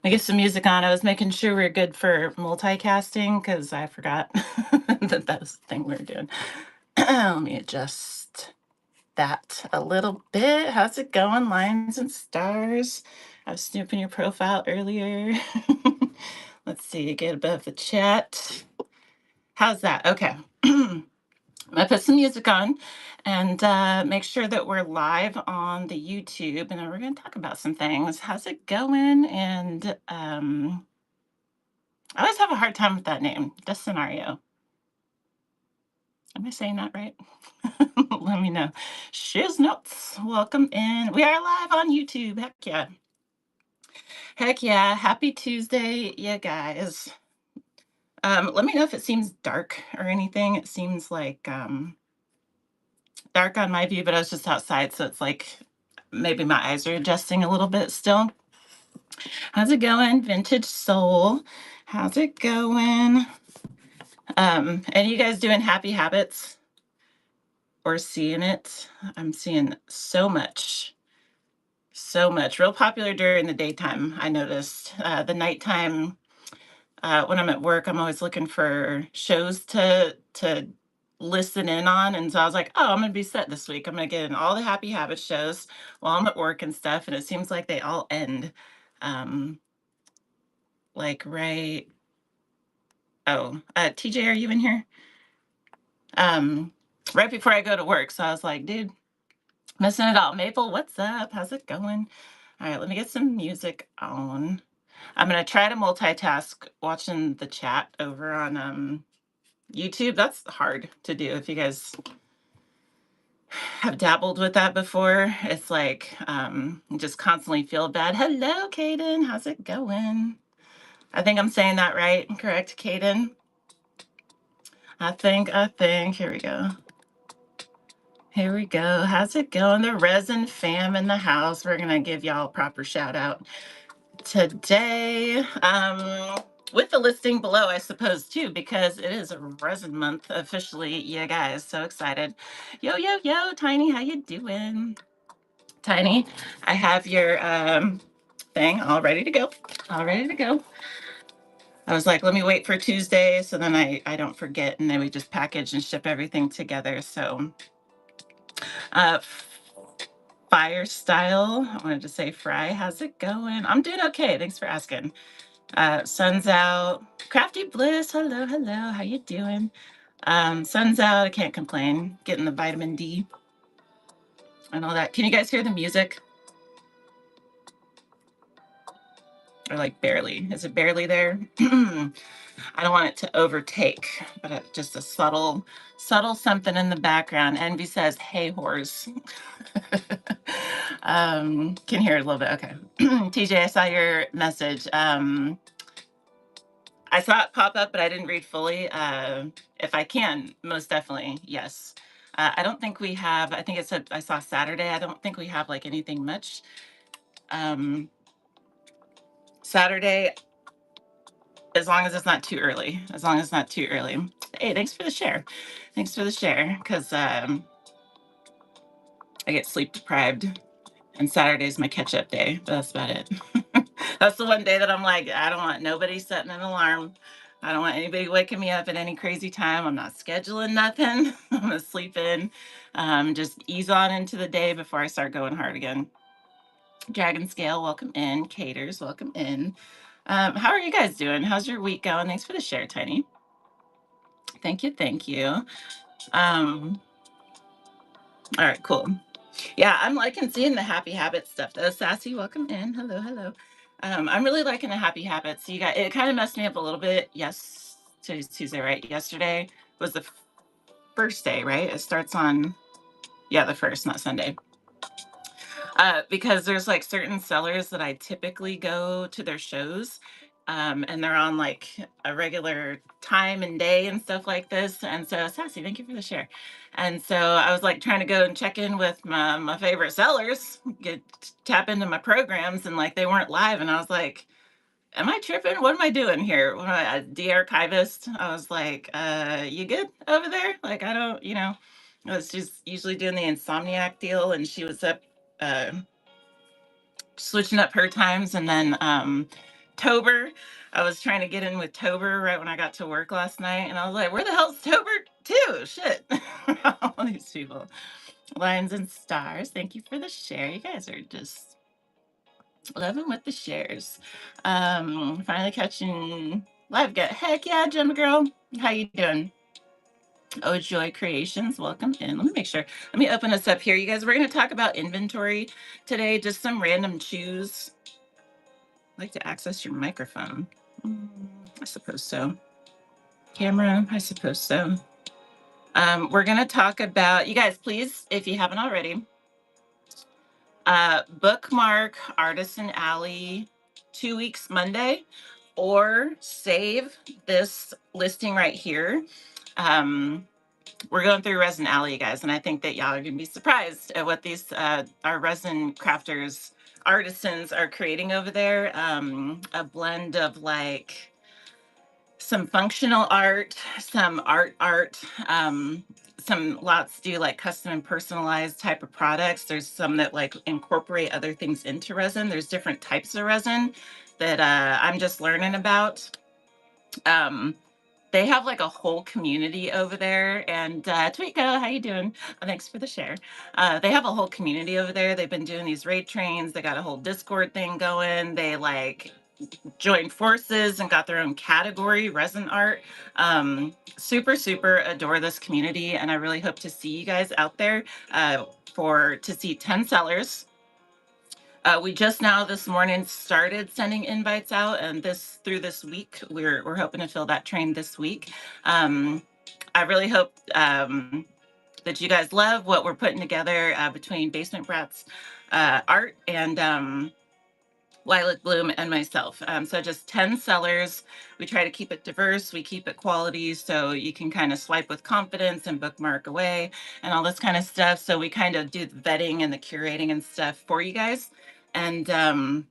I get some music on. I was making sure we're good for multicasting because I forgot that was the thing we were doing. Let me adjust that a little bit. How's it going, lines and stars? I was snooping your profile earlier. Let's see, get a bit of the chat. How's that? Okay. I'm gonna put some music on and make sure that we're live on the YouTube, and then we're gonna talk about some things. How's it going? And I always have a hard time with that name, the scenario. Am I saying that right? Let me know. Shiz nuts. Welcome in. We are live on YouTube. Heck yeah. Heck yeah. Happy Tuesday, you guys. Let me know if it seems dark or anything. It seems like dark on my view, but I was just outside, so it's like maybe my eyes are adjusting a little bit still. How's it going, Vintage Soul? How's it going? And you guys doing happy habits or seeing it? I'm seeing so much, so much. Real popular during the daytime, I noticed. The nighttime, when I'm at work, I'm always looking for shows to listen in on. And so I was like, oh, I'm gonna be set this week. I'm gonna get in all the happy habit shows while I'm at work and stuff. And it seems like they all end um like right. Oh, TJ, are you in here? Um, right before I go to work. So I was like, dude, missing it all. Maple, what's up? How's it going? All right, let me get some music on. I'm gonna try to multitask watching the chat over on YouTube. That's hard to do if you guys have dabbled with that before. It's like you just constantly feel bad. Hello, Kaden. How's it going? I think I'm saying that right. Correct, Kaden? I think. Here we go. Here we go. How's it going? The resin fam in the house. We're gonna give y'all a proper shout out today. With the listing below, I suppose, too, because it is a resin month officially. Yeah, guys, so excited. Yo, yo, yo, Tiny, how you doing? Tiny, I have your thing all ready to go. All ready to go. I was like, let me wait for Tuesday so then I don't forget, and then we just package and ship everything together. So uh Fire Style, I wanted to say Fry, how's it going? I'm doing okay. Thanks for asking. Sun's out. Crafty Bliss, hello, hello. How you doing? Sun's out. I can't complain. Getting the vitamin D and all that. Can you guys hear the music? Or like barely? Is it barely there? I don't want it to overtake, but just a subtle something in the background. Envy says, "Hey, horse." Can hear it a little bit. Okay. TJ, I saw your message. I saw it pop up, but I didn't read fully. If I can, most definitely, yes. I don't think we have, I think it said, I saw Saturday. I don't think we have like anything much. Saturday, as long as it's not too early, as long as it's not too early. Hey, thanks for the share. Thanks for the share. Cause I get sleep deprived and Saturday's my catch up day, but that's about it. That's the one day that I'm like, I don't want nobody setting an alarm. I don't want anybody waking me up at any crazy time. I'm not scheduling nothing. I'm gonna sleep in. Just ease on into the day before I start going hard again. Dragon Scale, welcome in. Caters, welcome in. How are you guys doing? How's your week going? Thanks for the share, Tiny. Thank you, thank you. All right, cool. Yeah, I'm liking seeing the happy habits stuff though. Sassy, welcome in. Hello, hello. I'm really liking the happy habits. You got it kind of messed me up a little bit. Yes, today's Tuesday, right? Yesterday was the first day, right? It starts on the first, not Sunday. Because there's like certain sellers that I typically go to their shows. And they're on like a regular time and day and stuff like this. And so, Sassy, thank you for the share. And so I was like trying to go and check in with my favorite sellers, tap into my programs, and like they weren't live. And I was like, am I tripping? What am I doing here? What am I, a de-archivist? I was like, you good over there? Like, I don't, I was just usually doing the Insomniac deal, and she was up switching up her times, and then Tober. I was trying to get in with Tober right when I got to work last night, and I was like, where the hell's Tober too? Shit. All these people. Lions and stars. Thank you for the share. You guys are just loving with the shares. Finally catching live get. Heck yeah, Gemma girl. How you doing? Oh, Joy Creations, welcome in. Let me make sure. Let me open this up here. You guys, we're going to talk about inventory today, just some random chews. I'd like to access your microphone. I suppose so. Camera, I suppose so. We're going to talk about, you guys, please, if you haven't already, bookmark Artisan Alley 2 weeks Monday, or save this listing right here. We're going through Resin Alley, you guys, and I think that y'all are going to be surprised at what these our resin crafters, artisans are creating over there. A blend of like some functional art, some art. Some lots do like custom and personalized type of products. There's some that like incorporate other things into resin. There's different types of resin that I'm just learning about. They have like a whole community over there. And Tweeko, how you doing? Thanks for the share. They have a whole community over there. They've been doing these raid trains. They got a whole Discord thing going. They like joined forces and got their own category, resin art. Super, super adore this community. And I really hope to see you guys out there to see 10 sellers. We just now this morning started sending invites out, and through this week, we're hoping to fill that train this week. I really hope that you guys love what we're putting together between Basement Brats art and Lilac Bloom and myself. So just 10 sellers. We try to keep it diverse. We keep it quality so you can kind of swipe with confidence and bookmark away and all this kind of stuff. So we kind of do the vetting and the curating and stuff for you guys. And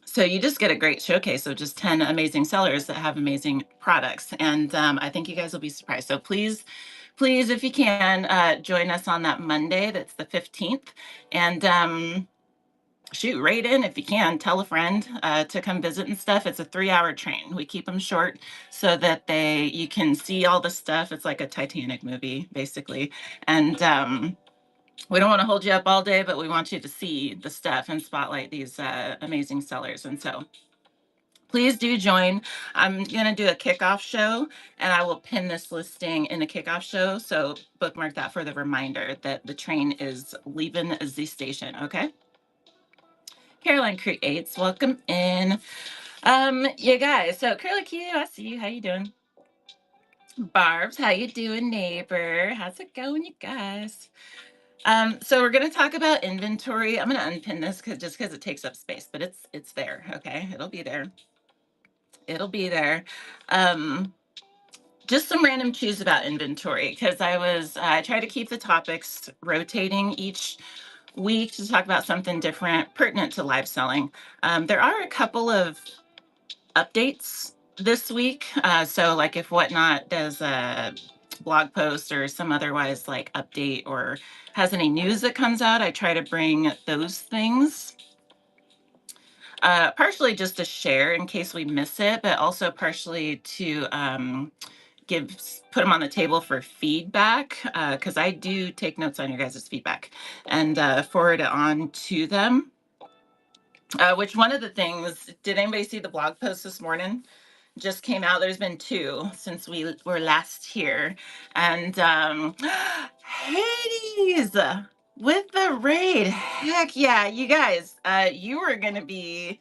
so you just get a great showcase of just 10 amazing sellers that have amazing products. And I think you guys will be surprised. So please, if you can, join us on that Monday. That's the 15th. And shoot, right in if you can. Tell a friend to come visit and stuff. It's a 3-hour train. We keep them short so that you can see all the stuff. It's like a Titanic movie, basically. And we don't want to hold you up all day, but we want you to see the stuff and spotlight these amazing sellers. And so please do join. I'm going to do a kickoff show, and I will pin this listing in the kickoff show. So bookmark that for the reminder that the train is leaving the station. Okay. Caroline Creates, welcome in. You guys, so Curly Q, I see you. How you doing? Barb's, how you doing, neighbor? How's it going, you guys? So we're going to talk about inventory. I'm going to unpin this just because it takes up space, but it's there. Okay, it'll be there. It'll be there. Just some random chews about inventory because I try to keep the topics rotating each week to talk about something different pertinent to live selling. There are a couple of updates this week. So like if Whatnot does a blog post or some otherwise like update or has any news that comes out, I try to bring those things. Partially just to share in case we miss it, but also partially to put them on the table for feedback, because I do take notes on your guys' feedback and forward it on to them. Which one of the things, did anybody see the blog post this morning? Just came out. There's been 2 since we were last here. And Hades with the raid. Heck yeah, you guys, you were gonna be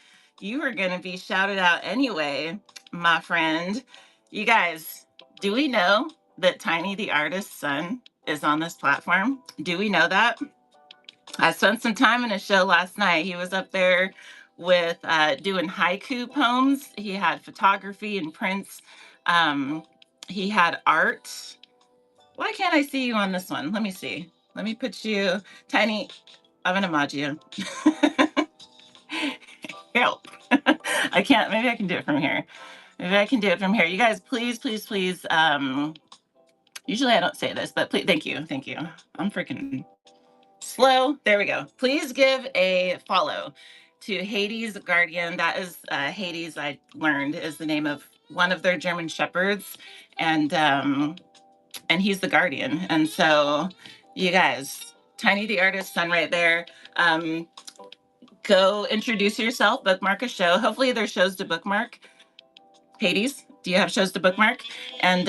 shouted out anyway, my friend. You guys, do we know that Tiny the Artist's son is on this platform? Do we know that? I spent some time in a show last night. He was up there with doing haiku poems. He had photography and prints. He had art. Why can't I see you on this one? Let me see. Let me put you, Tiny. I'm an emoji. Help. I can't. Maybe I can do it from here. You guys, please. Usually I don't say this, but please, thank you. I'm freaking slow. There we go. Please give a follow to Hades Guardian. That is Hades, I learned, is the name of one of their German Shepherds. And he's the guardian. And so you guys, Tiny the Artist, son right there. Go introduce yourself, bookmark a show. Hopefully there's shows to bookmark. Hades, do you have shows to bookmark? And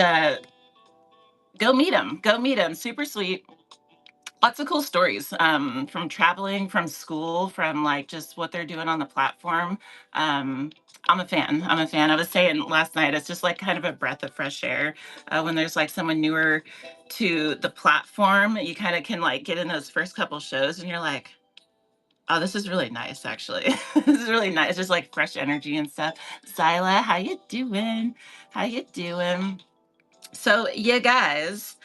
go meet him. Go meet him. Super sweet. Lots of cool stories from traveling, from school, from like just what they're doing on the platform. I'm a fan. I'm a fan. I was saying last night, it's just like kind of a breath of fresh air when there's like someone newer to the platform. You kind of can like get in those first couple shows and you're like, oh, this is really nice, actually. This is really nice. Just like fresh energy and stuff. Zyla, how you doing? How you doing? So, yeah, guys,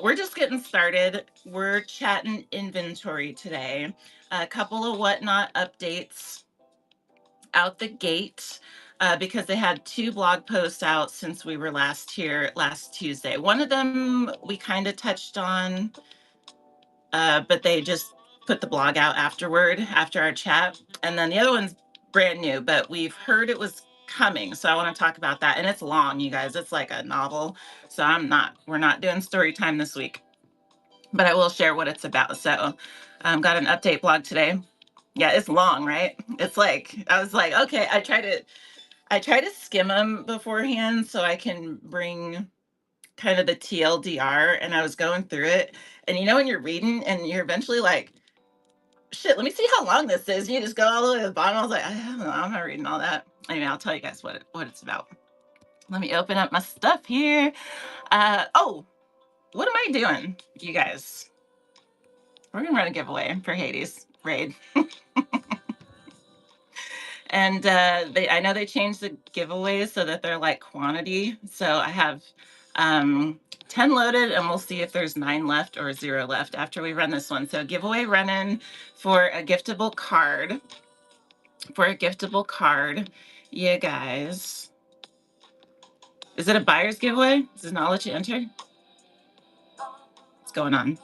we're just getting started. We're chatting inventory today. A couple of Whatnot updates out the gate because they had 2 blog posts out since we were last here last Tuesday. One of them we kind of touched on, but they just put the blog out afterward, after our chat. And then the other one's brand new, but we've heard it was coming. So I want to talk about that. And it's long, you guys. It's like a novel. So we're not doing story time this week, but I will share what it's about. So got an update blog today. Yeah, it's long, right? It's like, I was like, okay, I try to skim them beforehand so I can bring kind of the TLDR, and I was going through it. And you know, when you're reading and you're eventually like, shit, let me see how long this is. You just go all the way to the bottom. I was like, I don't know, I'm not reading all that. Anyway, I'll tell you guys what it's about. Let me open up my stuff here. Oh, what am I doing, you guys? We're gonna run a giveaway for Hades Raid. And I know they changed the giveaways so that they're like quantity. So I have 10 loaded, and we'll see if there's 9 left or 0 left after we run this one. So giveaway running for a giftable card. You guys. Is it a buyer's giveaway? Does it not let you enter? What's going on?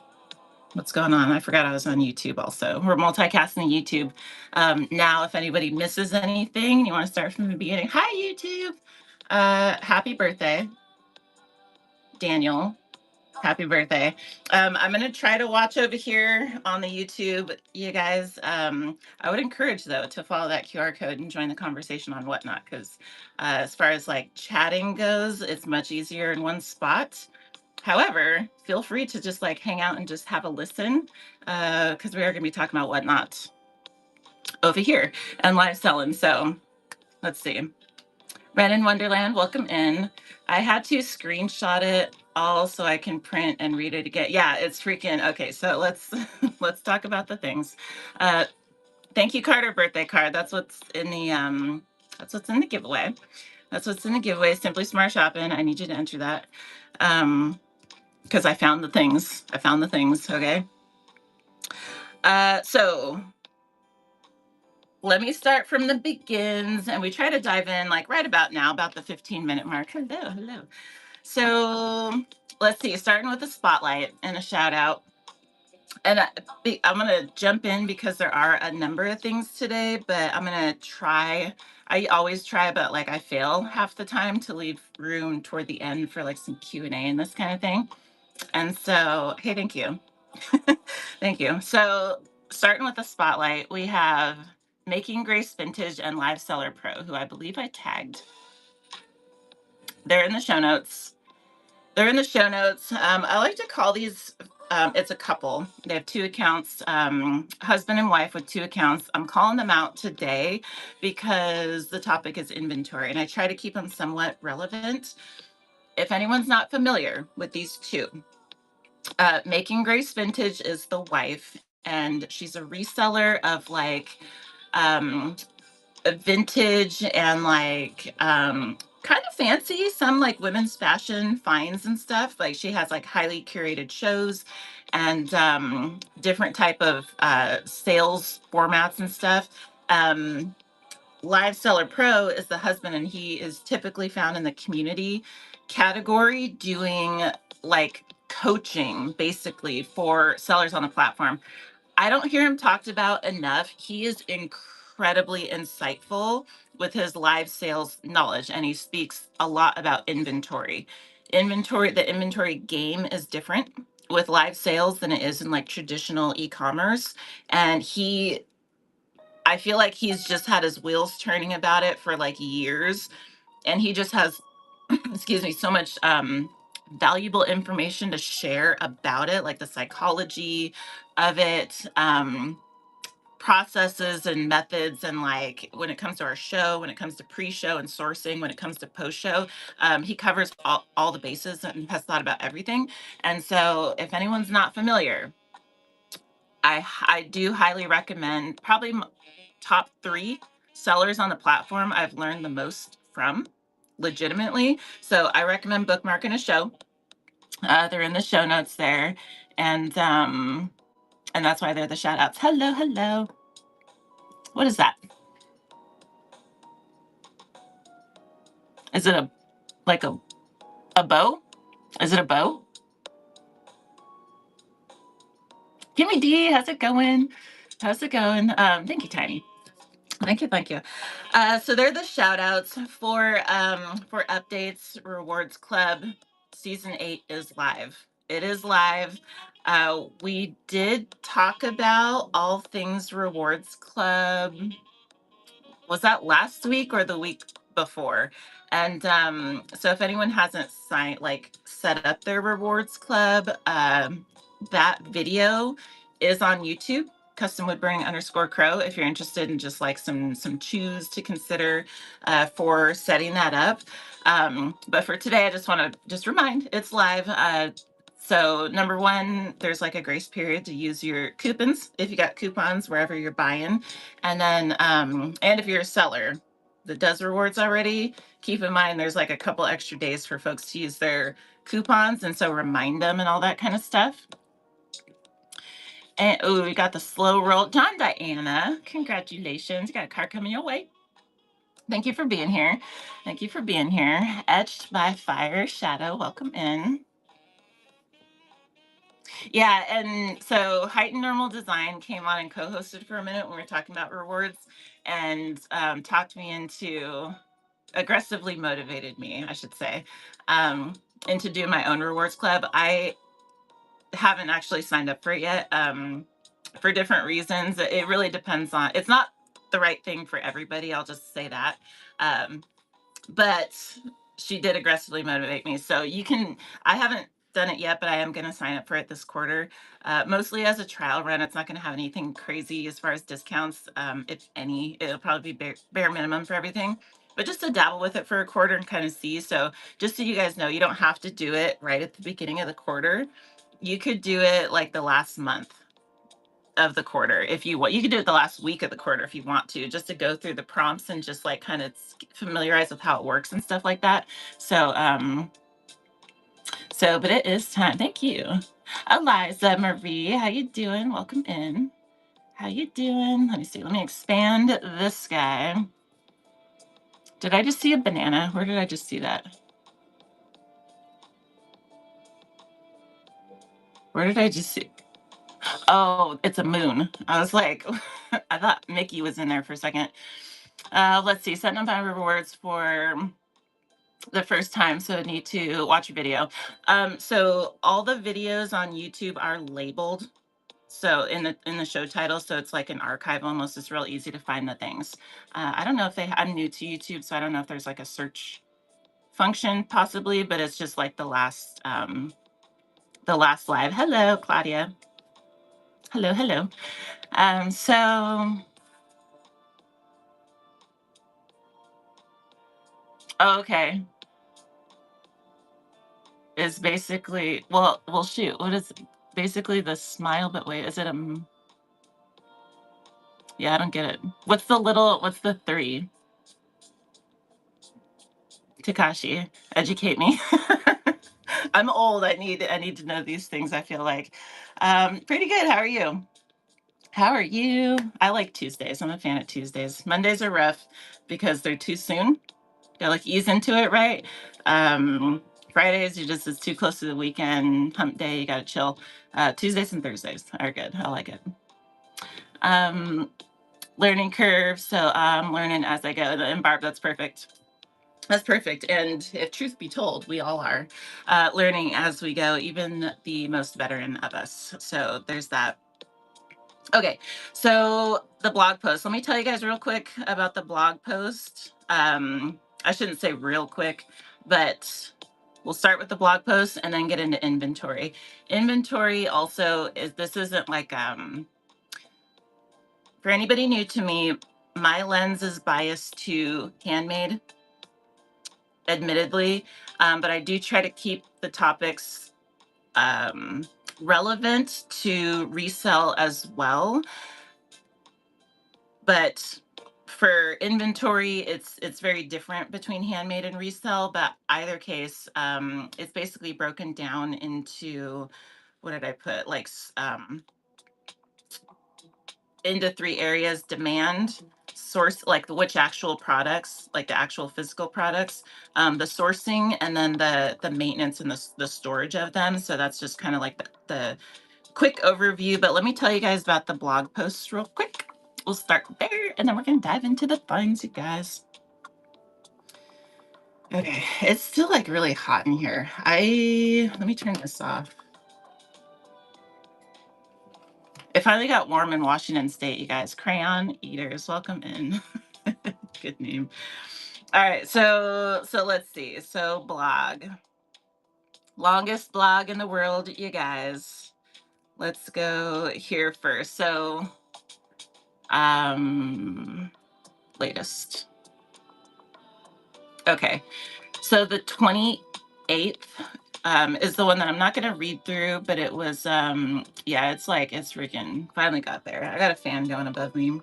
I forgot I was on YouTube also. We're multicasting YouTube. Now, if anybody misses anything, you want to start from the beginning. Hi, YouTube. Happy birthday, Daniel. Happy birthday. I'm going to try to watch over here on the YouTube, you guys. I would encourage, though, to follow that QR code and join the conversation on Whatnot, because as far as like chatting goes, it's much easier in one spot. However, feel free to just like hang out and just have a listen, because we are going to be talking about Whatnot over here and live selling. So let's see. Ren in Wonderland, welcome in. I had to screenshot it all so I can print and read it again. Yeah, it's freaking okay. So let's let's talk about the things. Thank you, Carter, birthday card. That's what's in the giveaway. That's what's in the giveaway. Simply Smart Shopping. I need you to enter that. Because I found the things. Okay. So let me start from the begins, and we try to dive in like right about now, about the 15-minute mark. Hello. So let's see, starting with a spotlight and a shout out. And I'm going to jump in because there are a number of things today, but I'm going to try. I always try, but like I fail half the time to leave room toward the end for like some Q&A and this kind of thing. And so, hey, thank you. Thank you. So starting with the spotlight, we have Making Grace Vintage and Live Seller Pro, who I believe I tagged. They're in the show notes. I like to call these, it's a couple. They have 2 accounts, husband and wife with 2 accounts. I'm calling them out today because the topic is inventory, and I try to keep them somewhat relevant. If anyone's not familiar with these 2, Making Grace Vintage is the wife, and she's a reseller of like vintage and like kind of fancy, some like women's fashion finds and stuff. Like she has like highly curated shows and different type of sales formats and stuff. Live Seller Pro is the husband, and he is typically found in the community category doing like coaching basically for sellers on the platform. I don't hear him talked about enough. He is incredibly insightful with his live sales knowledge, and he speaks a lot about inventory. The inventory game is different with live sales than it is in like traditional e-commerce. And I feel like he's just had his wheels turning about it for like years. And he just has, excuse me, so much valuable information to share about it, like the psychology of it, processes and methods, and like when it comes to our show, when it comes to pre-show and sourcing, when it comes to post-show, he covers all the bases and has thought about everything. And so if anyone's not familiar, I do highly recommend, probably top 3 sellers on the platform I've learned the most from, legitimately. So I recommend bookmarking a show. They're in the show notes there. And that's why they're the shout outs. Hello, hello. What is that? Is it like a bow? Is it a bow? Gimme D, how's it going? How's it going? Thank you, Tiny. Thank you, thank you. So they're the shout outs for updates. Rewards Club season 8 is live. It is live. We did talk about all things Rewards Club. Was that last week or the week before? And so if anyone hasn't set up their Rewards Club, that video is on YouTube, custom woodburning _crow, if you're interested in just like some chews to consider for setting that up. But for today, I just want to just remind it's live. So number 1, there's like a grace period to use your coupons if you got coupons wherever you're buying. And then, and if you're a seller that does rewards already, keep in mind there's like a couple extra days for folks to use their coupons. And so remind them and all that kind of stuff. And oh, we got the slow roll. John Diana, congratulations. You got a car coming your way. Thank you for being here. Thank you for being here. Etched by Fire Shadow, welcome in. Yeah, and so Heightened Normal Design came on and co-hosted for a minute when we were talking about rewards, and talked me into, aggressively motivated me, I should say, into doing my own rewards club. I haven't actually signed up for it yet, for different reasons. It really depends on, it's not the right thing for everybody, I'll just say that. But she did aggressively motivate me. So I haven't done it yet, but I am going to sign up for it this quarter, mostly as a trial run. It's not going to have anything crazy as far as discounts. If any, it'll probably be bare minimum for everything, but just to dabble with it for a quarter and kind of see. So just so you guys know, you don't have to do it right at the beginning of the quarter. You could do it like the last month of the quarter if you want. You could do it the last week of the quarter if you want to, just to go through the prompts and just like kind of familiarize with how it works and stuff like that. So but it is time. Thank you, Eliza Marie. How you doing? Welcome in. How you doing? Let me see. Let me expand this guy. Did I just see a banana? Where did I just see that? Where did I just see? Oh, it's a moon. I was like, I thought Mickey was in there for a second. Let's see. Setting up my rewards for the first time, so need to watch a video. So all the videos on YouTube are labeled. So in the show title, so it's like an archive almost. It's real easy to find the things. I don't know if I'm new to YouTube, so I don't know if there's like a search function possibly, but it's just like the last live. Hello, Claudia. Hello, hello. Okay. Is basically, well, shoot. What is basically the smile? But wait, is it yeah, I don't get it. What's the 3? Takashi, educate me. I'm old. I need to know these things, I feel like. Pretty good. How are you? How are you? I like Tuesdays. I'm a fan of Tuesdays. Mondays are rough because they're too soon. Gotta like ease into it, right? Fridays, it's too close to the weekend. Hump day, you gotta chill. Tuesdays and Thursdays are good. I like it. learning curve. So I'm learning as I go. And Barb, that's perfect. That's perfect. And if truth be told, we all are learning as we go, even the most veteran of us. So there's that. Okay, so the blog post. Let me tell you guys real quick about the blog post. I shouldn't say real quick, but we'll start with the blog post and then get into inventory. Inventory also is, this isn't like, for anybody new to me, my lens is biased to handmade, admittedly, but I do try to keep the topics relevant to resell as well. But for inventory, it's very different between handmade and resell. But either case, it's basically broken down into, what did I put? Like into 3 areas: demand, source, like which actual products, like the actual physical products, the sourcing, and then the maintenance and the storage of them. So that's just kind of like the quick overview. But let me tell you guys about the blog posts real quick. We'll start there and then we're gonna dive into the things, you guys. Okay, it's still like really hot in here. Let me turn this off. It finally got warm in Washington State, you guys. Crayon eaters, welcome in. Good name. All right, so let's see. So blog, longest blog in the world, you guys. Let's go here first. So, latest. Okay, so the 28th is the one that I'm not going to read through, but it was, yeah, it's freaking finally got there. I got a fan going above me.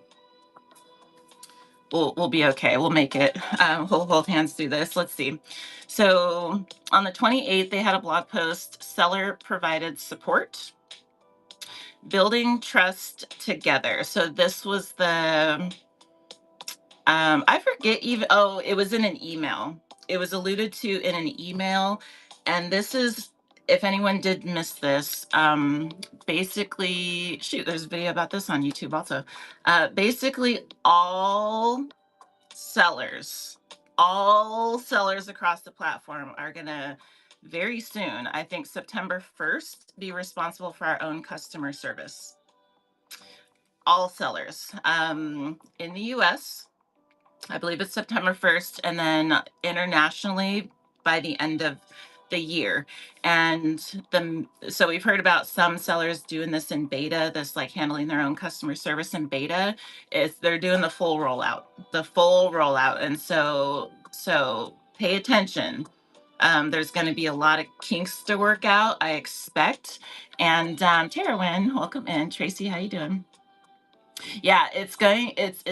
We'll be okay. We'll make it. We'll hold hands through this. Let's see. So on the 28th, they had a blog post, seller provided support, building trust together. So this was the, I forget even, oh, it was in an email. It was alluded to in an email. And this is, if anyone did miss this, basically, shoot, there's a video about this on YouTube also. Basically all sellers across the platform are gonna very soon, I think September 1st, be responsible for our own customer service. All sellers in the US, I believe it's September 1st, and then internationally by the end of the year. And so we've heard about some sellers doing this in beta, this like handling their own customer service in beta. They're doing the full rollout. And so pay attention. There's going to be a lot of kinks to work out, I expect. And Tara Wynn, welcome in. Tracy, how you doing? Yeah, it's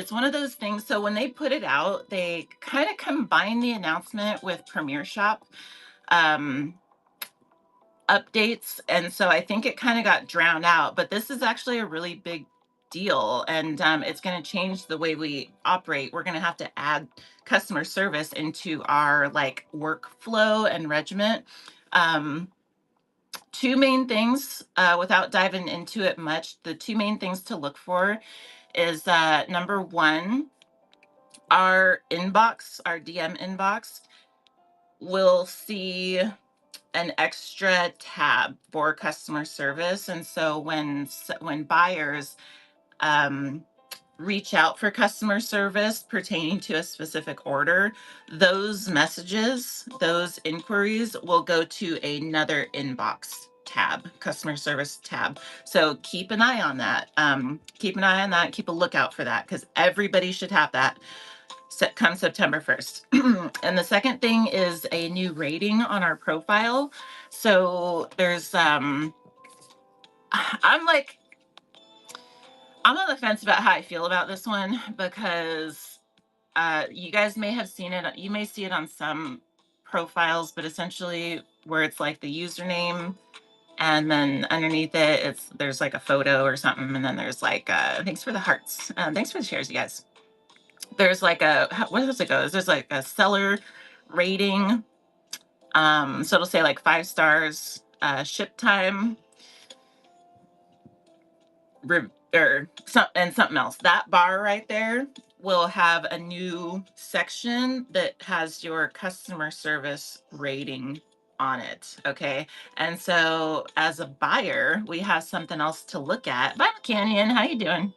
one of those things. So when they put it out, they kind of combine the announcement with Premier Shop updates. And so I think it kind of got drowned out, but this is actually a really big deal. And it's going to change the way we operate. We're going to have to add customer service into our like workflow and regiment. Two main things, without diving into it much, the two main things to look for is number one, our inbox, our DM inbox will see an extra tab for customer service. And so when buyers reach out for customer service pertaining to a specific order, those messages, those inquiries will go to another inbox tab, customer service tab. So keep an eye on that. Keep a lookout for that, because everybody should have that come September 1st. And the second thing is a new rating on our profile. So there's I'm on the fence about how I feel about this one, because you guys may have seen it. You may see it on some profiles, but essentially where it's like the username and then underneath it, there's like a photo or something. And then there's like, thanks for the hearts. Thanks for the shares, you guys. There's like where does it go? There's like a seller rating. So it'll say like 5 stars, ship time, or something else. That bar right there will have a new section that has your customer service rating on it. Okay. And so as a buyer, we have something else to look at. Bye, Canyon. How you doing?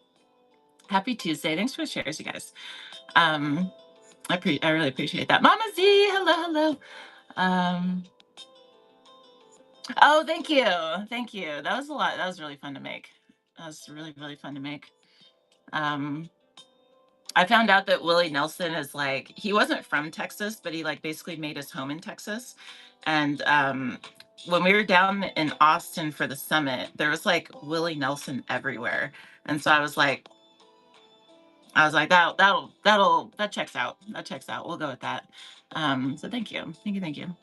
Happy Tuesday. Thanks for the shares, you guys. I really appreciate that. Mama Z, hello. Oh, thank you. Thank you. That was a lot. That was really fun to make. That was really, really fun to make. I found out that Willie Nelson is like, he wasn't from Texas, but he like basically made his home in Texas. And when we were down in Austin for the summit, there was like Willie Nelson everywhere. And so I was like, that checks out. That checks out. We'll go with that. So thank you. Thank you.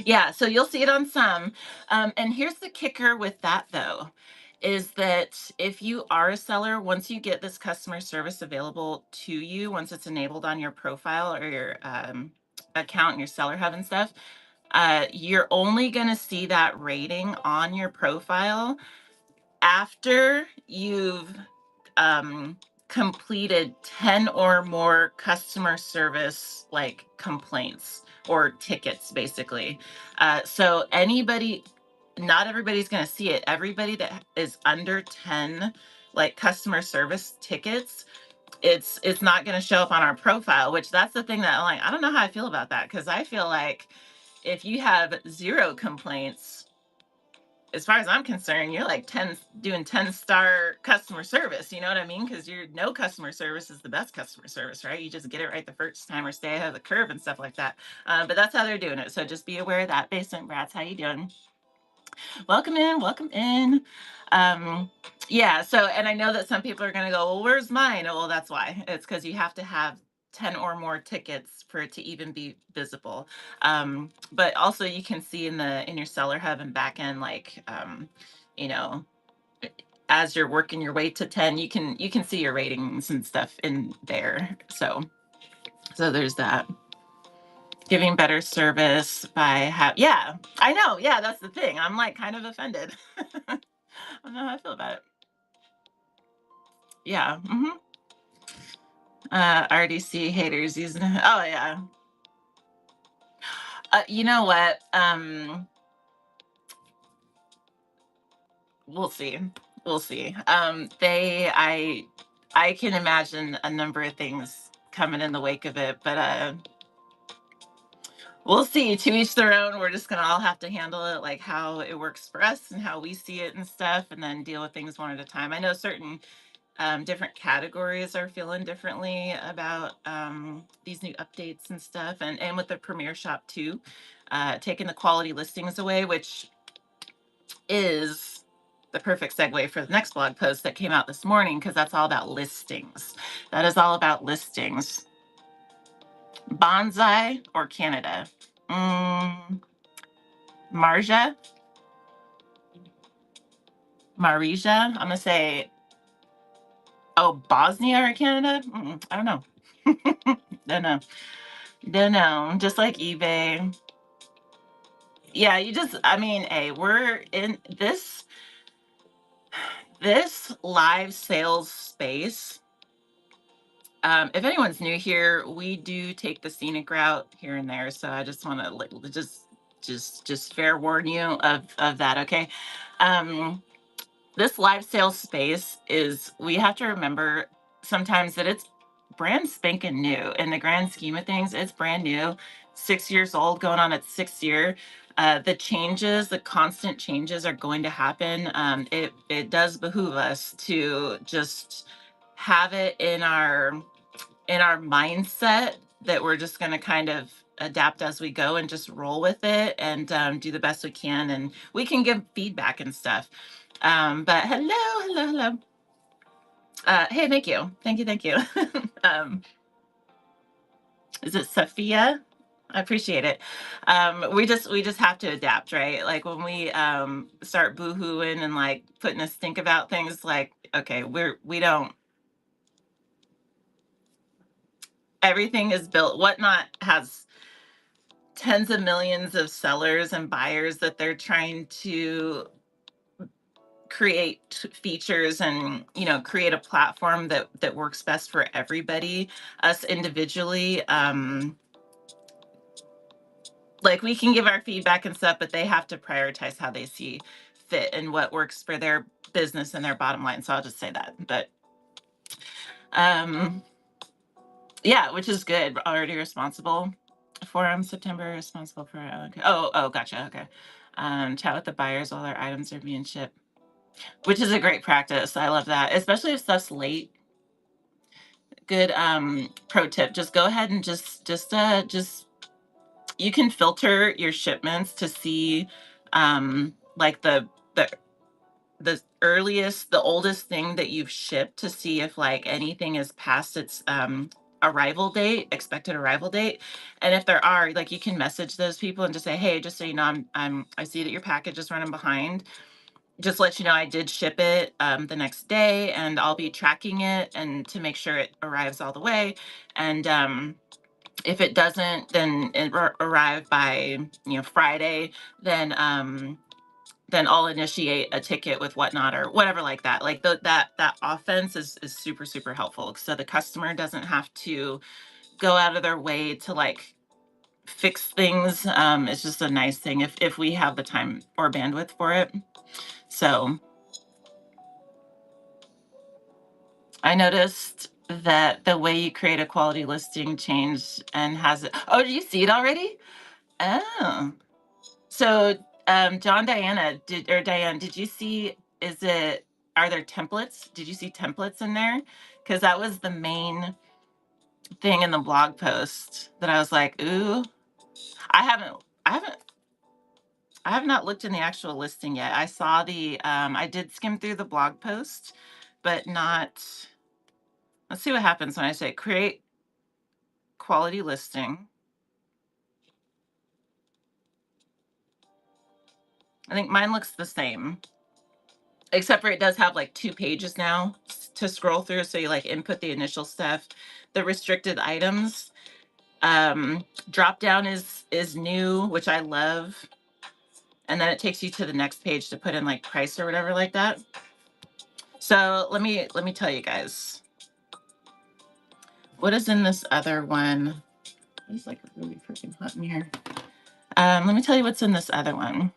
Yeah, so you'll see it on some. And here's the kicker with that, though, is that if you are a seller, once you get this customer service available to you, once it's enabled on your profile or your account and your seller hub and stuff, you're only going to see that rating on your profile after you've completed 10 or more customer service like complaints or tickets, basically. So anybody, not everybody's going to see it. Everybody that is under 10 like customer service tickets, it's not going to show up on our profile, which that's the thing that I'm like, I don't know how I feel about that, because I feel like if you have 0 complaints, as far as I'm concerned, you're like doing 10-star customer service. You know what I mean? Because no customer service is the best customer service, right? You just get it right the first time or stay ahead of the curve and stuff like that. But that's how they're doing it. So just be aware of that. Basement Brats, how you doing? Welcome in. Yeah, so, and I know that some people are going to go, well, where's mine? Well, that's why. It's because you have to have 10 or more tickets for it to even be visible. But also you can see in your seller hub and back end, like, you know, as you're working your way to 10, you can see your ratings and stuff in there. So there's that. Giving better service by yeah, I know. Yeah, that's the thing. I'm like kind of offended. I don't know how I feel about it. Yeah. RDC haters using it. Oh yeah. You know what? We'll see. We'll see. I can imagine a number of things coming in the wake of it, but we'll see. To each their own. We're just gonna all have to handle it like how it works for us and how we see it and stuff, and then deal with things one at a time. I know certain different categories are feeling differently about these new updates and stuff, and with the Premier Shop too, taking the quality listings away, which is the perfect segue for the next blog post that came out this morning, because that's all about listings. That is all about listings. Bonsai or Canada? Marja? I'm gonna say, oh, Bosnia or Canada? I don't know. Don't know. Just like eBay. Yeah, we're in this live sales space. If anyone's new here, we do take the scenic route here and there. So I just want to just fair warn you of that. Okay. This live sales space we have to remember sometimes that it's brand spanking new in the grand scheme of things. It's brand new, 6 years old, going on its 6th year. The constant changes are going to happen. It does behoove us to just have it in our mindset that we're just going to kind of adapt as we go and just roll with it and do the best we can. And we can give feedback and stuff. But hello. Hey, thank you. Is it Sophia? I appreciate it. We just have to adapt, right? Like when we start boohooing and like putting a stink about things, like, okay, we don't. Everything is built. Whatnot has tens of millions of sellers and buyers that they're trying to create features and, you know, create a platform that works best for everybody. Us individually, like we can give our feedback and stuff, but they have to prioritize how they see fit and what works for their business and their bottom line. So I'll just say that. But yeah, which is good. Already responsible for them. September responsible for. Okay. Oh, gotcha. Okay. Chat with the buyers while their items are being shipped, which is a great practice. I love that, especially if stuff's late. Good pro tip. Just go ahead and just you can filter your shipments to see like the earliest, the oldest thing that you've shipped, to see if like anything is past its arrival date, expected arrival date. And if there are, like, you can message those people and just say, hey, just so you know, I see that your package is running behind. Just let you know I did ship it the next day, and I'll be tracking it and to make sure it arrives all the way. And if it doesn't, then it arrive by, you know, Friday, then I'll initiate a ticket with whatnot or whatever like that. Like that offense is super, super helpful. So the customer doesn't have to go out of their way to like fix things. It's just a nice thing if we have the time or bandwidth for it. So I noticed that the way you create a quality listing changed and has it. Oh, did you see it already? Oh, so Diane, did you see, are there templates? Did you see templates in there? Because that was the main thing in the blog post that I was like, ooh, I have not looked in the actual listing yet. I saw I did skim through the blog post, but not, let's see what happens when I say create quality listing. I think mine looks the same, except for it does have like 2 pages now to scroll through. So you like input the initial stuff, the restricted items. Drop down is new, which I love. And then it takes you to the next page to put in like price or whatever like that. So let me tell you guys what is in this other one. It's like really freaking hot in here. Let me tell you what's in this other one.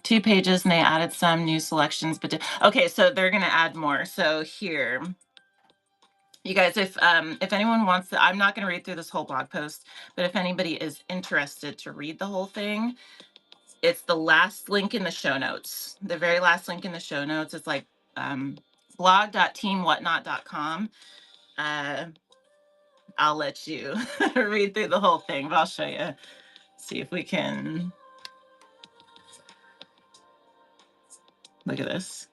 2 pages, and they added some new selections, but okay, so they're gonna add more. So here, you guys, if anyone wants to, I'm not going to read through this whole blog post, but if anybody is interested to read the whole thing, it's the last link in the show notes. The very last link in the show notes. It's like blog.teamwhatnot.com. I'll let you read through the whole thing, but I'll show you. See if we can look at this.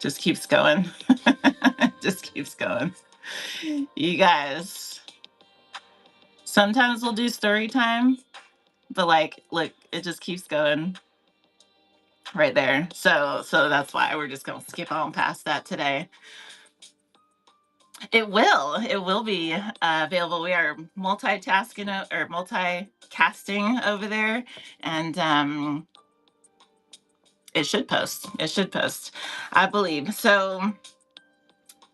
Just keeps going. Just keeps going. You guys, sometimes we'll do story time, but like, look, it just keeps going right there. So that's why we're just going to skip on past that today. It will be available. We are multitasking or multicasting over there, and it should post. It should post, I believe. So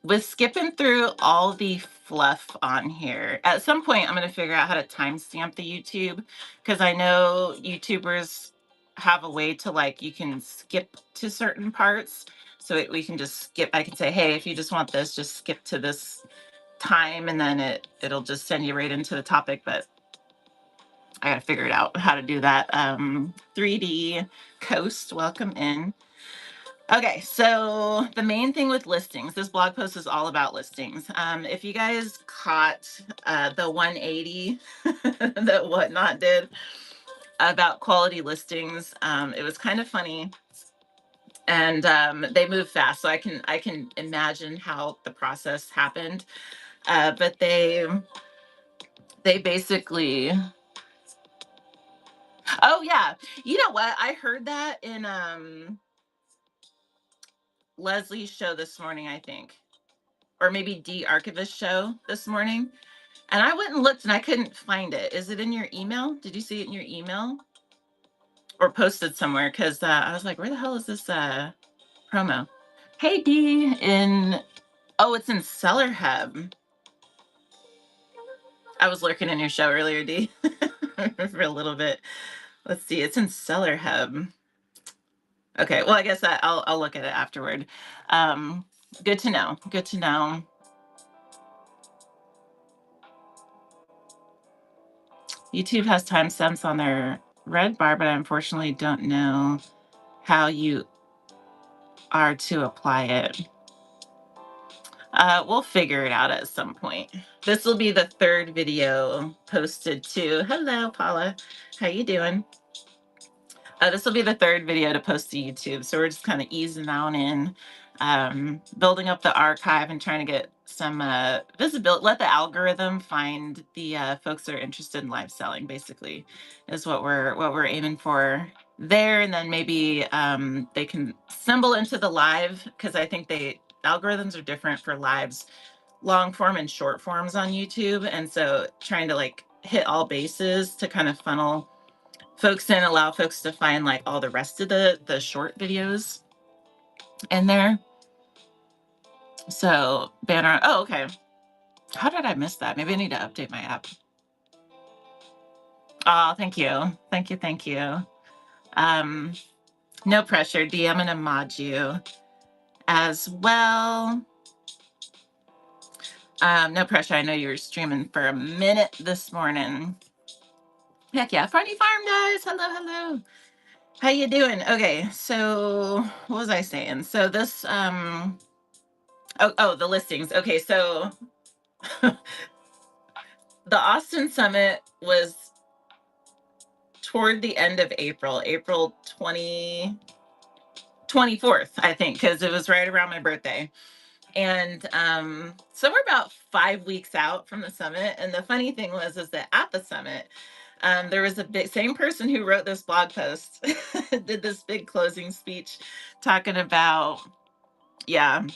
with skipping through all the fluff on here, at some point I'm going to figure out how to timestamp the YouTube, because I know YouTubers have a way to, like, you can skip to certain parts. So we can just skip. I can say, hey, if you just want this, just skip to this time, and then it'll just send you right into the topic. But I got to figure it out how to do that. 3D Coast, welcome in. Okay, so the main thing with listings, this blog post is all about listings. If you guys caught the 180 that Whatnot did about quality listings, it was kind of funny, and they move fast, so I can imagine how the process happened. But they basically, oh yeah, you know what? I heard that in Leslie's show this morning, I think, or maybe D Archivist show this morning. And I went and looked and I couldn't find it. Is it in your email? Did you see it in your email? or posted somewhere, because I was like, where the hell is this promo? Hey D, it's in Seller Hub. I was lurking in your show earlier, D, for a little bit. Let's see, it's in Seller Hub. Okay, well, I guess I'll look at it afterward. Good to know. Good to know. YouTube has timestamps on their red bar, but I unfortunately don't know how you are to apply it. We'll figure it out at some point. This will be the third video posted too. Hello, Paula. How you doing? This will be the third video to post to YouTube. So we're just kind of easing on in, building up the archive and trying to get some visibility, let the algorithm find the folks that are interested in live selling, basically, is what we're aiming for there. And then maybe they can stumble into the live, because I think algorithms are different for lives, long form and short forms on YouTube. And so trying to like hit all bases to kind of funnel folks in, allow folks to find like all the rest of the short videos in there. So banner. Oh, okay. How did I miss that? Maybe I need to update my app. Oh, thank you. Thank you. Thank you. No pressure. D, I'm gonna mod you as well. No pressure. I know you were streaming for a minute this morning. Heck yeah. Funny Farm guys. Hello, hello. How you doing? Okay, so what was I saying? So this the listings. Okay, so the Austin Summit was toward the end of April 24th, I think, because it was right around my birthday. And so we're about 5 weeks out from the summit. And the funny thing was that at the summit, there was a same person who wrote this blog post, did this big closing speech talking about, yeah,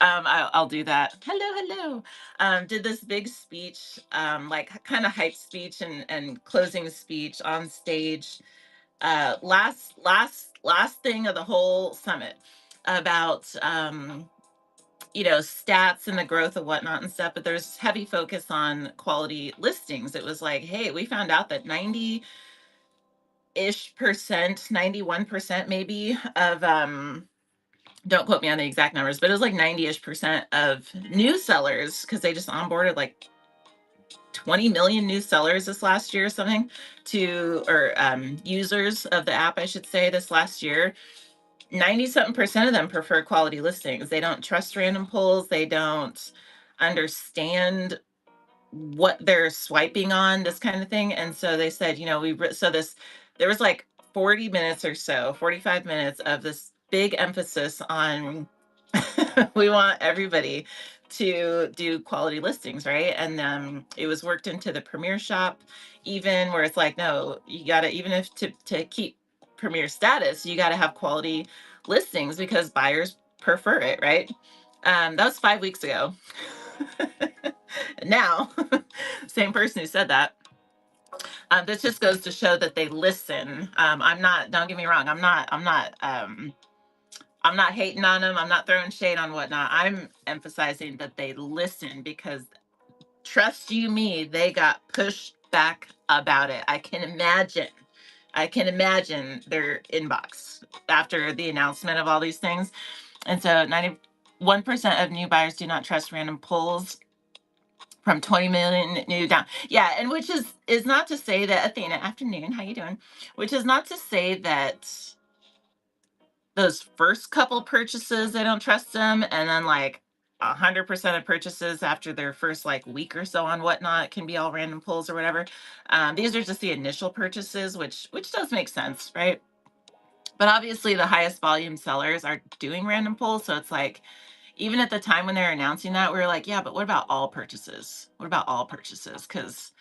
I'll do that. Hello. Did this big speech, like kind of hype speech and closing speech on stage, last thing of the whole summit about, stats and the growth of whatnot and stuff. But there's heavy focus on quality listings. It was like, hey, we found out that 90-ish%, 91% maybe of, don't quote me on the exact numbers, but it was like 90-ish% of new sellers, because they just onboarded like 20 million new sellers this last year or something, or users of the app, I should say, this last year. 90-something% of them prefer quality listings. They don't trust random pulls. They don't understand what they're swiping on, this kind of thing. And so they said, there was like 40 minutes or so, 45 minutes of this big emphasis on we want everybody to do quality listings, right? And it was worked into the Premier Shop, even, where it's like, no, you gotta, even if to keep Premier status, you gotta have quality listings because buyers prefer it, right? That was 5 weeks ago. Now, same person who said that. This just goes to show that they listen. Don't get me wrong, I'm not hating on them. I'm not throwing shade on whatnot. I'm emphasizing that they listen, because trust you me, they got pushed back about it. I can imagine their inbox after the announcement of all these things. And so 91% of new buyers do not trust random pulls, from 20 million new down. Yeah, and which is not to say that, Athena, afternoon, how you doing? Which is not to say that those first couple purchases, they don't trust them, and then like 100% of purchases after their first like week or so on whatnot can be all random pulls or whatever. These are just the initial purchases, which does make sense, right? But obviously the highest volume sellers are doing random pulls, so it's like, even at the time when they're announcing that, we were like, yeah, but what about all purchases? What about all purchases? Because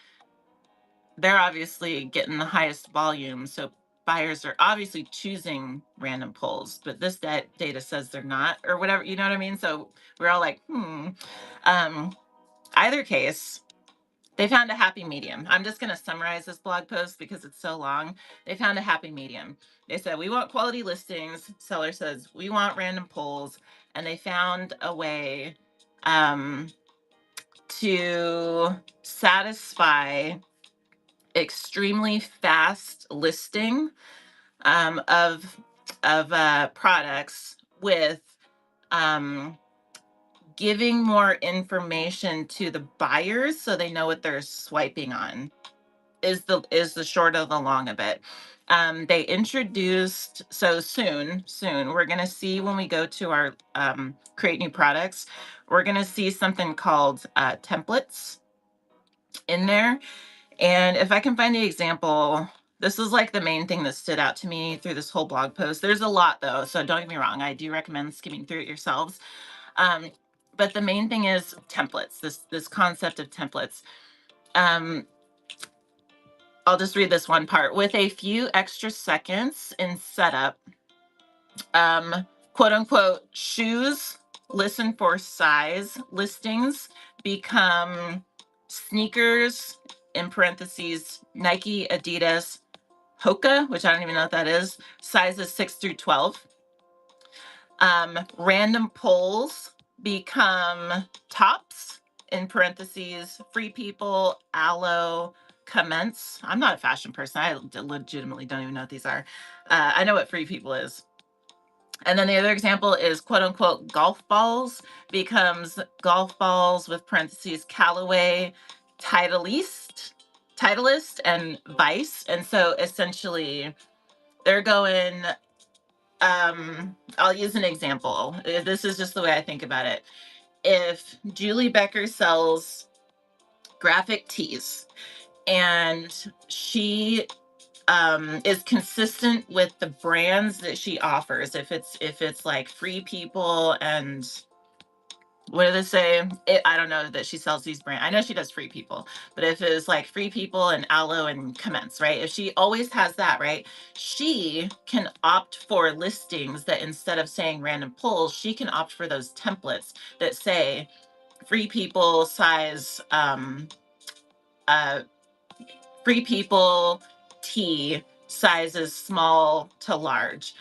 they're obviously getting the highest volume, so buyers are obviously choosing random pulls, but this data says they're not, or whatever, you know what I mean? So we're all like, either case, They found a happy medium. I'm just going to summarize this blog post because it's so long. They found a happy medium. They said, we want quality listings. Seller says, we want random pulls. And they found a way to satisfy extremely fast listing of products with giving more information to the buyers so they know what they're swiping on is the short of the long of it. They introduced, so soon we're going to see when we go to our create new products, we're going to see something called templates in there. And if I can find the example, this is like the main thing that stood out to me through this whole blog post. There's a lot though, so don't get me wrong. I do recommend skimming through it yourselves. But the main thing is templates, this concept of templates. I'll just read this one part. With a few extra seconds in setup, quote unquote, shoes, listen for size listings become sneakers, in parentheses, Nike, Adidas, Hoka, which I don't even know what that is, sizes 6 through 12. Random polls become tops, in parentheses, Free People, Aloe, Commence. I'm not a fashion person. I legitimately don't even know what these are. I know what Free People is. And then the other example is quote unquote golf balls becomes golf balls with parentheses Callaway, Titleist, and Vice. And so essentially they're going, I'll use an example. This is just the way I think about it. If Julie Becker sells graphic tees and she is consistent with the brands that she offers, if it's like Free People and what do they say? I don't know that she sells these brands. I know she does Free People, but if it's like Free People and Aloe and Commence, right? If she always has that, right? She can opt for listings that instead of saying random pulls, she can opt for those templates that say Free People size, Free People tee sizes small to large.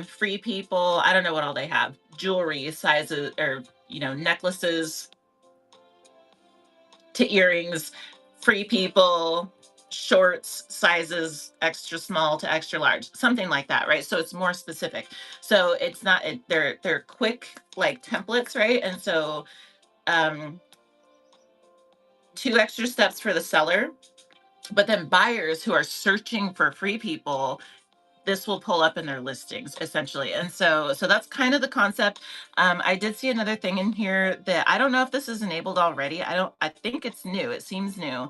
Free People, I don't know what all they have. Jewelry sizes, or necklaces to earrings. Free People shorts sizes extra small to extra large, something like that, right? So it's more specific. So it's not, they're quick like templates, right? And so 2 extra steps for the seller, but then buyers who are searching for Free People, this will pull up in their listings essentially. And so that's kind of the concept. I did see another thing in here that I don't know if this is enabled already. I think it's new. It seems new.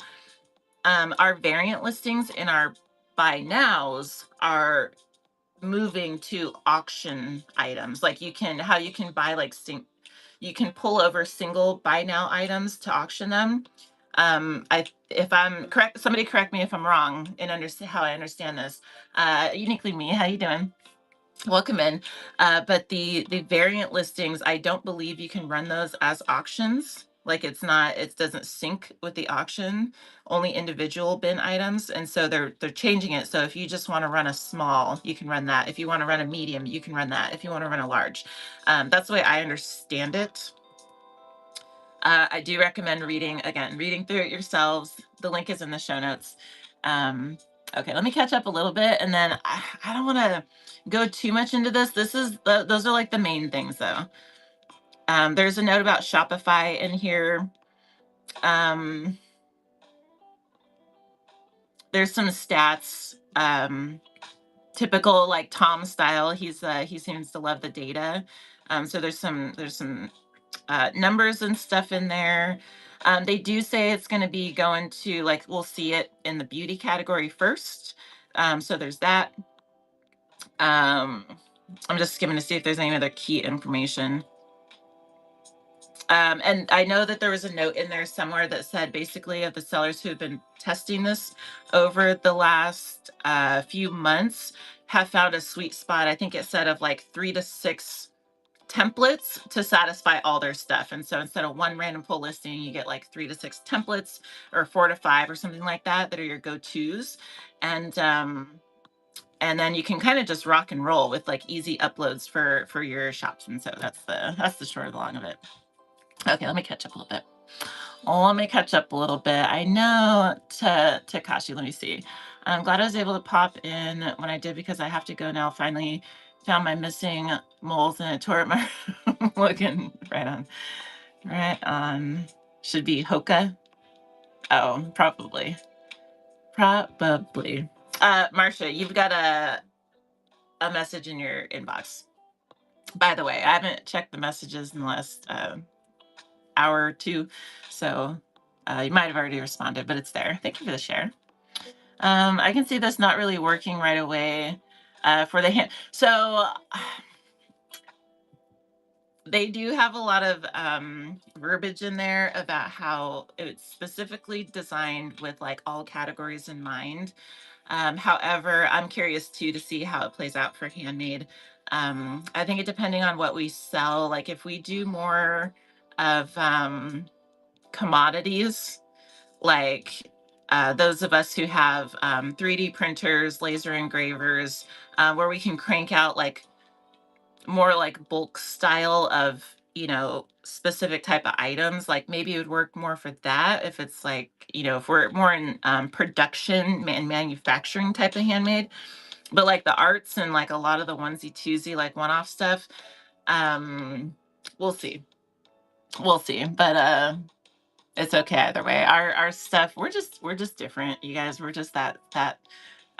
Our variant listings in our buy nows are moving to auction items. Like you can buy like you can pull over single buy now items to auction them. If I'm correct, somebody correct me if I'm wrong in understand how I understand this. Uniquely me, how you doing? Welcome in. But the variant listings, I don't believe you can run those as auctions. Like it doesn't sync with the auction, only individual bin items. And so they're changing it. So if you just want to run a small, you can run that. If you want to run a medium, you can run that. If you want to run a large, that's the way I understand it. I do recommend reading through it yourselves. The link is in the show notes. Okay, let me catch up a little bit, and then I don't want to go too much into this. Those are like the main things though. There's a note about Shopify in here. There's some stats, typical like Tom style. He seems to love the data. So there's some numbers and stuff in there. They do say it's going to be going to, like, we'll see it in the beauty category first. So there's that. I'm just skimming to see if there's any other key information. And I know that there was a note in there somewhere that said basically of the sellers who have been testing this over the last few months have found a sweet spot. I think it said of like 3 to 6 templates to satisfy all their stuff. And so instead of one random pull listing, you get like 3 to 6 templates or 4 to 5 or something like that are your go-tos. And then you can kind of just rock and roll with like easy uploads for your shops. And so that's the short and long of it. Okay, let me catch up a little bit. I know Takashi, let me see. I'm glad I was able to pop in when I did because I have to go now. Finally found my missing moles and it tore up my looking right on. Should be Hoka. Oh, probably. Marcia, you've got a message in your inbox. By the way, I haven't checked the messages in the last hour or two, so you might have already responded, but it's there. Thank you for the share. I can see this not really working right away for the hand. So they do have a lot of verbiage in there about how it's specifically designed with like all categories in mind. However, I'm curious too to see how it plays out for handmade. I think it depending on what we sell, like if we do more of commodities, like those of us who have 3D printers, laser engravers, where we can crank out like more like bulk style of, specific type of items, like maybe it would work more for that if it's like, if we're more in production and manufacturing type of handmade. But like the arts and like a lot of the onesie twosie like one-off stuff, we'll see. But it's okay either way. Our stuff, we're just different, you guys. We're just that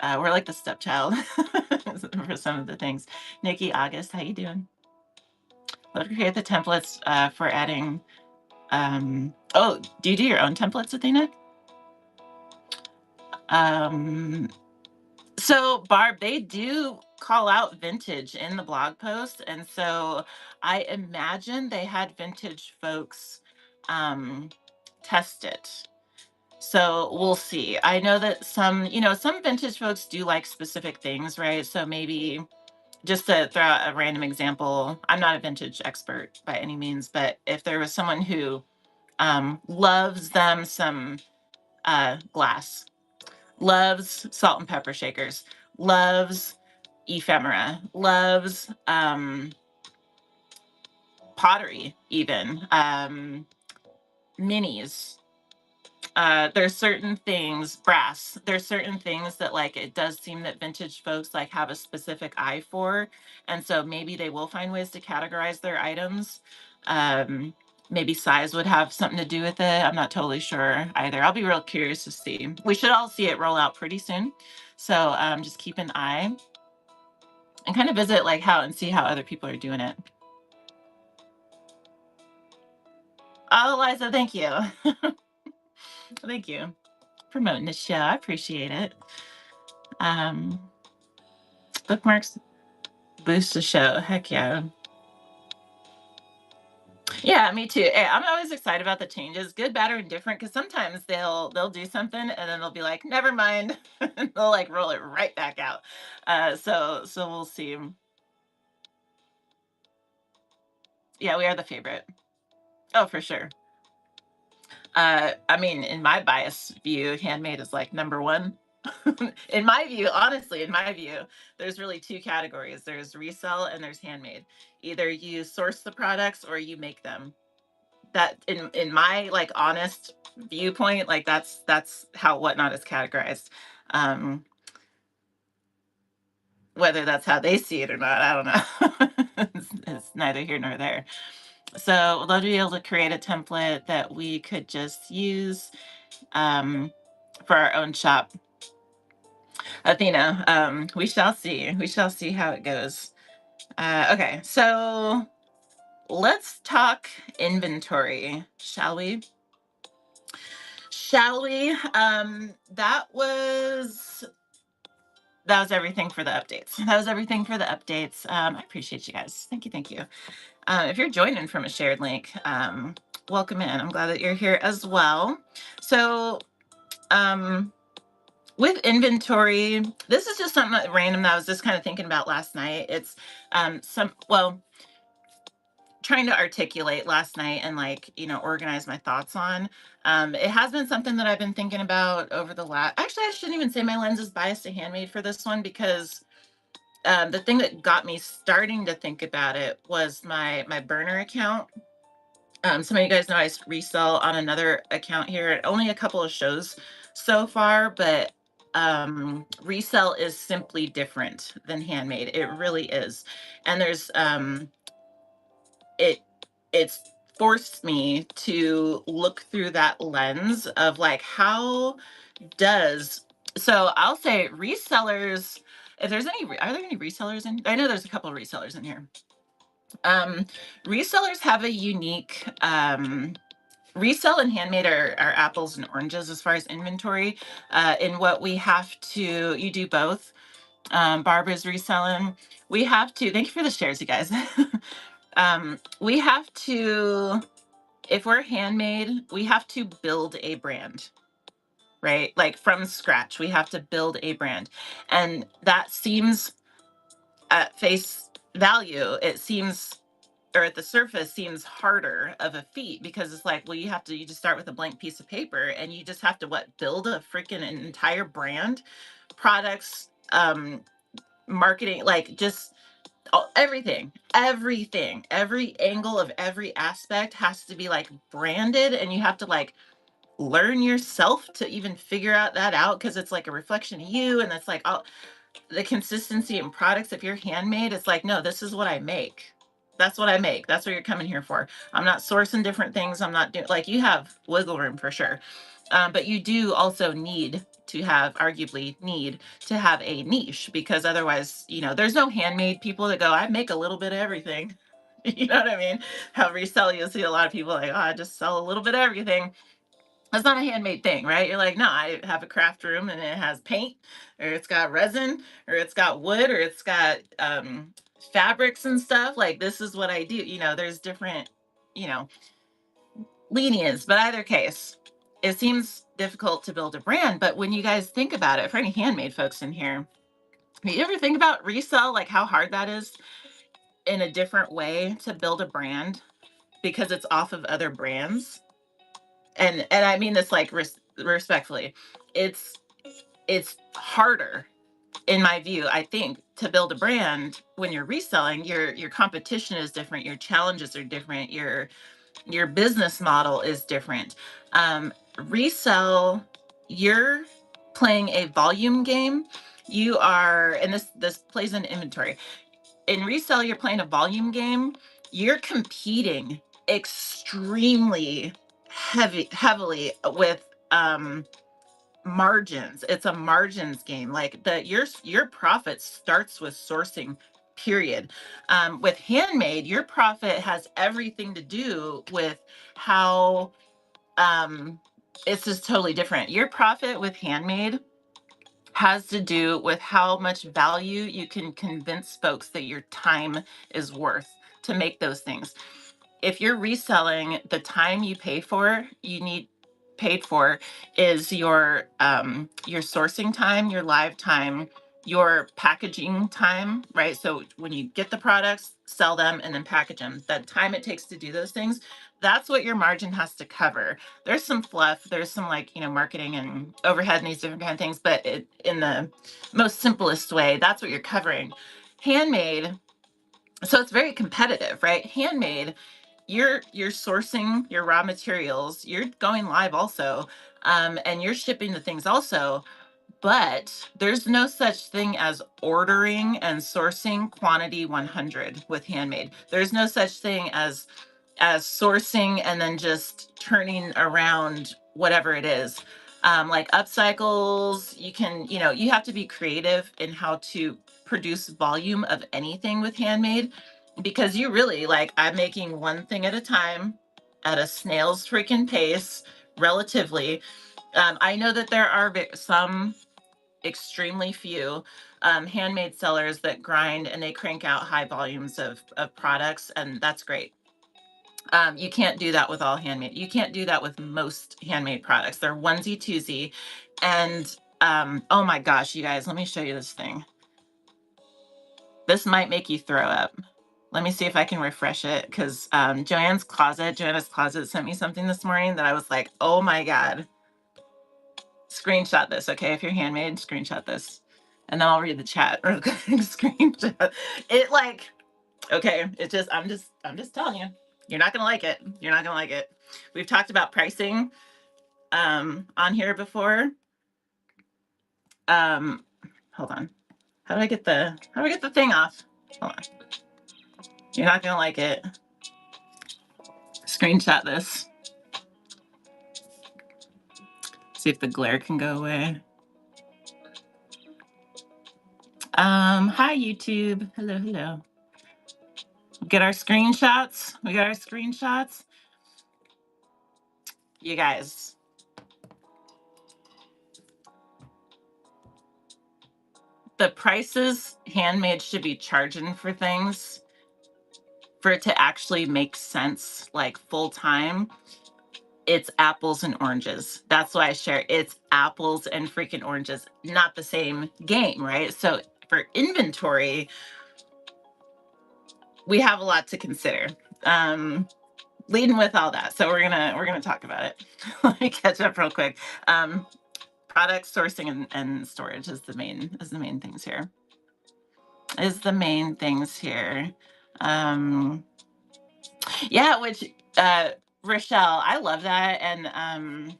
we're like the stepchild for some of the things. Nikki August, how you doing? Love to create the templates for adding. Oh, do you do your own templates, Athena? So Barb, they do call out vintage in the blog post, and so I imagine they had vintage folks test it. So we'll see. I know that some vintage folks do like specific things, right? So maybe just to throw out a random example, I'm not a vintage expert by any means, but if there was someone who loves them some glass, loves salt and pepper shakers, loves ephemera, loves pottery, even minis. There's certain things, brass, there's certain things that like it does seem that vintage folks like have a specific eye for. And so maybe they will find ways to categorize their items. Maybe size would have something to do with it. I'm not totally sure either. I'll be real curious to see. We should all see it roll out pretty soon. So just keep an eye and kind of visit like how and see how other people are doing it. Oh, Eliza, thank you. Thank you. Promoting the show. I appreciate it. Bookmarks boost the show. Heck yeah. Yeah, me too. Hey, I'm always excited about the changes, good, bad, or indifferent, because sometimes they'll do something and then they'll be like, never mind. And they'll like roll it right back out. So we'll see. Yeah, we are the favorite. Oh, for sure. I mean, in my biased view, handmade is like number one. In my view, honestly, in my view, there's really two categories. There's resell and there's handmade. Either you source the products or you make them. That in my like honest viewpoint, like that's how Whatnot is categorized. Whether that's how they see it or not, I don't know. It's neither here nor there. So I'd love to be able to create a template that we could just use for our own shop. Athena, we shall see. We shall see how it goes. Okay, so let's talk inventory, shall we? That was everything for the updates. I appreciate you guys. Thank you. If you're joining from a shared link, welcome in. I'm glad that you're here as well. So with inventory, this is just something random that I was just kind of thinking about last night. It's trying to articulate last night and like, organize my thoughts on. It has been something that I've been thinking about over the last, actually, I shouldn't even say my lens is biased to Handmade for this one, because the thing that got me starting to think about it was my burner account. Some of you guys know I resell on another account here. Only a couple of shows so far, but resell is simply different than Handmade. It really is. And there's it's forced me to look through that lens of like, how does, so I'll say resellers, if there's any, are there any resellers in, I know there's a couple of resellers in here. Resellers have a unique, resell and Handmade are apples and oranges as far as inventory. In what we have to, you do both. Barbara's reselling. We have to, thank you for the shares, you guys. We have to, if we're Handmade, we have to build a brand, right? Like from scratch, we have to build a brand. And that seems, at face value, it seems, or at the surface, seems harder of a feat, because it's like, well, you just start with a blank piece of paper and you just have to build a freaking entire brand, products, marketing, like just everything, every angle of every aspect has to be like branded, and you have to like learn yourself to even figure that out, because it's like a reflection of you, and it's like, oh, the consistency in products. If you're Handmade, it's like, no, this is what I make. That's what I make. That's what you're coming here for. I'm not sourcing different things. I'm not doing, like, you have wiggle room for sure. But you do also arguably need to have a niche, because otherwise, there's no Handmade people that go, I make a little bit of everything. You know what I mean? How resell, you'll see a lot of people like, oh, I just sell a little bit of everything. That's not a Handmade thing, right? You're like, no, I have a craft room and it has paint, or it's got resin, or it's got wood, or it's got fabrics and stuff. Like, this is what I do. There's different, you know, lenience, but either case, it seems difficult to build a brand. But when you guys think about it, for any Handmade folks in here, you ever think about resell, like how hard that is in a different way to build a brand, because it's off of other brands? And I mean this like respectfully. It's harder, in my view, I think, to build a brand when you're reselling. Your competition is different, your challenges are different, your business model is different. Resell, you're playing a volume game. You are, and this plays in inventory. In resell, you're playing a volume game. You're competing extremely heavily with margins. It's a margins game. Like, your profit starts with sourcing, period. With Handmade, your profit has everything to do with how, it's just totally different. Your profit with Handmade has to do with how much value you can convince folks that your time is worth to make those things. If you're reselling, the time you need paid for is your sourcing time, your live time, your packaging time, right? So when you get the products, sell them, and then package them, the time it takes to do those things, that's what your margin has to cover. There's some fluff, there's some like, marketing and overhead and these different kind of things, but in the most simplest way, that's what you're covering. Handmade, so it's very competitive, right? Handmade, you're sourcing your raw materials, you're going live also, and you're shipping the things also. But there's no such thing as ordering and sourcing quantity 100 with Handmade. There's no such thing as sourcing and then just turning around whatever it is. Like upcycles, you have to be creative in how to produce volume of anything with Handmade, because you really, like, I'm making one thing at a time at a snail's freaking pace, relatively. I know that there are some extremely few Handmade sellers that grind and they crank out high volumes of products, and that's great. You can't do that with all Handmade. You can't do that with most Handmade products. They're onesie twosie. And oh my gosh, you guys, let me show you this thing. This might make you throw up. Let me see if I can refresh it, because Joanna's Closet sent me something this morning that I was like, oh my God. Screenshot this, okay? If you're handmade, screenshot this. And then I'll read the chat real quick. Screenshot. It like, okay, I'm just telling you. You're not gonna like it. You're not gonna like it. We've talked about pricing on here before. Hold on. How do I get the thing off? Hold on. You're not gonna like it. Screenshot this. See if the glare can go away. Hi YouTube. Hello, hello. Get our screenshots. We got our screenshots. You guys. The prices handmade should be charging for things for it to actually make sense, like full time. It's apples and oranges. That's why I share. It's apples and freaking oranges, not the same game, right? So for inventory, we have a lot to consider. Leading with all that, so we're gonna talk about it. Let me catch up real quick. Product sourcing and storage is the main things here. Yeah, which Rochelle, I love that. And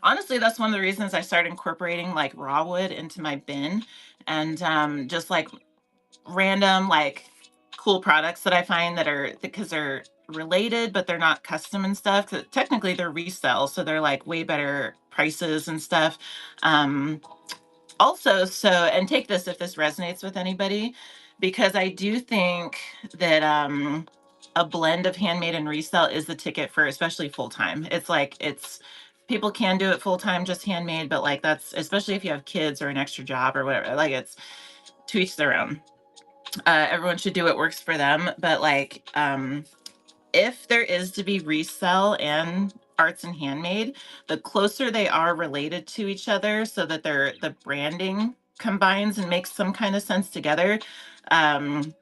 honestly, that's one of the reasons I started incorporating like raw wood into my bin, and just like random like cool products that I find that are, because they're related but they're not custom and stuff, because technically they're resell, so they're like way better prices and stuff. Also, so, and take this if this resonates with anybody, because I do think that a blend of handmade and resell is the ticket for especially full-time. It's like, people can do it full-time, just handmade, but like that's, especially if you have kids or an extra job or whatever, like it's to each their own. Everyone should do what works for them, but like if there is to be resell and arts and handmade, the closer they are related to each other so that the branding combines and makes some kind of sense together, I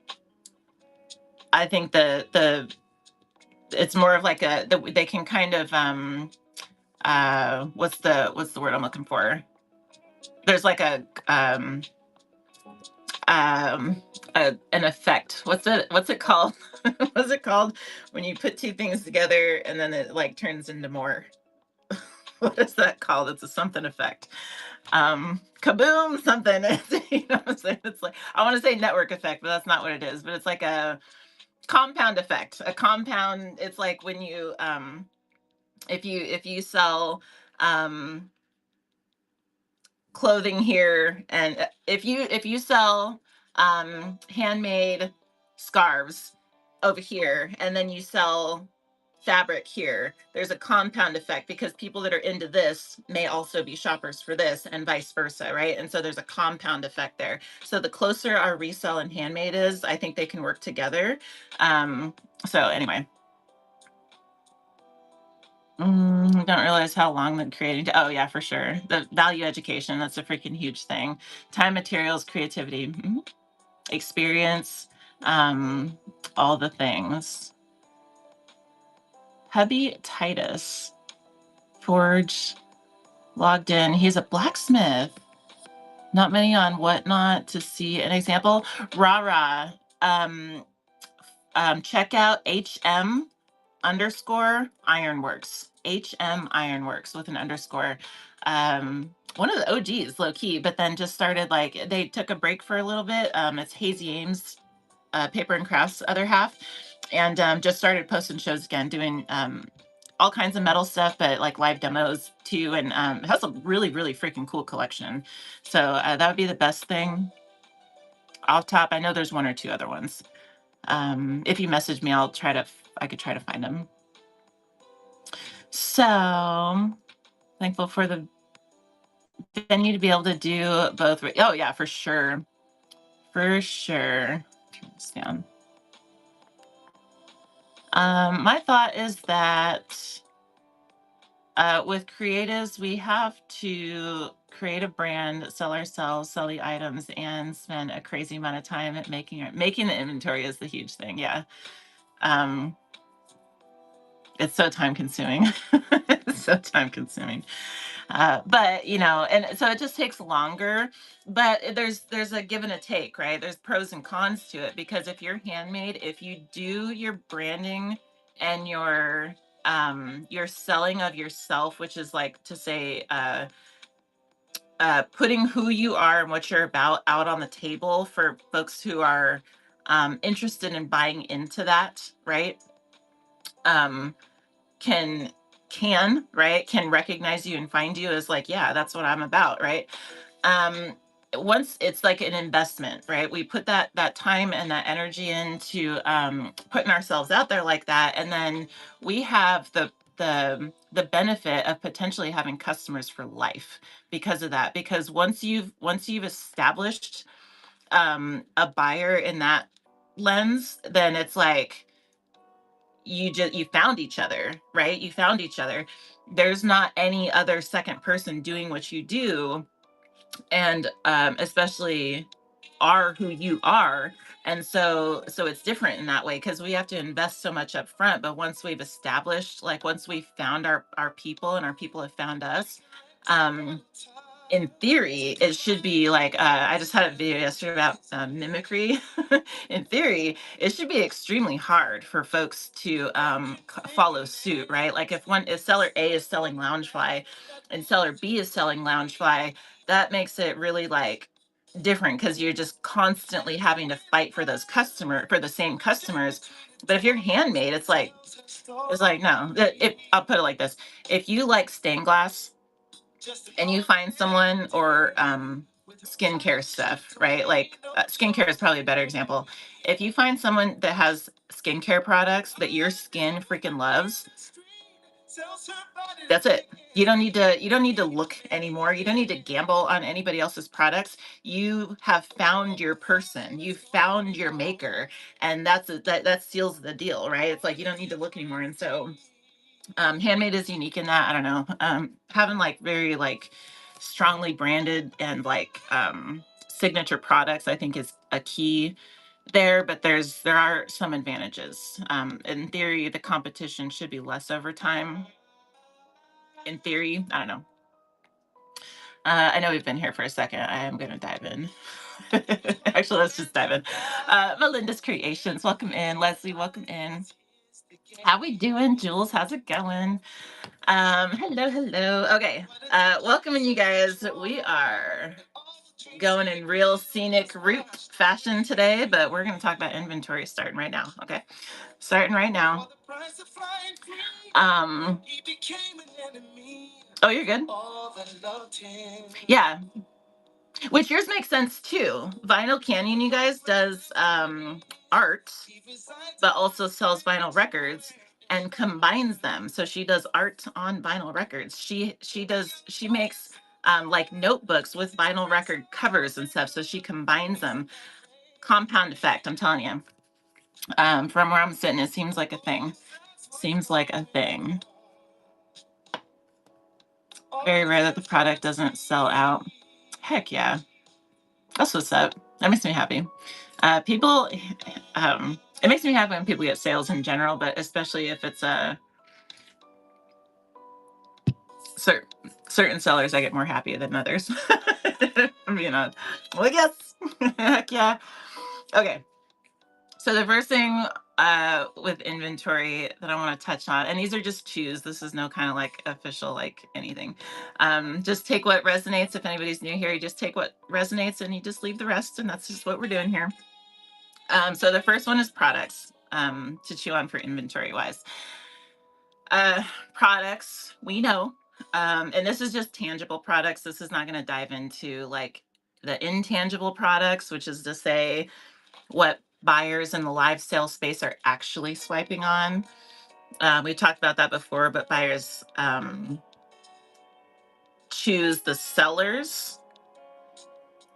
think it's more of like they can kind of what's the word I'm looking for? There's like an effect. What's it called? What's it called when you put two things together and then it like turns into more? What is that called? It's a something effect. Kaboom, something. You know what I'm saying? It's like, I want to say network effect, but that's not what it is. But it's like a compound effect. A compound. It's like when you if you sell clothing here, and if you sell handmade scarves over here, and then you sell fabric here, there's a compound effect, because people that are into this may also be shoppers for this, and vice versa, right? And so there's a compound effect there. So the closer our resell and handmade is, I think they can work together. So anyway, don't realize how long the creating. Oh yeah, for sure. The value education, that's a freaking huge thing. Time, materials, creativity, experience, all the things. Hubby Titus, Forge, logged in. He's a blacksmith. Not many on Whatnot to see an example. Rah. Check out HM_Ironworks. HM Ironworks with an underscore. One of the OGs, low key, but then just started, like, they took a break for a little bit. It's Hazy Ames, Paper and Crafts other half, and just started posting shows again, doing all kinds of metal stuff, but like live demos too, and it has a really freaking cool collection. So that would be the best thing off top. I know there's one or two other ones. If you message me, I could try to find them. So thankful for the venue to be able to do both. Oh yeah, for sure. Turn this down. My thought is that With creatives, we have to create a brand, sell ourselves, sell the items, and spend a crazy amount of time at making the inventory is the huge thing. Yeah. It's so time consuming. It's so time consuming. But and so it just takes longer. But there's a give and a take, right? There's pros and cons to it, because if you're handmade, if you do your branding and your selling of yourself, which is like to say putting who you are and what you're about out on the table for folks who are interested in buying into that, right? Um, can can recognize you and find you as like, yeah, that's what I'm about, right? um Once it's like an investment, right? We put that time and that energy into putting ourselves out there like that, and then we have the benefit of potentially having customers for life because of that, because once you've established a buyer in that lens, then it's like you found each other, right? You found each other. There's not any other second person doing what you do, and especially are who you are. And so it's different in that way, because we have to invest so much up front, but once we've established, like once we've found our people and our people have found us, um in theory, it should be like I just had a video yesterday about mimicry. In theory, it should be extremely hard for folks to follow suit, right? Like if seller A is selling Loungefly and seller B is selling Loungefly, that makes it really like different, because you're just constantly having to fight for the same customers. But if you're handmade, it's like no. I'll put it like this: if you like stained glass and you find someone, or skincare stuff, right? Like skincare is probably a better example. If you find someone that has skincare products that your skin freaking loves, that's it. You don't need to look anymore. You don't need to gamble on anybody else's products. You have found your person. You found your maker, and that seals the deal, right? It's like you don't need to look anymore. And so handmade is unique in that. I don't know. Having like very like strongly branded and like signature products, I think, is a key there. But there are some advantages. In theory, the competition should be less over time. In theory, I don't know. I know we've been here for a second. I am going to dive in. Actually, let's just dive in. Melinda's Creations, welcome in. Leslie, welcome in. How we doing? Jules, how's it going? Hello. Okay. Welcoming you guys. We are going in real scenic route fashion today, but we're going to talk about inventory starting right now. Okay. Starting right now. Oh, you're good. Yeah. Which yours makes sense too. Vinyl Canyon, you guys, does art, but also sells vinyl records and combines them. So she does art on vinyl records. She makes like notebooks with vinyl record covers and stuff. So she combines them. Compound effect, I'm telling you. From where I'm sitting, it seems like a thing. Seems like a thing. Very rare that the product doesn't sell out. Heck yeah. That's what's up. That makes me happy. People, it makes me happy when people get sales in general, but especially if it's certain sellers, I get more happy than others. Well, yes. Heck yeah. Okay. So the first thing with inventory that I want to touch on, and these are just choose. This is no kind of like official like anything. Just take what resonates. If anybody's new here, you just take what resonates and you just leave the rest, and that's just what we're doing here. So the first one is products to chew on for inventory wise. Products, we know, and this is just tangible products. This is not going to dive into like the intangible products, which is to say what buyers in the live sales space are actually swiping on. We talked about that before, but buyers choose the sellers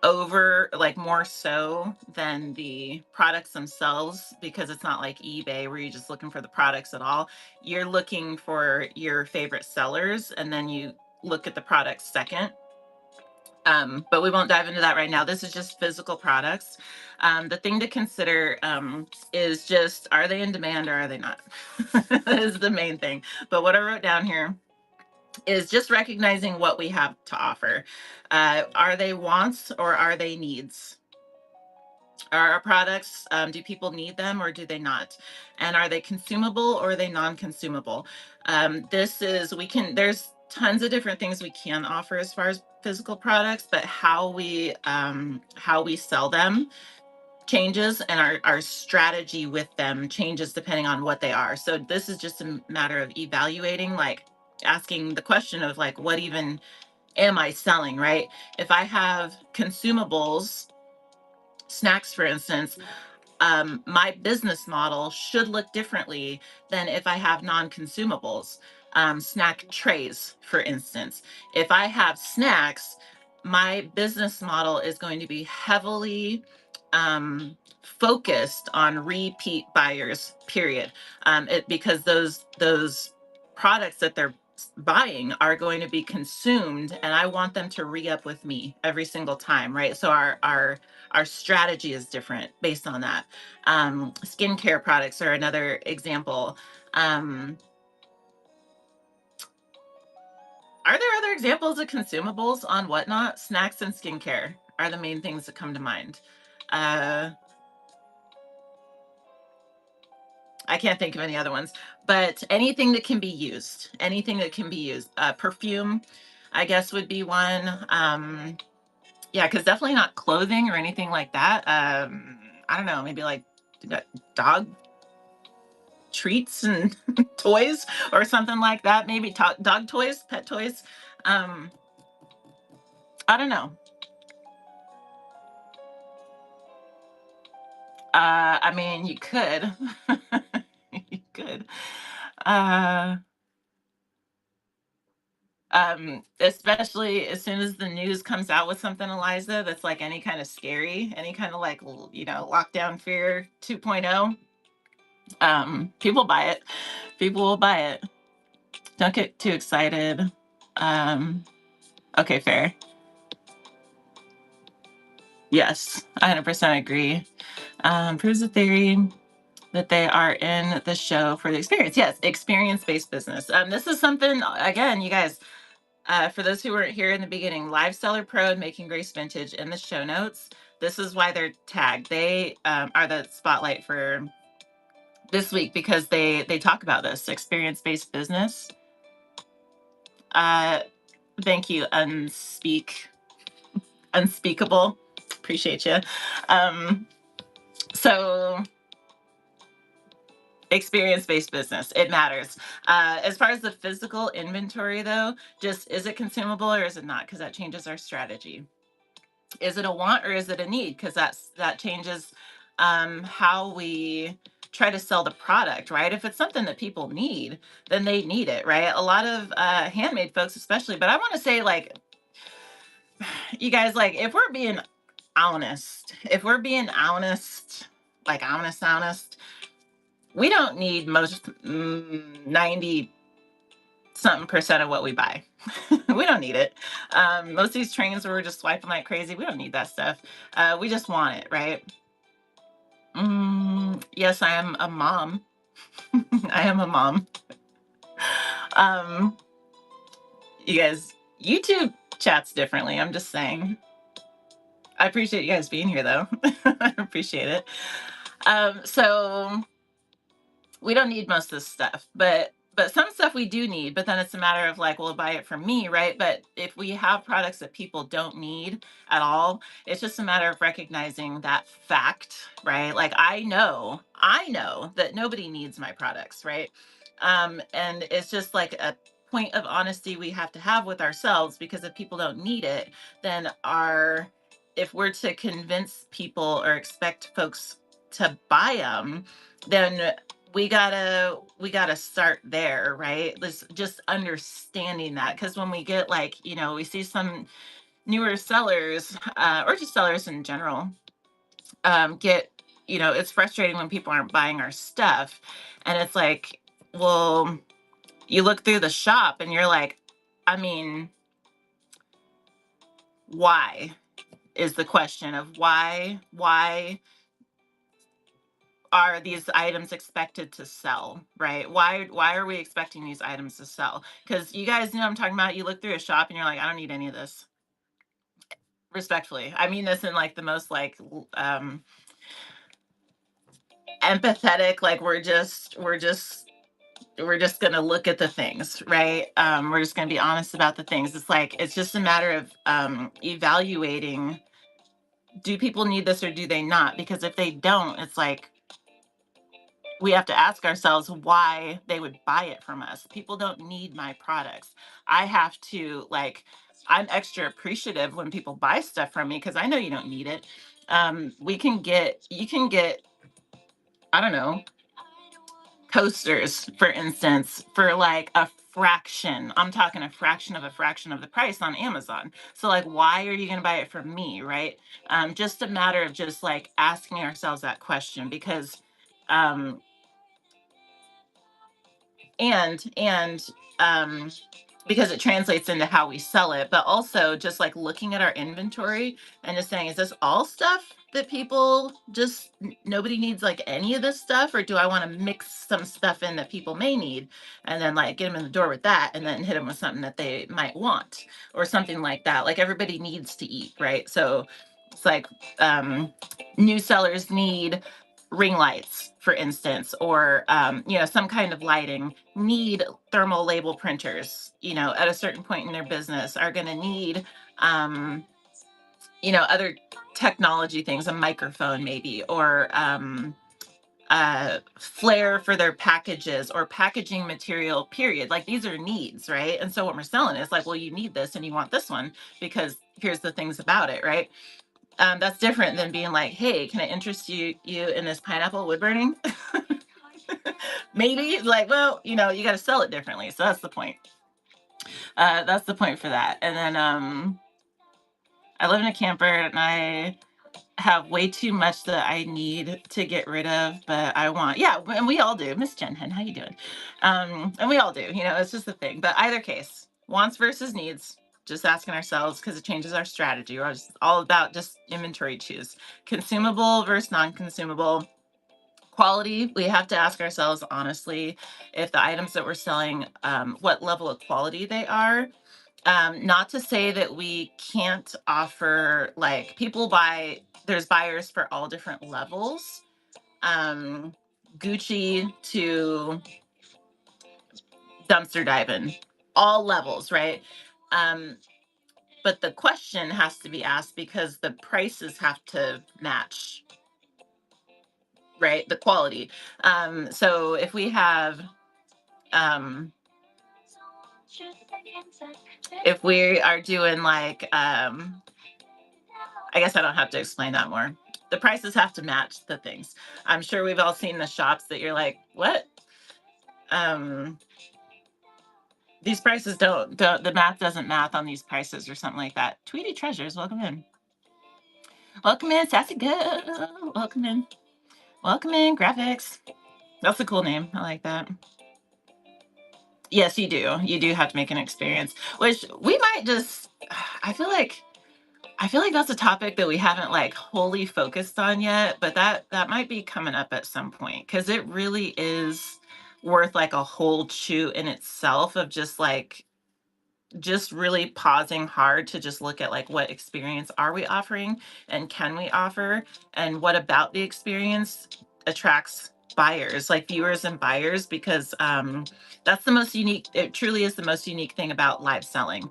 over, like more so than the products themselves, because it's not like eBay where you're just looking for the products at all. You're looking for your favorite sellers and then you look at the products second. But we won't dive into that right now. This is just physical products. The thing to consider is just, are they in demand or are they not? That is the main thing. But what I wrote down here is just recognizing what we have to offer. Are they wants or are they needs? Are our products, do people need them or do they not? And are they consumable or are they non-consumable? There's tons of different things we can offer as far as physical products, but how we sell them changes, and our strategy with them changes depending on what they are. So this is just a matter of evaluating, like asking the question of like, what even am I selling, right? If I have consumables, snacks, for instance, my business model should look differently than if I have non-consumables, snack trays, for instance. If I have snacks, my business model is going to be heavily focused on repeat buyers, period. Because those products that they're buying are going to be consumed, and I want them to re-up with me every single time, right? So our strategy is different based on that. Skincare products are another example. Are there other examples of consumables on Whatnot? Snacks and skincare are the main things that come to mind. I can't think of any other ones, but anything that can be used, perfume, I guess, would be one. Yeah, because definitely not clothing or anything like that. I don't know, maybe like dog treats and toys or something like that. Maybe dog toys, pet toys. Um, I don't know. I mean, you could. You could. Uh, Especially as soon as the news comes out with something, Eliza, that's like any kind of scary, any kind of like, lockdown fear 2.0, people buy it. People will buy it. Don't get too excited. Um, okay, fair. Yes, I 100% agree. Proves the theory that they are in the show for the experience. Yes, experience-based business. This is something, again, you guys, for those who weren't here in the beginning, Live Seller Pro and Making Grace Vintage in the show notes. This is why they're tagged. They are the spotlight for this week because they talk about this experience-based business. Thank you, Unspeakable. Appreciate you. So experience-based business, it matters. As far as the physical inventory, though, just is it consumable or is it not? Because that changes our strategy. Is it a want or is it a need? Because that changes how we try to sell the product, right? If it's something that people need, then they need it, right? A lot of handmade folks, especially, but I want to say, like, you guys, like, if we're being honest, like honest, we don't need most 90 something percent of what we buy. We don't need it. Most of these trains where we're just swiping like crazy, we don't need that stuff. We just want it, right? Yes, I am a mom. I am a mom. Um, you guys, YouTube chats differently. I'm just saying. I appreciate you guys being here, though. I appreciate it. So we don't need most of this stuff, but some stuff we do need. But then it's a matter of like, well, buy it from me, right? But if we have products that people don't need at all, it's just a matter of recognizing that fact, right? Like I know that nobody needs my products, right? And it's just like a point of honesty we have to have with ourselves, because if people don't need it, then if we're to convince people or expect folks to buy them, then we gotta start there, right? Let's just understanding that, because when we get like, we see some newer sellers, or just sellers in general, get, it's frustrating when people aren't buying our stuff. And it's like, well, you look through the shop and you're like, I mean, why is the question of why are these items expected to sell, right? Why are we expecting these items to sell? Because you guys know what I'm talking about. You look through a shop and you're like, I don't need any of this. Respectfully, I mean this in like the most like empathetic, like we're just gonna look at the things, right? We're just gonna be honest about the things. It's like it's just a matter of evaluating, do people need this or do they not? Because if they don't, it's like we have to ask ourselves why they would buy it from us. People don't need my products. I have to, like, I'm extra appreciative when people buy stuff from me because I know you don't need it. You can get, I don't know, coasters, for instance, for like a fraction. I'm talking a fraction of the price on Amazon. So like, why are you going to buy it from me, right? Just a matter of just like asking ourselves that question because um, and um because it translates into how we sell it, but also just like looking at our inventory and just saying, is this all stuff that people just nobody needs like any of this stuff, or do I want to mix some stuff in that people may need and then like get them in the door with that and then hit them with something that they might want or something like that. Like everybody needs to eat, right? So it's like new sellers need ring lights, for instance, or some kind of lighting, need thermal label printers, at a certain point in their business, are going to need other technology things, a microphone maybe, or flair for their packages or packaging material, period. Like these are needs, right? And so what we're selling is like, well, you need this and you want this one because here's the things about it, right? That's different than being like, hey, can I interest you in this pineapple wood burning? Maybe like, well, you got to sell it differently. So that's the point. That's the point for that. And then I live in a camper and I have way too much that I need to get rid of, but I want, yeah, and we all do. Miss Jenhen, how you doing? And we all do, it's just a thing. But either case, wants versus needs, just asking ourselves because it changes our strategy. Or it's all about just inventory choose. Consumable versus non-consumable. Quality, we have to ask ourselves honestly if the items that we're selling, what level of quality they are. Not to say that we can't offer, like, people buy, there's buyers for all different levels. Gucci to dumpster diving, all levels, right? But the question has to be asked because the prices have to match, right? The quality. So if we have, if we are doing like, I guess I don't have to explain that more. The prices have to match the things. I'm sure we've all seen the shops that you're like, what? These prices the math doesn't math on these prices or something like that. Tweety Treasures, welcome in. Welcome in, Sassy Girl. Welcome in. Welcome in, Graphics. That's a cool name. I like that. Yes, you do. You do have to make an experience, which we might just, I feel like that's a topic that we haven't like wholly focused on yet, but that might be coming up at some point because it really is worth like a whole chew in itself of just really pausing hard to just look at like what experience are we offering and can we offer, and what about the experience attracts buyers, like viewers and buyers, because that's the most unique, it truly is the most unique thing about live selling,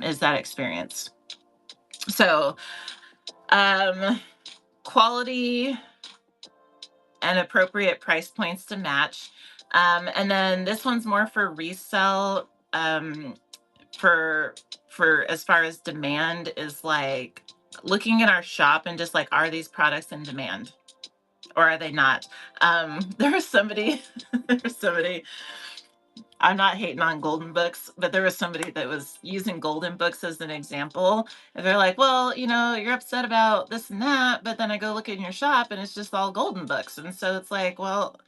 is that experience. So quality and appropriate price points to match. And then this one's more for resale. For as far as demand is like looking at our shop and just like, are these products in demand or are they not? There was somebody I'm not hating on Golden Books, but there was somebody that was using Golden Books as an example. And they're like, well, you're upset about this and that, but then I go look in your shop and it's just all Golden Books. And so it's like, well,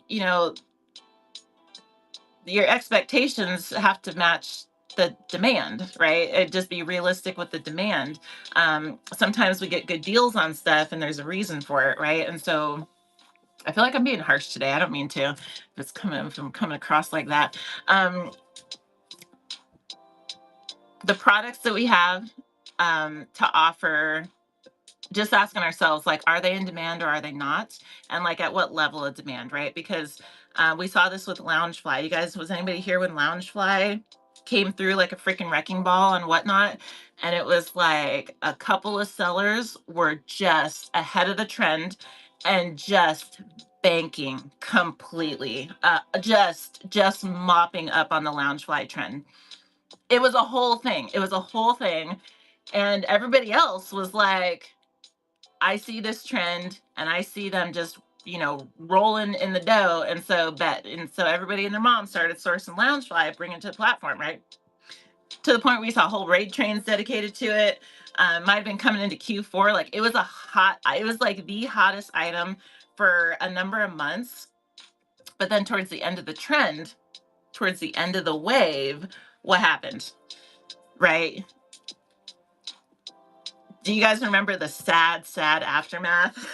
you know, your expectations have to match the demand, right? It just be realistic with the demand. Sometimes we get good deals on stuff and there's a reason for it, right? And so I feel like I'm being harsh today. I don't mean to. If I'm coming across like that. The products that we have to offer, just asking ourselves, like, are they in demand or are they not? And like, at what level of demand, right? Because we saw this with Loungefly. You guys, was anybody here when Loungefly came through like a freaking wrecking ball and whatnot? And it was like a couple of sellers were just ahead of the trend and just banking completely, just mopping up on the Loungefly trend. It was a whole thing. It was a whole thing. And everybody else was like, I see this trend and I see them just, rolling in the dough. And so everybody and their mom started sourcing Loungefly, bringing it to the platform, right? To the point where we saw whole raid trains dedicated to it. Might have been coming into Q4. Like, it was like the hottest item for a number of months. But then towards the end of the trend, towards the end of the wave, what happened? Right? Do you guys remember the sad aftermath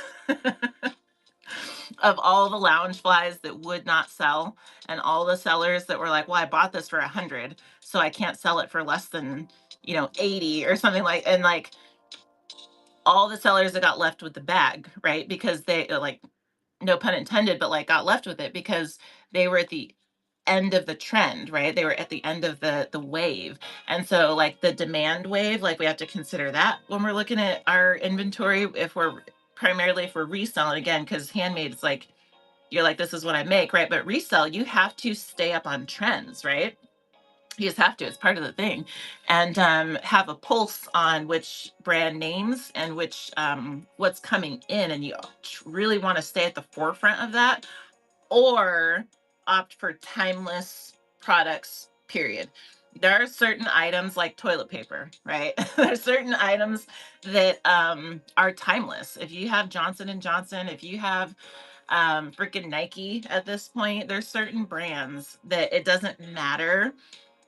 of all the Loungeflies that would not sell, and all the sellers that were like, well, I bought this for 100, so I can't sell it for less than, 80 or something, like, and like all the sellers that got left with the bag, right? Because they, like, no pun intended, but like got left with it because they were at the end of the trend, right? They were at the end of the wave. And so like the demand wave, like, we have to consider that when we're looking at our inventory, if we're reselling, again, because handmade, it's like, you're like, this is what I make, right? But resell, you have to stay up on trends, right? You just have to. It's part of the thing. And have a pulse on which brand names and which what's coming in, and you really want to stay at the forefront of that, or opt for timeless products, period. There are certain items like toilet paper, right? There's certain items that are timeless. If you have Johnson and Johnson, if you have freaking Nike at this point, there's certain brands that it doesn't matter.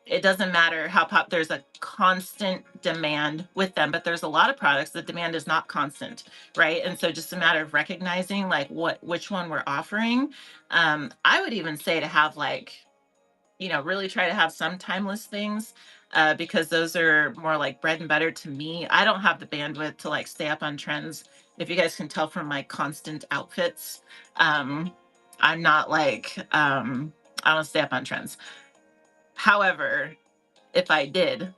It doesn't matter how there's a constant demand with them, but there's a lot of products that demand is not constant, right? And so just a matter of recognizing like which one we're offering. I would even say to have, like, really try to have some timeless things, because those are more like bread and butter to me. I don't have the bandwidth to like stay up on trends. If you guys can tell from my constant outfits, I'm not like, I don't stay up on trends. However, if I did,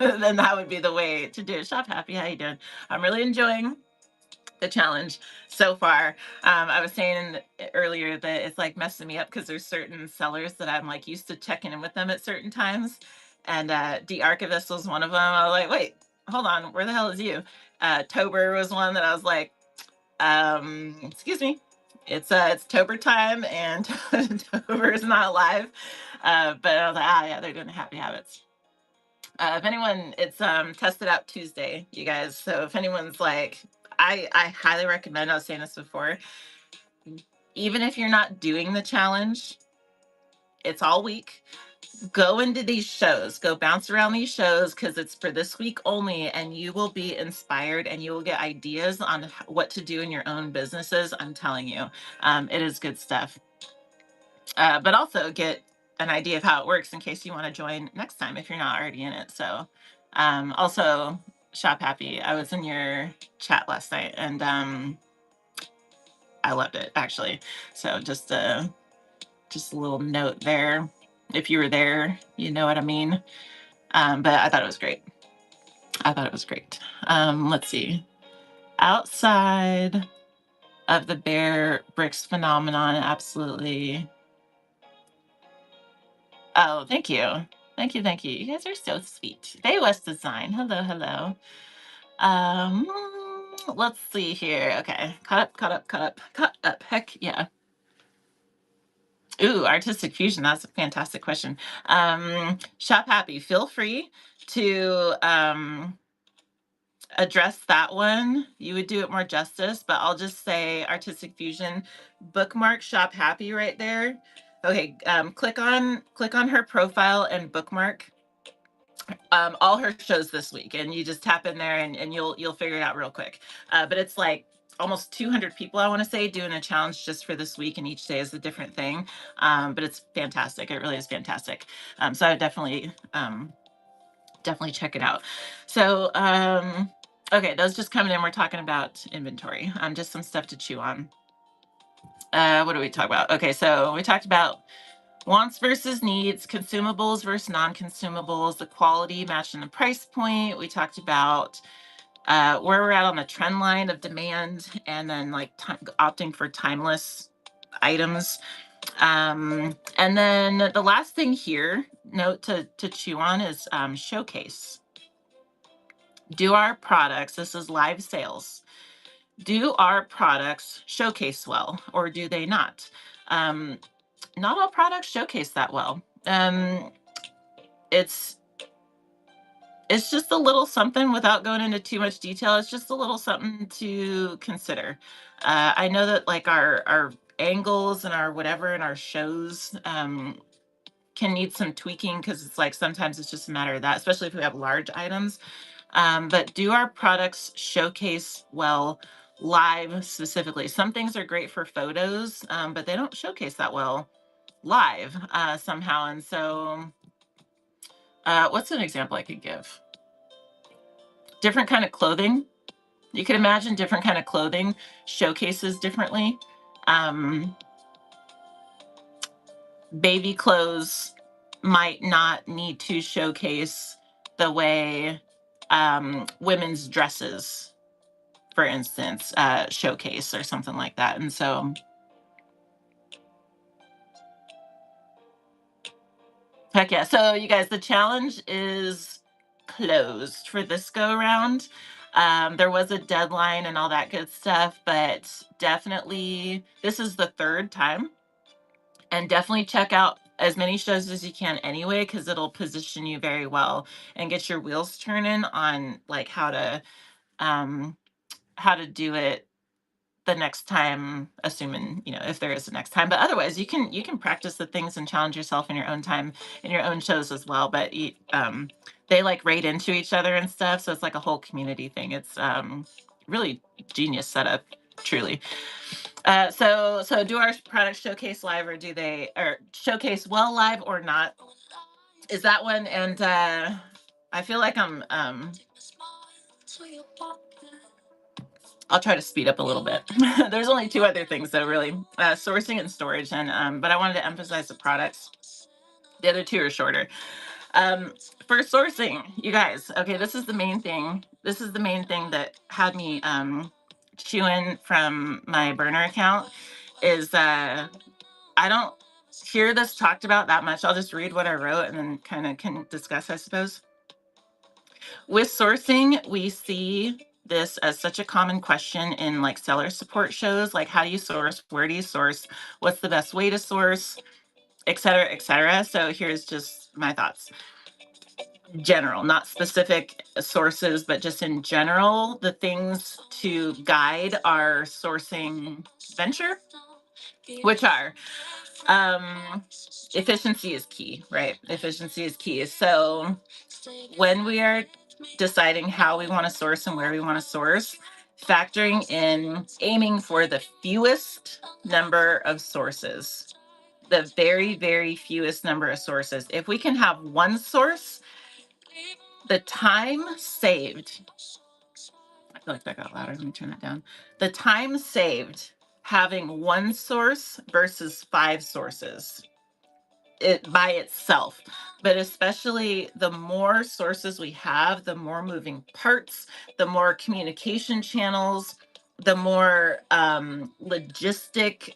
then that would be the way to do it. Shop Happy, how you doing? I'm really enjoying the challenge so far. I was saying earlier that it's like messing me up because there's certain sellers that I'm like used to checking in with them at certain times, and D Archivist was one of them. I was like, wait, hold on, where the hell is you? Tober was one that I was like, excuse me, it's Tober time, and Tober is not live. But I was like, yeah, they're doing Happy Habits. If anyone, it's tested out Tuesday, you guys. So if anyone's like, I highly recommend, I was saying this before, even if you're not doing the challenge, it's all week. Go into these shows, go bounce around these shows, because it's for this week only, and you will be inspired and you will get ideas on what to do in your own businesses. I'm telling you, it is good stuff. But also get an idea of how it works in case you want to join next time if you're not already in it. So also, Shop Happy, I was in your chat last night, and I loved it, actually. So just a little note there. If you were there, you know what I mean. But I thought it was great. Let's see. Outside of the Bear Bricks phenomenon, absolutely. Oh, thank you. Thank you. You guys are so sweet. Bay West Design. Hello. Um, let's see here. Okay. Cut up. Heck yeah. Ooh, artistic fusion. That's a fantastic question. Shop Happy. Feel free to address that one. You would do it more justice, but I'll just say artistic fusion. Bookmark Shop Happy right there. Okay, click on her profile and bookmark all her shows this week, and you just tap in there and you'll figure it out real quick. But it's like almost 200 people, I want to say, doing a challenge just for this week, and each day is a different thing. But it's fantastic. It really is fantastic. So I would definitely check it out. So okay, those just coming in. We're talking about inventory. Just some stuff to chew on. What do we talk about? Okay, so we talked about wants versus needs, consumables versus non-consumables, the quality matching the price point. We talked about where we're at on the trend line of demand, and then like opting for timeless items. And then the last thing here, note to chew on, is showcase. Do our products, this is live sales, do our products showcase well, or do they not? Not all products showcase that well. It's just a little something, without going into too much detail. It's just a little something to consider. I know that like our angles and our whatever in our shows can need some tweaking, because it's like sometimes it's just a matter of that, especially if we have large items. But do our products showcase well live specifically? Some things are great for photos, but they don't showcase that well live somehow. And so what's an example I could give? Different kind of clothing. You could imagine different kind of clothing showcases differently. Baby clothes might not need to showcase the way women's dresses, for instance, showcase, or something like that. And so heck yeah. So you guys, the challenge is closed for this go around. There was a deadline and all that good stuff, but definitely this is the third time. And definitely check out as many shows as you can anyway, because it'll position you very well and get your wheels turning on like how to do it the next time, assuming, if there is a next time. But otherwise, you can practice the things and challenge yourself in your own time in your own shows as well. But they like raid into each other and stuff, so it's like a whole community thing. It's really genius setup, truly. So do our products showcase live, or do they, or showcase well live or not? Is that one? And I feel like I'll try to speed up a little bit. There's only two other things though, really, sourcing and storage, and but I wanted to emphasize the products. The other two are shorter. For sourcing, you guys, okay, this is the main thing. This is the main thing that had me chewing from my burner account, is I don't hear this talked about that much. I'll just read what I wrote and then kind of can discuss, I suppose. With sourcing, we see this as such a common question in like seller support shows, like how do you source, where do you source, what's the best way to source, et cetera, et cetera. So here's just my thoughts. General, not specific sources, but just in general, the things to guide our sourcing venture, which are efficiency is key, right? Efficiency is key. So when we are deciding how we want to source and where we want to source, factoring in aiming for the fewest number of sources, the very, very fewest number of sources. If we can have one source, the time saved, I feel like that got louder. Let me turn that down. The time saved having one source versus 5 sources, it by itself, but especially the more sources we have, the more moving parts, the more communication channels, the more logistic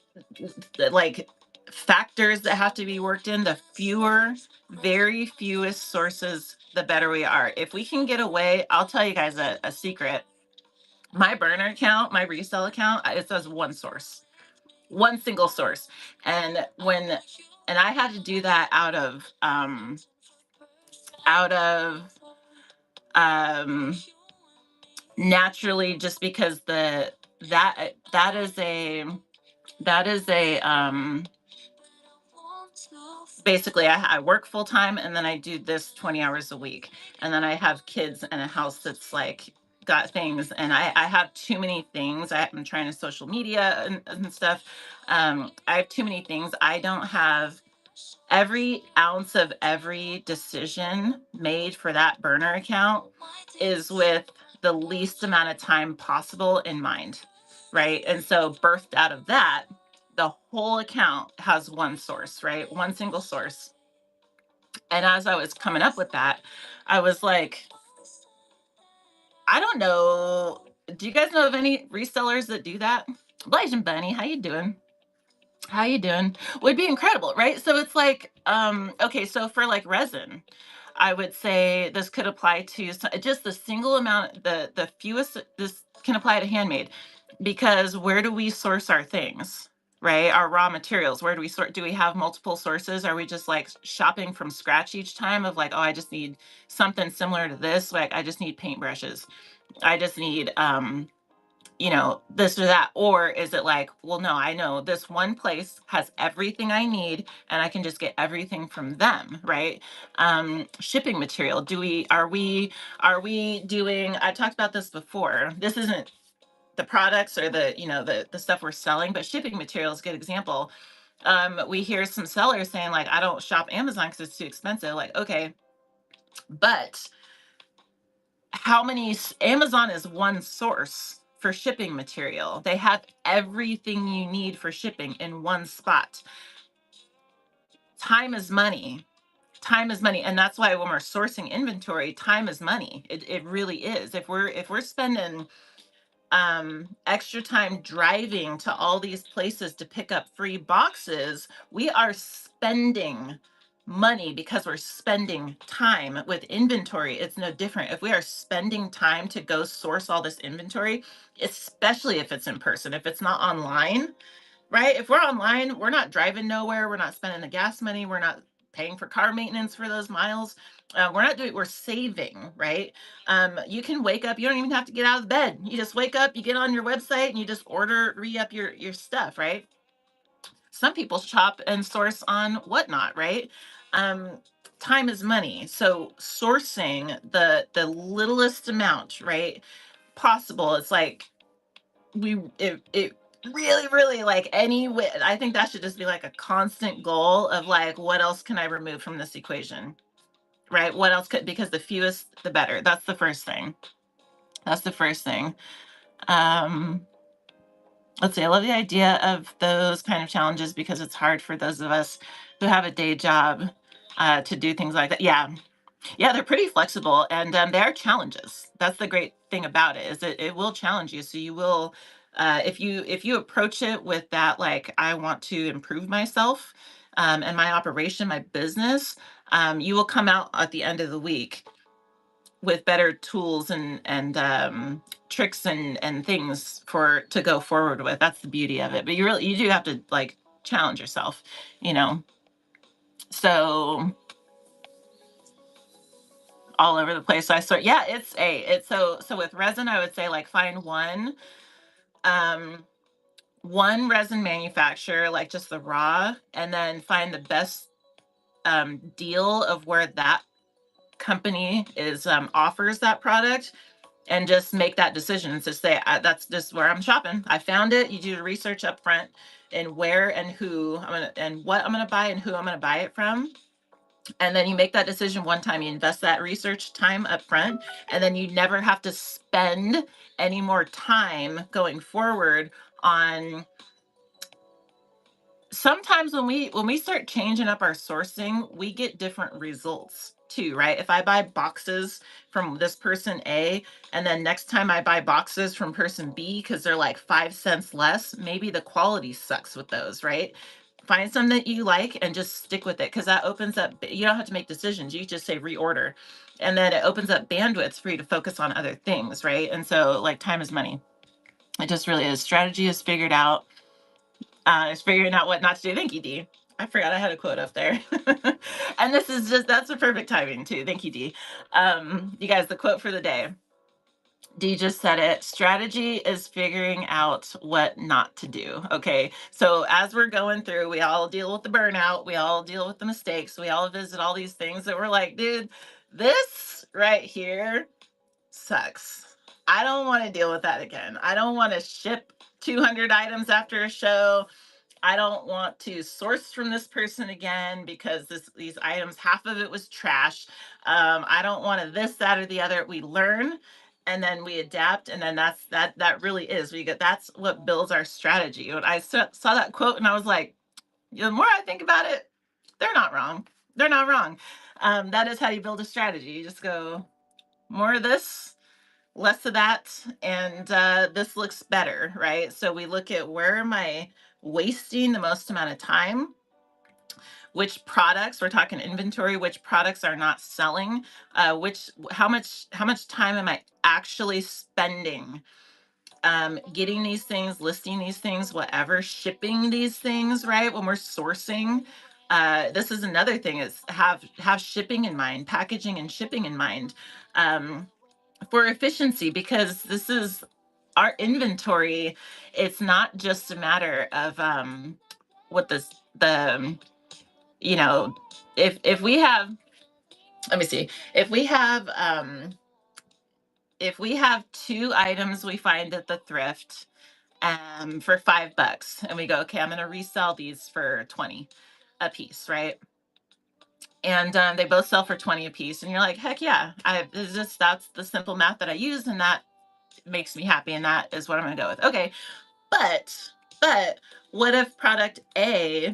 like factors that have to be worked in, the fewer, very fewest sources, the better we are. If we can get away, I'll tell you guys a secret. My burner account, my resale account, it says one source. one single source. And I had to do that out of um naturally, just because that is a basically I work full time, and then I do this 20 hours a week, and then I have kids and a house that's like got things, and I have too many things. I'm trying to social media and stuff. I have too many things. I don't have every ounce of every decision made for that burner account is with the least amount of time possible in mind, right? And so birthed out of that, the whole account has one source, right? One single source. And as I was coming up with that, I was like, I don't know. Do you guys know of any resellers that do that? Blasian Bunny, how you doing? How you doing? Would be incredible, right? So it's like, okay, so for like resin, I would say this could apply to just the single amount, the fewest. This can apply to handmade, because where do we source our things, right? Our raw materials. Where do we sort? Do we have multiple sources? Are we just like shopping from scratch each time of like, oh, I just need something similar to this. Like I just need paintbrushes. I just need this or that? Or is it like, well, no, I know this one place has everything I need and I can just get everything from them, right? Shipping material. Are we doing, I talked about this before. This isn't the products or the stuff we're selling, but shipping material is a good example. We hear some sellers saying like, I don't shop Amazon because it's too expensive. Like, okay, but how many Amazon is one source for shipping material. They have everything you need for shipping in one spot. Time is money. Time is money. And that's why when we're sourcing inventory, time is money. It really is. If we're spending extra time driving to all these places to pick up free boxes, we are spending money because we're spending time. With inventory, it's no different. If we are spending time to go source all this inventory, especially if it's in person, if it's not online, right? If we're online, we're not driving nowhere. We're not spending the gas money. We're not paying for car maintenance for those miles. We're saving, right? You can wake up, you don't even have to get out of bed. You just wake up, you get on your website, and you just re-up your stuff, right? Some people shop and source on Whatnot, right? Um, Time is money. So sourcing the littlest amount, right, possible. It's like it really, really, like, I think that should just be like a constant goal of like, what else can I remove from this equation, right? What else could, because the fewest the better. That's the first thing. um let's see, I love the idea of those kind of challenges because it's hard for those of us who have a day job to do things like that. Yeah, they're pretty flexible, and they are challenges. That's the great thing about it, is it will challenge you. So you will, if you approach it with that, like, I want to improve myself, and my operation, my business, you will come out at the end of the week with better tools and tricks and things for to go forward with. That's the beauty of it. But you do have to like challenge yourself, you know. So all over the place. So I sort yeah, it's so with resin, I would say like find um one resin manufacturer, like just the raw, and then find the best deal of where that company is offers that product, and just make that decision to say, that's just where I'm shopping. I found it. You do the research up front and where and who and what I'm gonna buy and who I'm gonna buy it from. And then you make that decision one time, you invest that research time up front, and then you never have to spend any more time going forward on. Sometimes when we start changing up our sourcing, we get different results too, right? If I buy boxes from this person A, and then next time I buy boxes from person B because they're like 5 cents less, maybe the quality sucks with those, right? Find some that you like and just stick with it, because that opens up, you don't have to make decisions. You just say reorder, and then it opens up bandwidth for you to focus on other things, right? And so, like, time is money. It just really is. Strategy is figured out. Is figuring out what not to do. Thank you, Dee. I forgot I had a quote up there. And this is just, that's the perfect timing too. Thank you, Dee. You guys, the quote for the day. Dee just said it. Strategy is figuring out what not to do. Okay. So as we're going through, we all deal with the burnout. We all deal with the mistakes. We all visit all these things that we're like, dude, this right here sucks. I don't want to deal with that again. I don't want to ship 200 items after a show. I don't want to source from this person again because these items, half of it was trash. I don't want to this, that, or the other. We learn and then we adapt, and then that really is that's what builds our strategy. When I saw that quote and I was like, the more I think about it, they're not wrong. They're not wrong. That is how you build a strategy. You just go more of this, less of that, and this looks better, right? So we look at, where am I wasting the most amount of time? Which products, we're talking inventory, which products are not selling? How much time am I actually spending getting these things, listing these things, whatever, shipping these things, right? When we're sourcing, this is another thing, is have shipping in mind, packaging and shipping in mind. For efficiency, because this is our inventory. It's not just a matter of what this the you know if we have, let me see, if we have 2 items we find at the thrift for $5, and we go, okay, I'm going to resell these for 20 a piece, right? And they both sell for 20 a piece, and you're like, heck yeah, that's the simple math that I use, and that makes me happy, and that is what I'm going to go with. Okay. But what if product A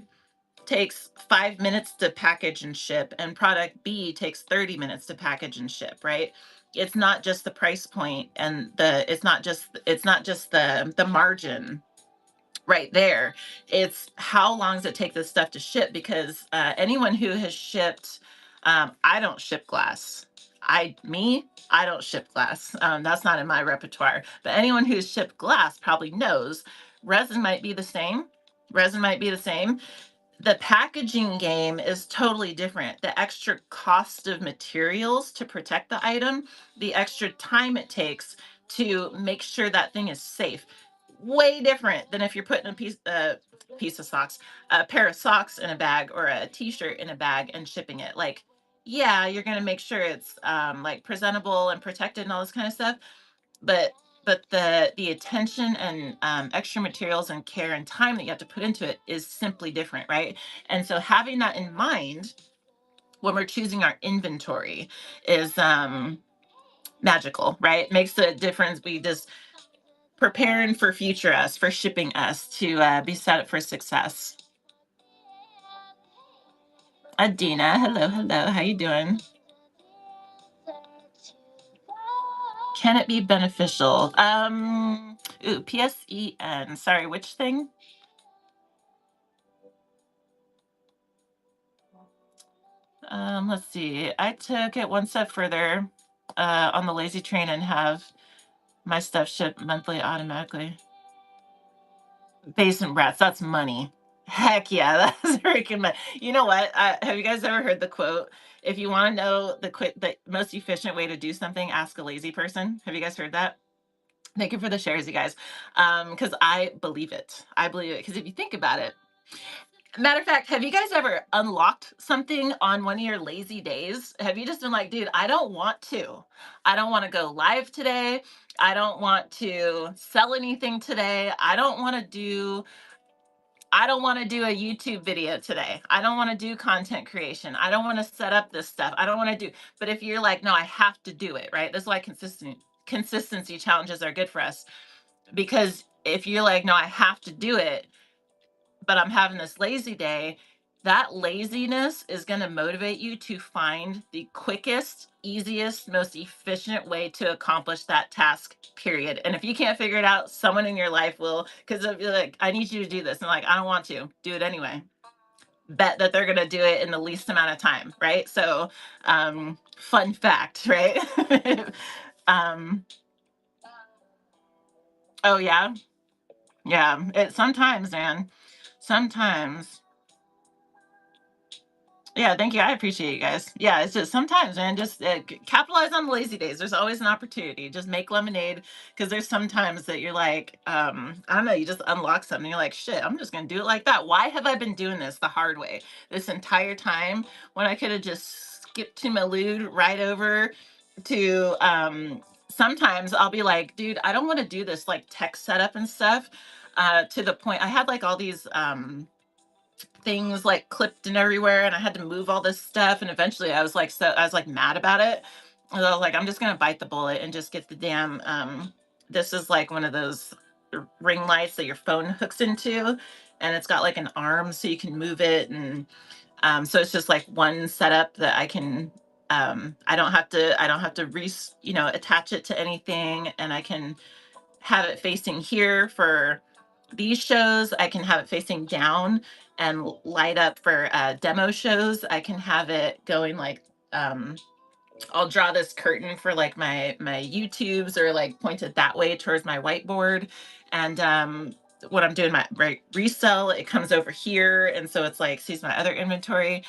takes 5 minutes to package and ship, and product B takes 30 minutes to package and ship, right? It's not just the price point, and it's not just the margin right there. It's how long does it take this stuff to ship? Because anyone who has shipped, I don't ship glass. I don't ship glass. That's not in my repertoire. But anyone who's shipped glass probably knows resin might be the same. The packaging game is totally different. The extra cost of materials to protect the item, the extra time it takes to make sure that thing is safe, way different than if you're putting a pair of socks in a bag, or a t-shirt in a bag and shipping it. Like, yeah, you're going to make sure it's like presentable and protected and all this kind of stuff, but the attention and extra materials and care and time that you have to put into it is simply different, right? And so having that in mind when we're choosing our inventory is magical, right? Makes a difference. We just preparing for future us, for shipping us to be set up for success. Adina, hello, how you doing? Can it be beneficial? PSEN. Sorry, which thing? Let's see. I took it one step further on the lazy train and have my stuff shipped monthly automatically. Basement brats, that's money. Heck yeah, that's freaking money. You know what? Have you guys ever heard the quote? If you want to know the most efficient way to do something, ask a lazy person. Have you guys heard that? Thank you for the shares, you guys. Because I believe it. Because if you think about it, matter of fact, have you guys ever unlocked something on one of your lazy days? Have you just been like, dude, I don't want to. I don't want to go live today. I don't want to sell anything today. I don't want to do a YouTube video today. I don't want to do content creation. I don't want to set up this stuff. I don't want to do. But if you're like, no, I have to do it, right? That's why consistency challenges are good for us. Because if you're like, no, I have to do it, but I'm having this lazy day, that laziness is going to motivate you to find the quickest, easiest, most efficient way to accomplish that task, period. And if you can't figure it out, someone in your life will, because if you're like, I need you to do this, and like, I don't want to do it anyway. Bet that they're going to do it in the least amount of time, right? So, fun fact, right? Oh yeah. Yeah, sometimes, man. sometimes, yeah, thank you. I appreciate you guys. Yeah, it's just sometimes, man, just capitalize on the lazy days. There's always an opportunity. Just make lemonade, because there's sometimes that you're like, I don't know, you just unlock something. You're like, shit, I'm just going to do it like that. Why have I been doing this the hard way this entire time when I could have just skipped to Malud right over to, sometimes I'll be like, dude, I don't want to do this like tech setup and stuff, to the point I had like all these, things like clipped and everywhere, and I had to move all this stuff, and eventually I was like mad about it, and I was like, I'm just gonna bite the bullet and just get the damn, this is like one of those ring lights that your phone hooks into, and it's got like an arm so you can move it, and so it's just like one setup that I can, I don't have to attach it to anything, and I can have it facing here for these shows. I can have it facing down and light up for demo shows. I can have it going like, um, I'll draw this curtain for like my YouTubes, or like pointed that way towards my whiteboard. And when I'm doing my resell, it comes over here, and so it's like sees my other inventory.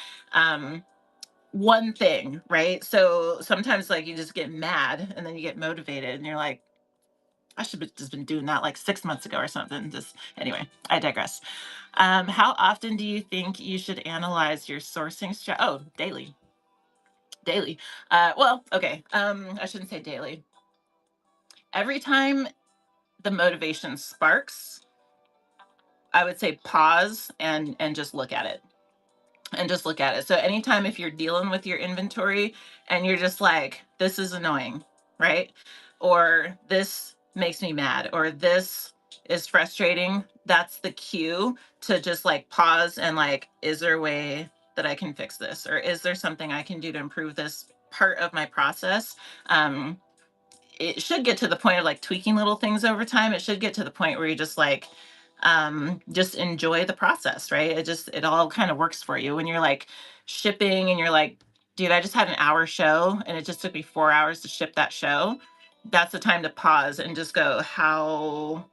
One thing, right? So sometimes like you just get mad and then you get motivated, and you're like, I should have just been doing that like 6 months ago or something. Just anyway, I digress. How often do you think you should analyze your sourcing strategy? Oh, daily. Daily. Well, okay. I shouldn't say daily. Every time the motivation sparks, I would say pause and just look at it. And just look at it. So anytime if you're dealing with your inventory and you're just like, this is annoying, right? Or this makes me mad, or this is frustrating, that's the cue to just like pause and like, is there a way that I can fix this? Or is there something I can do to improve this part of my process? It should get to the point of like tweaking little things over time. It should get to the point where you just like, just enjoy the process, right? It all kind of works for you when you're like shipping and you're like, dude, I just had an hour show and it just took me 4 hours to ship that show. That's the time to pause and just go, how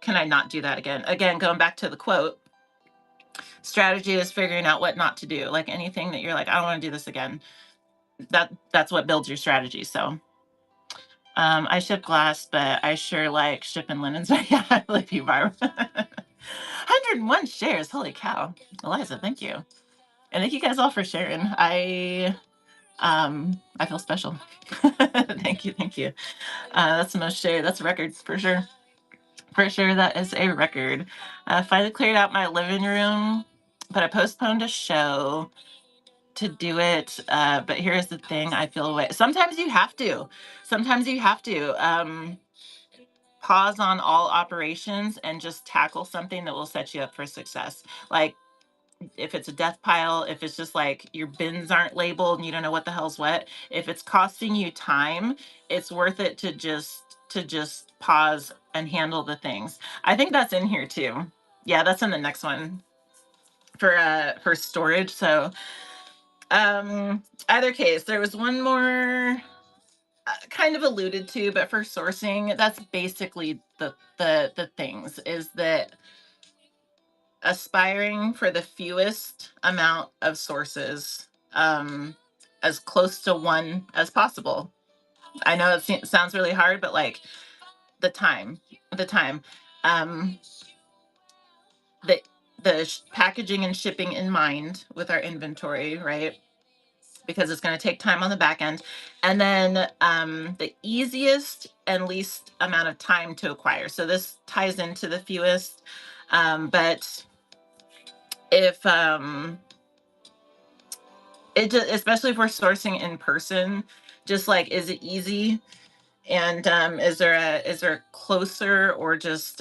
can I not do that again? Again, going back to the quote, strategy is figuring out what not to do. Like anything that you're like, I don't want to do this again. That's what builds your strategy. So I ship glass, but I sure like shipping linens. Yeah, I believe you, Barbara. 101 shares. Holy cow. Eliza, thank you. And thank you guys all for sharing. I feel special. Thank you, thank you. That's the most shared. That's a record for sure. For sure, that is a record. Finally cleared out my living room, but I postponed a show to do it. But here's the thing, I feel away. Sometimes you have to. Sometimes you have to. Pause on all operations and just tackle something that will set you up for success. Like if it's a death pile, if it's just like your bins aren't labeled and you don't know what the hell's what, if it's costing you time, it's worth it to just pause and handle the things. I think that's in here too. Yeah, that's in the next one for storage. So either case, there was one more kind of alluded to, but for sourcing, that's basically the things is that aspiring for the fewest amount of sources, as close to one as possible. I know it sounds really hard, but like the time, the time, um, the packaging and shipping in mind with our inventory, right? Because it's going to take time on the back end. And then the easiest and least amount of time to acquire. So this ties into the fewest. But if it just, especially if we're sourcing in person, just like, is it easy? And is there a closer or just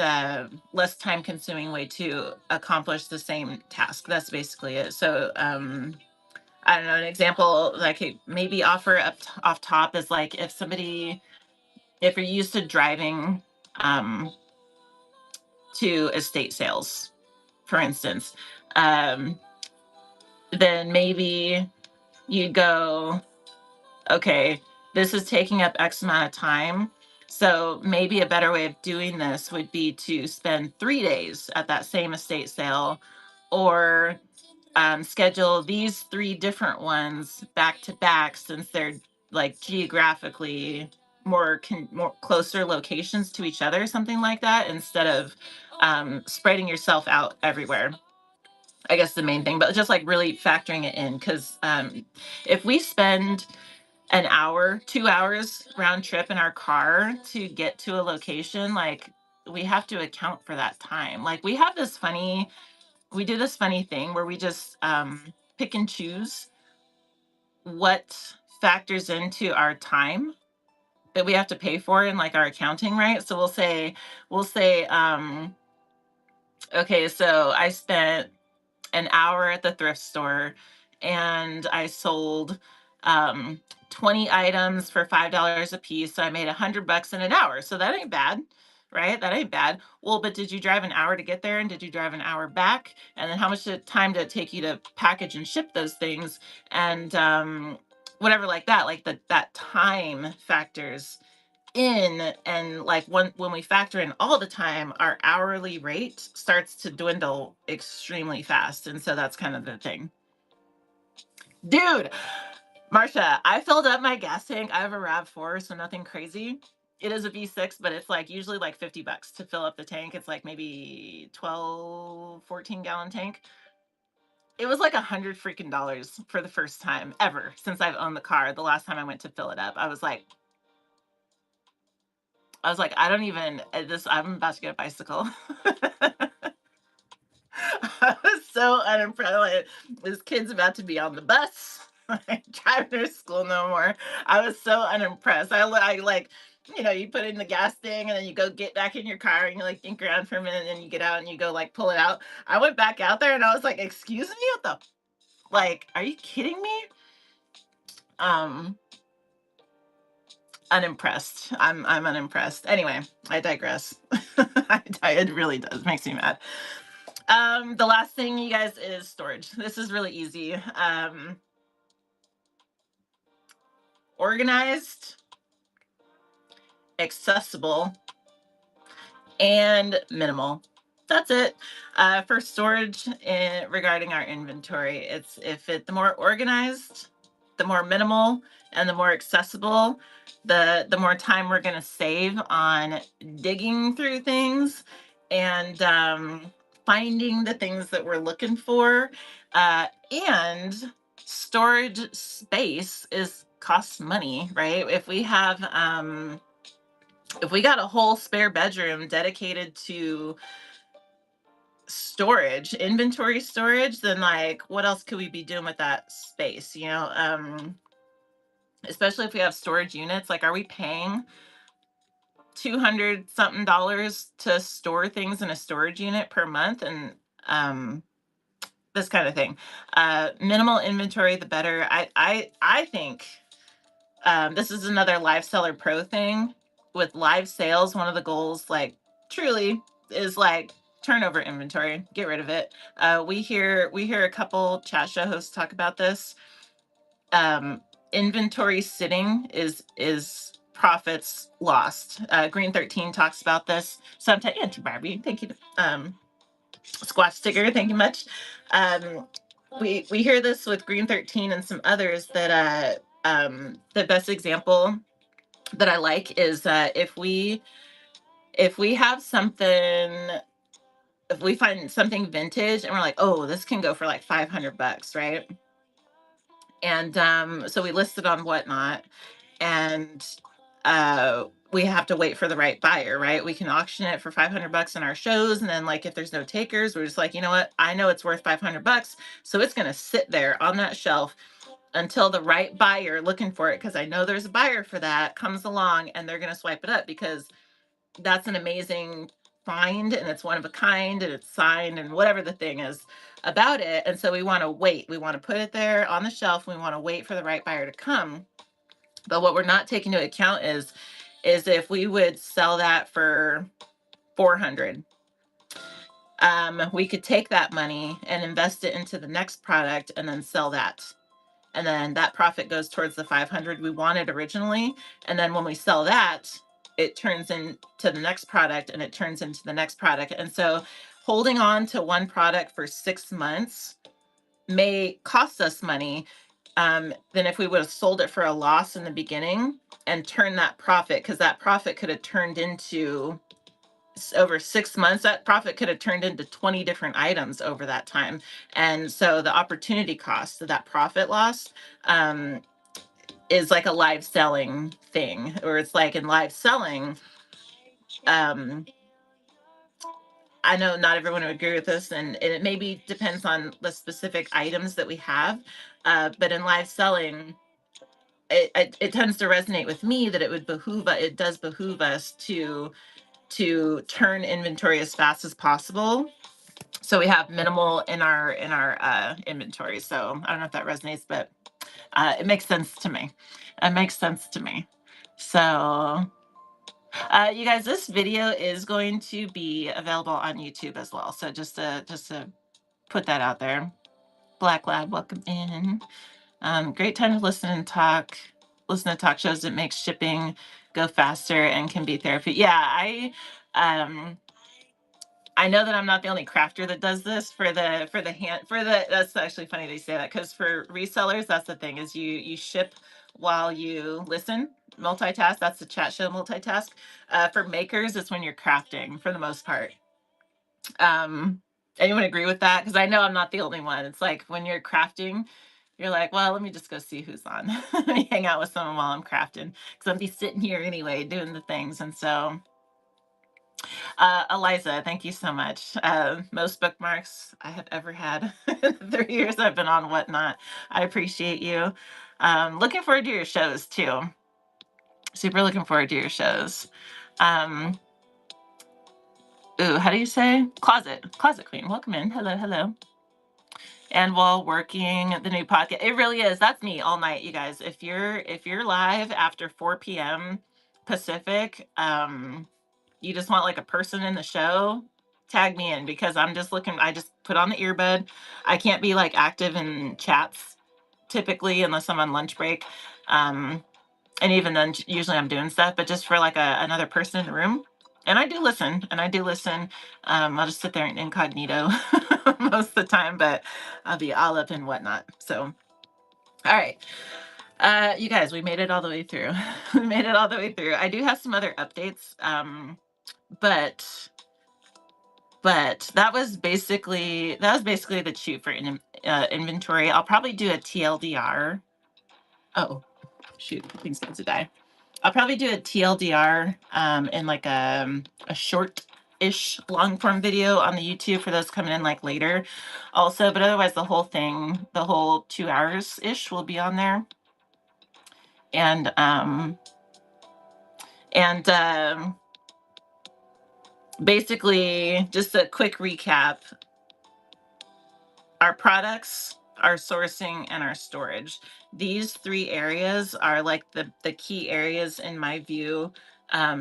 less time consuming way to accomplish the same task? That's basically it. So I don't know, an example that I could maybe offer off top is like if you're used to driving to estate sales, for instance, then maybe you go, okay, this is taking up X amount of time. So maybe a better way of doing this would be to spend 3 days at that same estate sale, or schedule these 3 different ones back to back, since they're like geographically more closer locations to each other, something like that, instead of spreading yourself out everywhere. I guess the main thing, but just like really factoring it in, because if we spend an hour, 2 hours round trip in our car to get to a location, like we have to account for that time. Like we do this funny thing where we just pick and choose what factors into our time that we have to pay for in like our accounting, right? So we'll say, okay, so I spent an hour at the thrift store and I sold um 20 items for $5 a piece. So I made $100 in an hour. So that ain't bad, right? That ain't bad. Well, but did you drive an hour to get there? And did you drive an hour back? And then how much time did it take you to package and ship those things? And whatever like that, like that time factors in. And like when we factor in all the time, our hourly rate starts to dwindle extremely fast. And so that's kind of the thing. Dude, Marsha, I filled up my gas tank. I have a RAV4, so nothing crazy. It is a V6, but it's like usually like $50 to fill up the tank. It's like maybe 12, 14 gallon tank. It was like $100 for the first time ever since I've owned the car. The last time I went to fill it up, I was like, I don't even this. I'm about to get a bicycle. I was so unimpressed. Like, this kid's about to be on the bus, driving to school no more. I was so unimpressed. I like, you put in the gas thing and then you go get back in your car and you like think around for a minute and then you get out and you go like pull it out. I went back out there and I was like, excuse me, what the, like, are you kidding me? Um, Unimpressed. I'm unimpressed. Anyway, I digress. It really does. Makes me mad. The last thing, you guys, is storage. This is really easy. Organized, accessible, and minimal. That's it. For storage, regarding our inventory, the more organized, the more minimal, and the more accessible, the more time we're going to save on digging through things and finding the things that we're looking for. And storage space costs money, right? If we got a whole spare bedroom dedicated to storage, inventory storage, then like what else could we be doing with that space? Especially if we have storage units, like are we paying 200 something dollars to store things in a storage unit per month? And this kind of thing. Minimal inventory, the better. I think this is another Live Seller Pro thing. With live sales, one of the goals, like truly, is like turnover inventory. Get rid of it. We hear a couple chat show hosts talk about this. Inventory sitting is profits lost. Green 13 talks about this. Sometimes Auntie Barbie, thank you. Squatch Sticker, thank you much. We hear this with Green 13 and some others that the best example that I like is if we have something, if we find something vintage and we're like, oh, this can go for like $500, right? And so we list it on Whatnot, and we have to wait for the right buyer, right? We can auction it for $500 in our shows, and then like if there's no takers, we're just like, you know what? I know it's worth $500, so it's gonna sit there on that shelf until the right buyer looking for it, because I know there's a buyer for that comes along and they're going to swipe it up, because that's an amazing find and it's one of a kind and it's signed and whatever the thing is about it. And so we want to wait. We want to put it there on the shelf. We want to wait for the right buyer to come. But what we're not taking into account is if we would sell that for 400, we could take that money and invest it into the next product and then sell that. And then that profit goes towards the 500 we wanted originally. And then when we sell that, it turns into the next product, and it turns into the next product. And so holding on to one product for 6 months may cost us money, than if we would have sold it for a loss in the beginning and turned that profit, because that profit could have turned into, over 6 months, that profit could have turned into 20 different items over that time. And so the opportunity cost of that profit loss, is like a live selling thing, or it's like in live selling, um, I know not everyone would agree with this, and it maybe depends on the specific items that we have. But in live selling, it tends to resonate with me that it does behoove us to turn inventory as fast as possible, so we have minimal in our inventory. So I don't know if that resonates, but it makes sense to me. It makes sense to me. So you guys, this video is going to be available on YouTube as well. So just to put that out there. Black Lab, welcome in. Great time to listen to talk shows that make shipping go faster and can be therapy. Yeah, I know that I'm not the only crafter that does this that's actually funny they say that, because for resellers, that's the thing, is you ship while you listen, multitask. That's the chat show multitask. For makers, it's when you're crafting for the most part. Anyone agree with that? Because I know I'm not the only one. It's like when you're crafting, you're like, well, let me just go see who's on. Let me hang out with someone while I'm crafting, because I'll be sitting here anyway doing the things. And so Eliza, thank you so much. Most bookmarks I have ever had in the 3 years I've been on Whatnot. I appreciate you. Looking forward to your shows too. Super looking forward to your shows. How do you say? Closet Queen. Welcome in. Hello, hello. And while working the new podcast, it really is. That's me all night, you guys. If you're live after 4 p.m. Pacific, you just want like a person in the show, tag me in, because I'm just looking. I just put on the earbud. I can't be like active in chats typically unless I'm on lunch break. And even then, usually I'm doing stuff, but just for like another person in the room. And I do listen. I'll just sit there in incognito most of the time, but I'll be all up in Whatnot. So, all right. You guys, we made it all the way through. We made it all the way through. I do have some other updates. But that was basically the shoot for inventory. I'll probably do a TLDR. Oh, shoot, things about to die. I'll probably do a TLDR in like a short-ish long form video on the YouTube for those coming in like later also, but otherwise the whole 2 hours ish will be on there. And basically just a quick recap. Our products, our sourcing, and our storage. These 3 areas are like the key areas in my view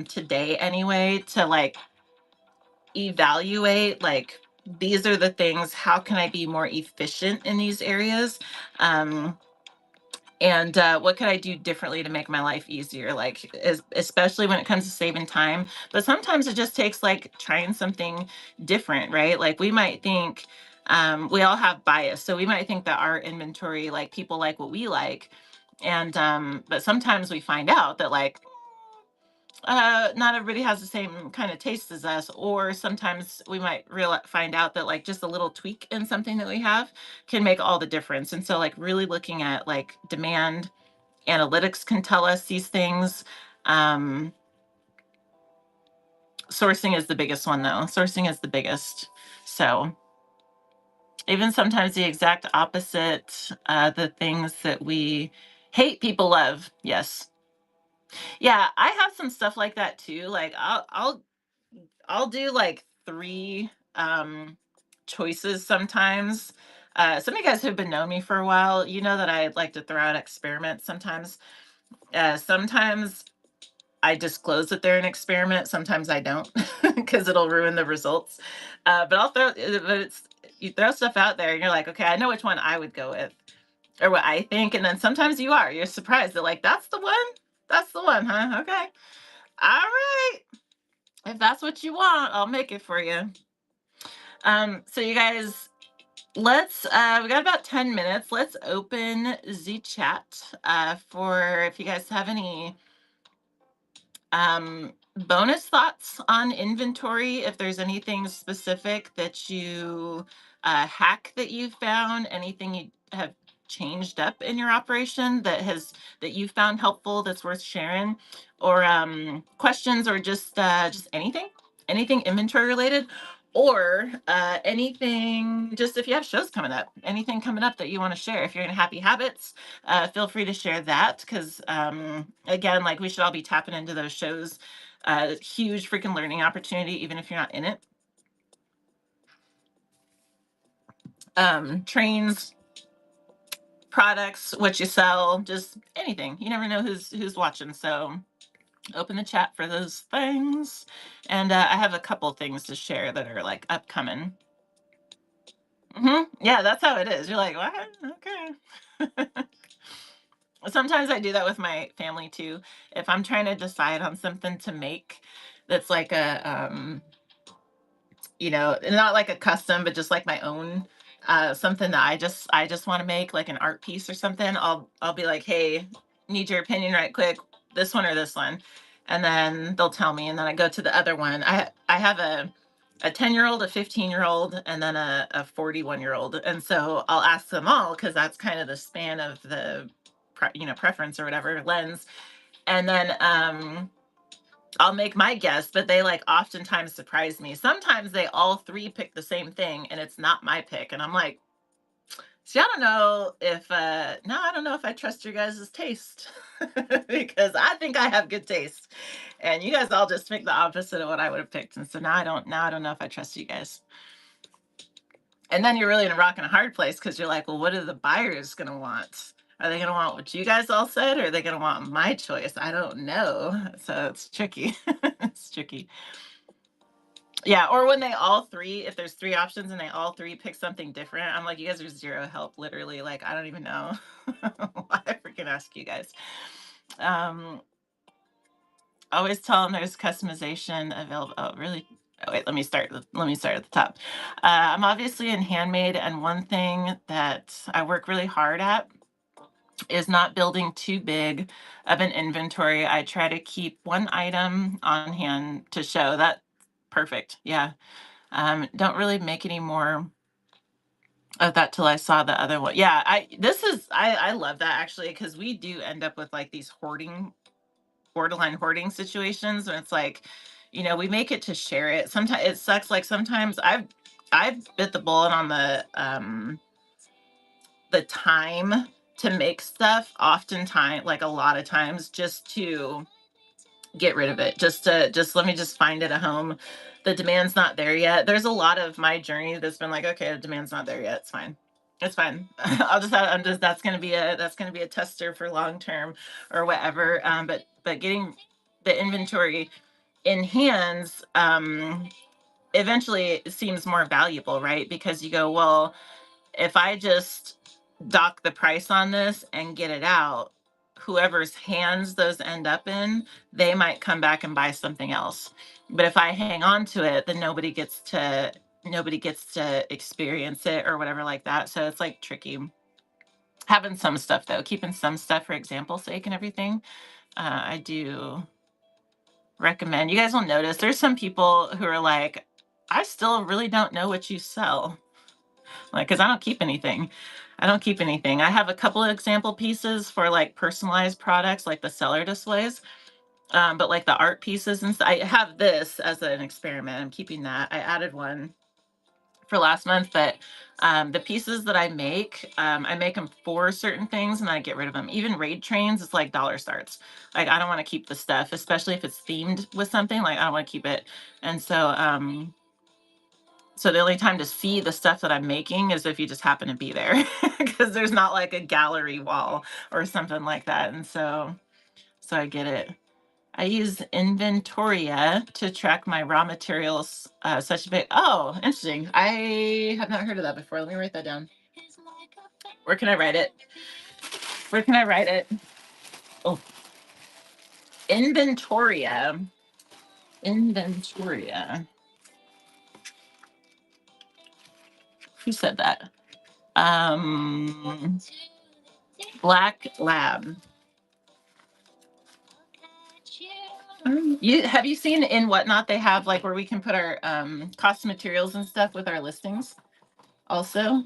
today anyway, to like evaluate like these are the things, how can I be more efficient in these areas? And what could I do differently to make my life easier? Like, especially when it comes to saving time. But sometimes it just takes like trying something different, right? Like we might think, we all have bias. So we might think that our inventory, like people like what we like. And, but sometimes we find out that like, not everybody has the same kind of taste as us, or sometimes we might find out that like just a little tweak in something that we have can make all the difference. And so like really looking at like demand analytics can tell us these things. Sourcing is the biggest one though. Sourcing is the biggest. So even sometimes the exact opposite, the things that we hate, people love. Yes. Yeah, I have some stuff like that too. Like I'll do like 3 choices sometimes. Some of you guys who've been knowing me for a while, you know that I like to throw out experiments sometimes. Sometimes I disclose that they're an experiment. Sometimes I don't, because it'll ruin the results. But you throw stuff out there and you're like, okay, I know which one I would go with, or what I think. And then sometimes you're surprised that like, that's the one, huh? Okay. All right. If that's what you want, I'll make it for you. So you guys, let's we got about 10 minutes. Let's open the chat for if you guys have any bonus thoughts on inventory. If there's anything specific that you hack that you found, anything you have changed up in your operation that you found helpful that's worth sharing, or questions, or just anything inventory related, or anything, just if you have shows coming up, anything coming up that you want to share. If you're in Happy Habits, feel free to share that, because again, like, we should all be tapping into those shows. Huge freaking learning opportunity, even if you're not in it. Trains, products, what you sell, just anything. You never know who's watching, so open the chat for those things. And I have a couple things to share that are like upcoming. Yeah, that's how it is. You're like, what? Okay. Sometimes I do that with my family too. If I'm trying to decide on something to make that's like a not like a custom, but just like my own, something that I just want to make, like an art piece or something, I'll be like, hey, need your opinion right quick, this one or this one. And then they'll tell me, and then I go to the other one. I have a 10-year-old, a 15-year-old, and then a 41-year-old. And so I'll ask them all, because that's kind of the span of the preference or whatever lens. And then I'll make my guess, but they like oftentimes surprise me. Sometimes they all three pick the same thing and it's not my pick. And I'm like, see, I don't know if no, I don't know if I trust your guys' taste. Because I think I have good taste. And you guys all just picked the opposite of what I would have picked. And so now I don't know if I trust you guys. And then you're really in a rock and a hard place, because you're like, well, what are the buyers gonna want? Are they going to want what you guys all said, or are they going to want my choice? I don't know. So it's tricky. It's tricky. Yeah, or when they all three, if there's three options and they all three pick something different, I'm like, you guys are zero help, literally. Like, I don't even know why I freaking ask you guys. Always tell them there's customization available. Oh, really? Oh, wait, let me start at the top. I'm obviously in handmade, and one thing that I work really hard at is not building too big of an inventory. I try to keep one item on hand to show that. Perfect. Yeah. Don't really make any more of that till I saw the other one. Yeah, I love that, actually, because we do end up with like these borderline hoarding situations, when it's like, we make it to share it. Sometimes it sucks. Like, sometimes I've bit the bullet on the time to make stuff, oftentimes, like a lot of times, just to get rid of it, just let me just find it a home. The demand's not there yet. There's a lot of my journey that's been like, okay, the demand's not there yet, it's fine. That's going to be a tester for long term or whatever. But getting the inventory in hands, eventually it seems more valuable, right? Because you go, well, if I just dock the price on this and get it out, whoever's hands those end up in, they might come back and buy something else. But if I hang on to it, then nobody gets to experience it or whatever like that. So it's like tricky. Having some stuff, though, keeping some stuff for example's sake and everything, I do recommend. You guys will notice there's some people who are like, I still really don't know what you sell. Like, because I don't keep anything. I have a couple of example pieces for like personalized products, like the seller displays. But like the art pieces and stuff, I have this as an experiment. I'm keeping that. I added one for last month, but the pieces that I make them for certain things, and I get rid of them. Even raid trains, it's like dollar starts. Like, I don't want to keep the stuff, especially if it's themed with something. Like, I don't want to keep it. And so the only time to see the stuff that I'm making is if you just happen to be there, because there's not like a gallery wall or something like that. And so I get it. I use Inventoria to track my raw materials, such a big. Oh, interesting. I have not heard of that before. Let me write that down. Where can I write it? Oh, Inventoria. Inventoria. Who said that? Black Lab. Have you seen in Whatnot they have like where we can put our cost of materials and stuff with our listings also?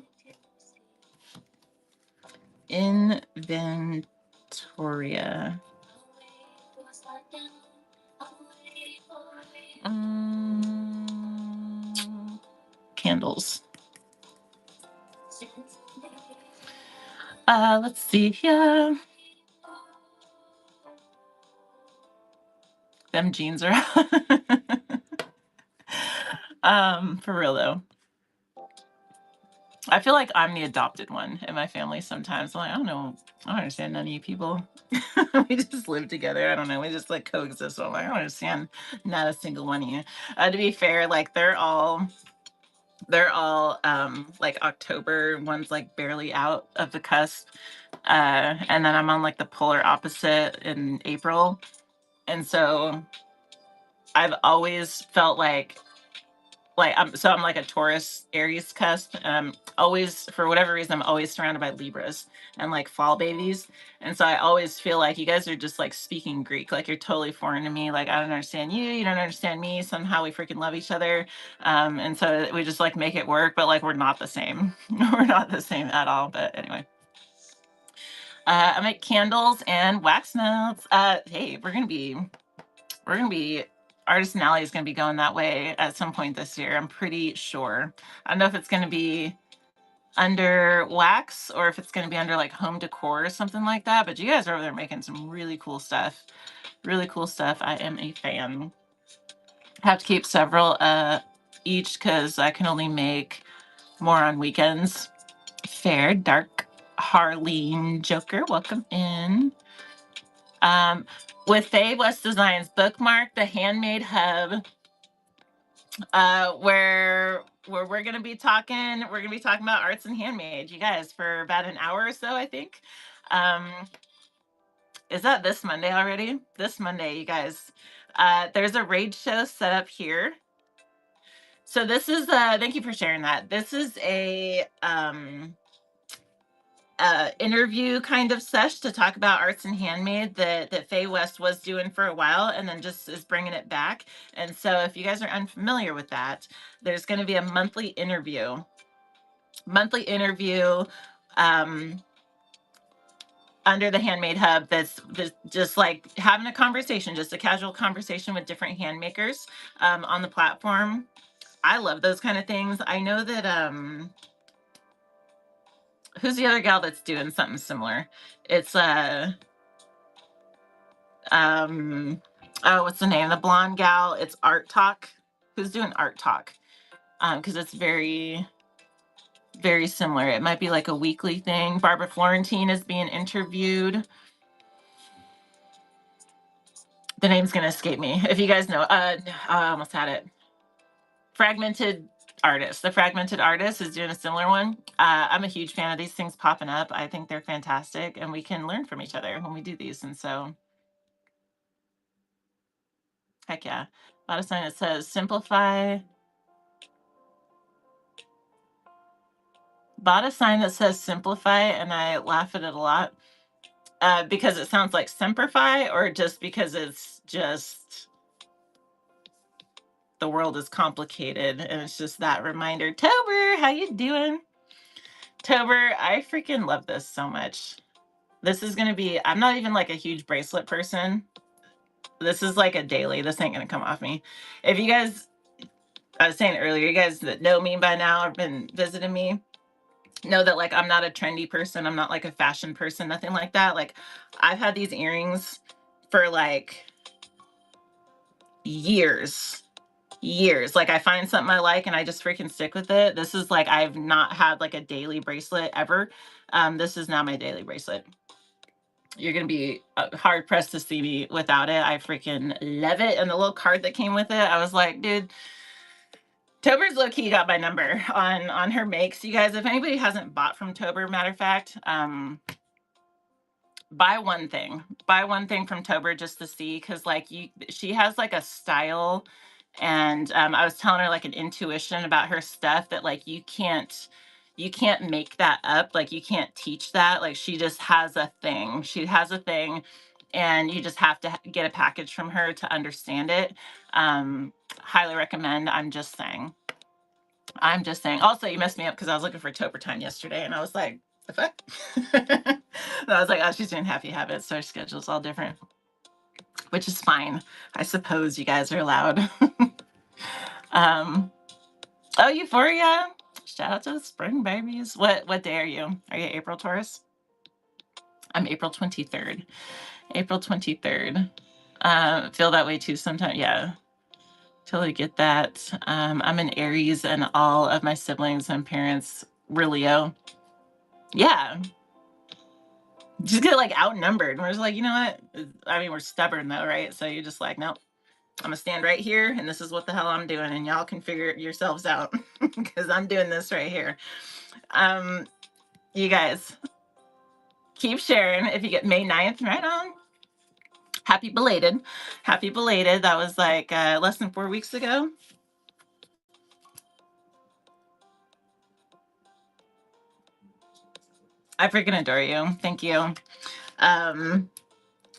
Inventoria. Candles. Let's see here. Them jeans are for real though. I feel like I'm the adopted one in my family sometimes. I'm like, I don't know. I don't understand none of you people. We just live together. I don't know. We just like coexist. So I'm like, I don't understand not a single one of you. To be fair, like they're all like October. One's like barely out of the cusp. And then I'm on like the polar opposite in April. And so I've always felt like I'm like a Taurus Aries cusp. Always, for whatever reason, I'm always surrounded by Libras and like fall babies. And so I always feel like you guys are just like speaking Greek. Like you're totally foreign to me. Like I don't understand you. You don't understand me. Somehow we freaking love each other. And so we just like make it work, but like we're not the same. We're not the same at all. But anyway. I make candles and wax melts. Hey, we're gonna be Artisan Alley is going to be going that way at some point this year. I'm pretty sure. I don't know if it's going to be under wax or if it's going to be under like home decor or something like that. But you guys are over there making some really cool stuff. Really cool stuff. I am a fan. I have to keep several each because I can only make more on weekends. Fair, Dark Harleen Joker, welcome in. With Faye West Designs, bookmark the Handmade Hub, where we're gonna be talking about arts and handmade, you guys, for about an hour or so, I think. Is that this Monday already? This Monday, you guys. There's a raid show set up here. So this is thank you for sharing that. This is a interview kind of sesh to talk about arts and handmade that Faye West was doing for a while and then just is bringing it back. And so if you guys are unfamiliar with that, there's going to be a monthly interview under the Handmade Hub that's just like having a conversation, just a casual conversation with different hand makers on the platform. I love those kind of things. I know that who's the other gal that's doing something similar? It's oh, what's the name? The blonde gal. It's Art Talk. Who's doing Art Talk? Because it's very, very similar. It might be like a weekly thing. Barbara Florentine is being interviewed. The name's gonna escape me. If you guys know, I almost had it. Fragmented Artist. The Fragmented Artist is doing a similar one. I'm a huge fan of these things popping up. I think they're fantastic, and we can learn from each other when we do these. And so, heck yeah. A lot of sign that says simplify. Bought a sign that says simplify, and I laugh at it a lot because it sounds like simplify, or just because it's just the world is complicated, and it's just that reminder. Tober, how you doing? Tober, I freaking love this so much. This is gonna be, I'm not even like a huge bracelet person. This is like a daily. This ain't gonna come off me. If you guys, I was saying earlier, you guys that know me by now have been visiting me, know that like I'm not a trendy person. I'm not like a fashion person, nothing like that. Like I've had these earrings for like years. Like I find something I like and I just freaking stick with it. This is like, I've not had like a daily bracelet ever. This is now my daily bracelet. You're gonna be hard pressed to see me without it. I freaking love it. And the little card that came with it, I was like, dude, Tober's low-key got my number on her makes. You guys, if anybody hasn't bought from Tober, matter of fact, buy one thing. Buy one thing from Tober just to see, because like she has like a style, and I was telling her like an intuition about her stuff that like you can't make that up. Like you can't teach that. Like she just has a thing. She has a thing, and you just have to get a package from her to understand it. Highly recommend. I'm just saying. Also, you messed me up because I was looking for Tober time yesterday, and I was like, the fuck? I was like, oh, she's doing Happy Habits, so her schedule's all different, which is fine. I suppose you guys are allowed. Oh, Euphoria! Shout out to the spring babies. What day are you? Are you April Taurus? I'm April 23rd. April 23rd. Feel that way too sometimes. Yeah. Totally get that. I'm an Aries, and all of my siblings and parents were Leo. Yeah. Just get like outnumbered. We're just like, you know what? I mean, we're stubborn though, right? So you're just like, nope, I'm gonna stand right here, and this is what the hell I'm doing, and y'all can figure it yourselves out because I'm doing this right here. You guys keep sharing. If you get May 9th, right on. Happy belated. Happy belated. That was like less than 4 weeks ago. I freaking adore you. Thank you. I'm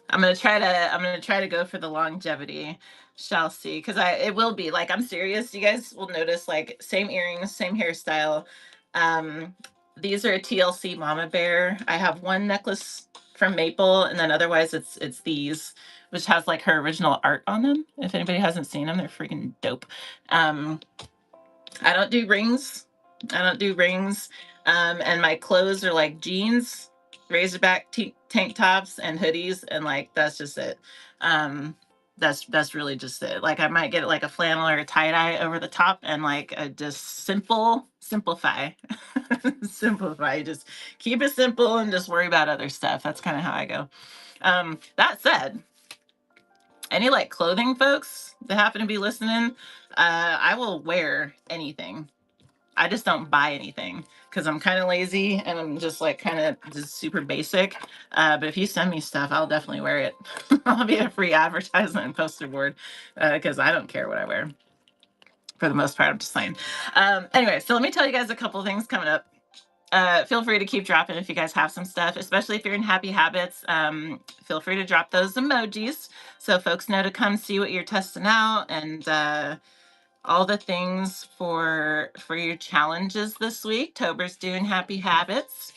gonna try to go for the longevity. Shall see, because it will be like, I'm serious. You guys will notice like same earrings, same hairstyle. These are a TLC Mama Bear. I have one necklace from Maple, and then otherwise it's these, which has like her original art on them. If anybody hasn't seen them, they're freaking dope. I don't do rings. And my clothes are like jeans, Razorback tank tops, and hoodies, and like that's just it. That's really just it. Like I might get like a flannel or a tie-dye over the top, and like just simplify. Simplify. Just keep it simple and just worry about other stuff. That's kind of how I go. That said, any like clothing folks that happen to be listening, I will wear anything. I just don't buy anything because I'm kind of lazy, and I'm just like kind of just super basic. But if you send me stuff, I'll definitely wear it. I'll be a free advertisement and poster board because I don't care what I wear. For the most part, I'm just saying. Anyway, so let me tell you guys a couple of things coming up. Feel free to keep dropping if you guys have some stuff, especially if you're in Happy Habits. Feel free to drop those emojis so folks know to come see what you're testing out, and all the things for your challenges this week. Tober's doing Happy Habits.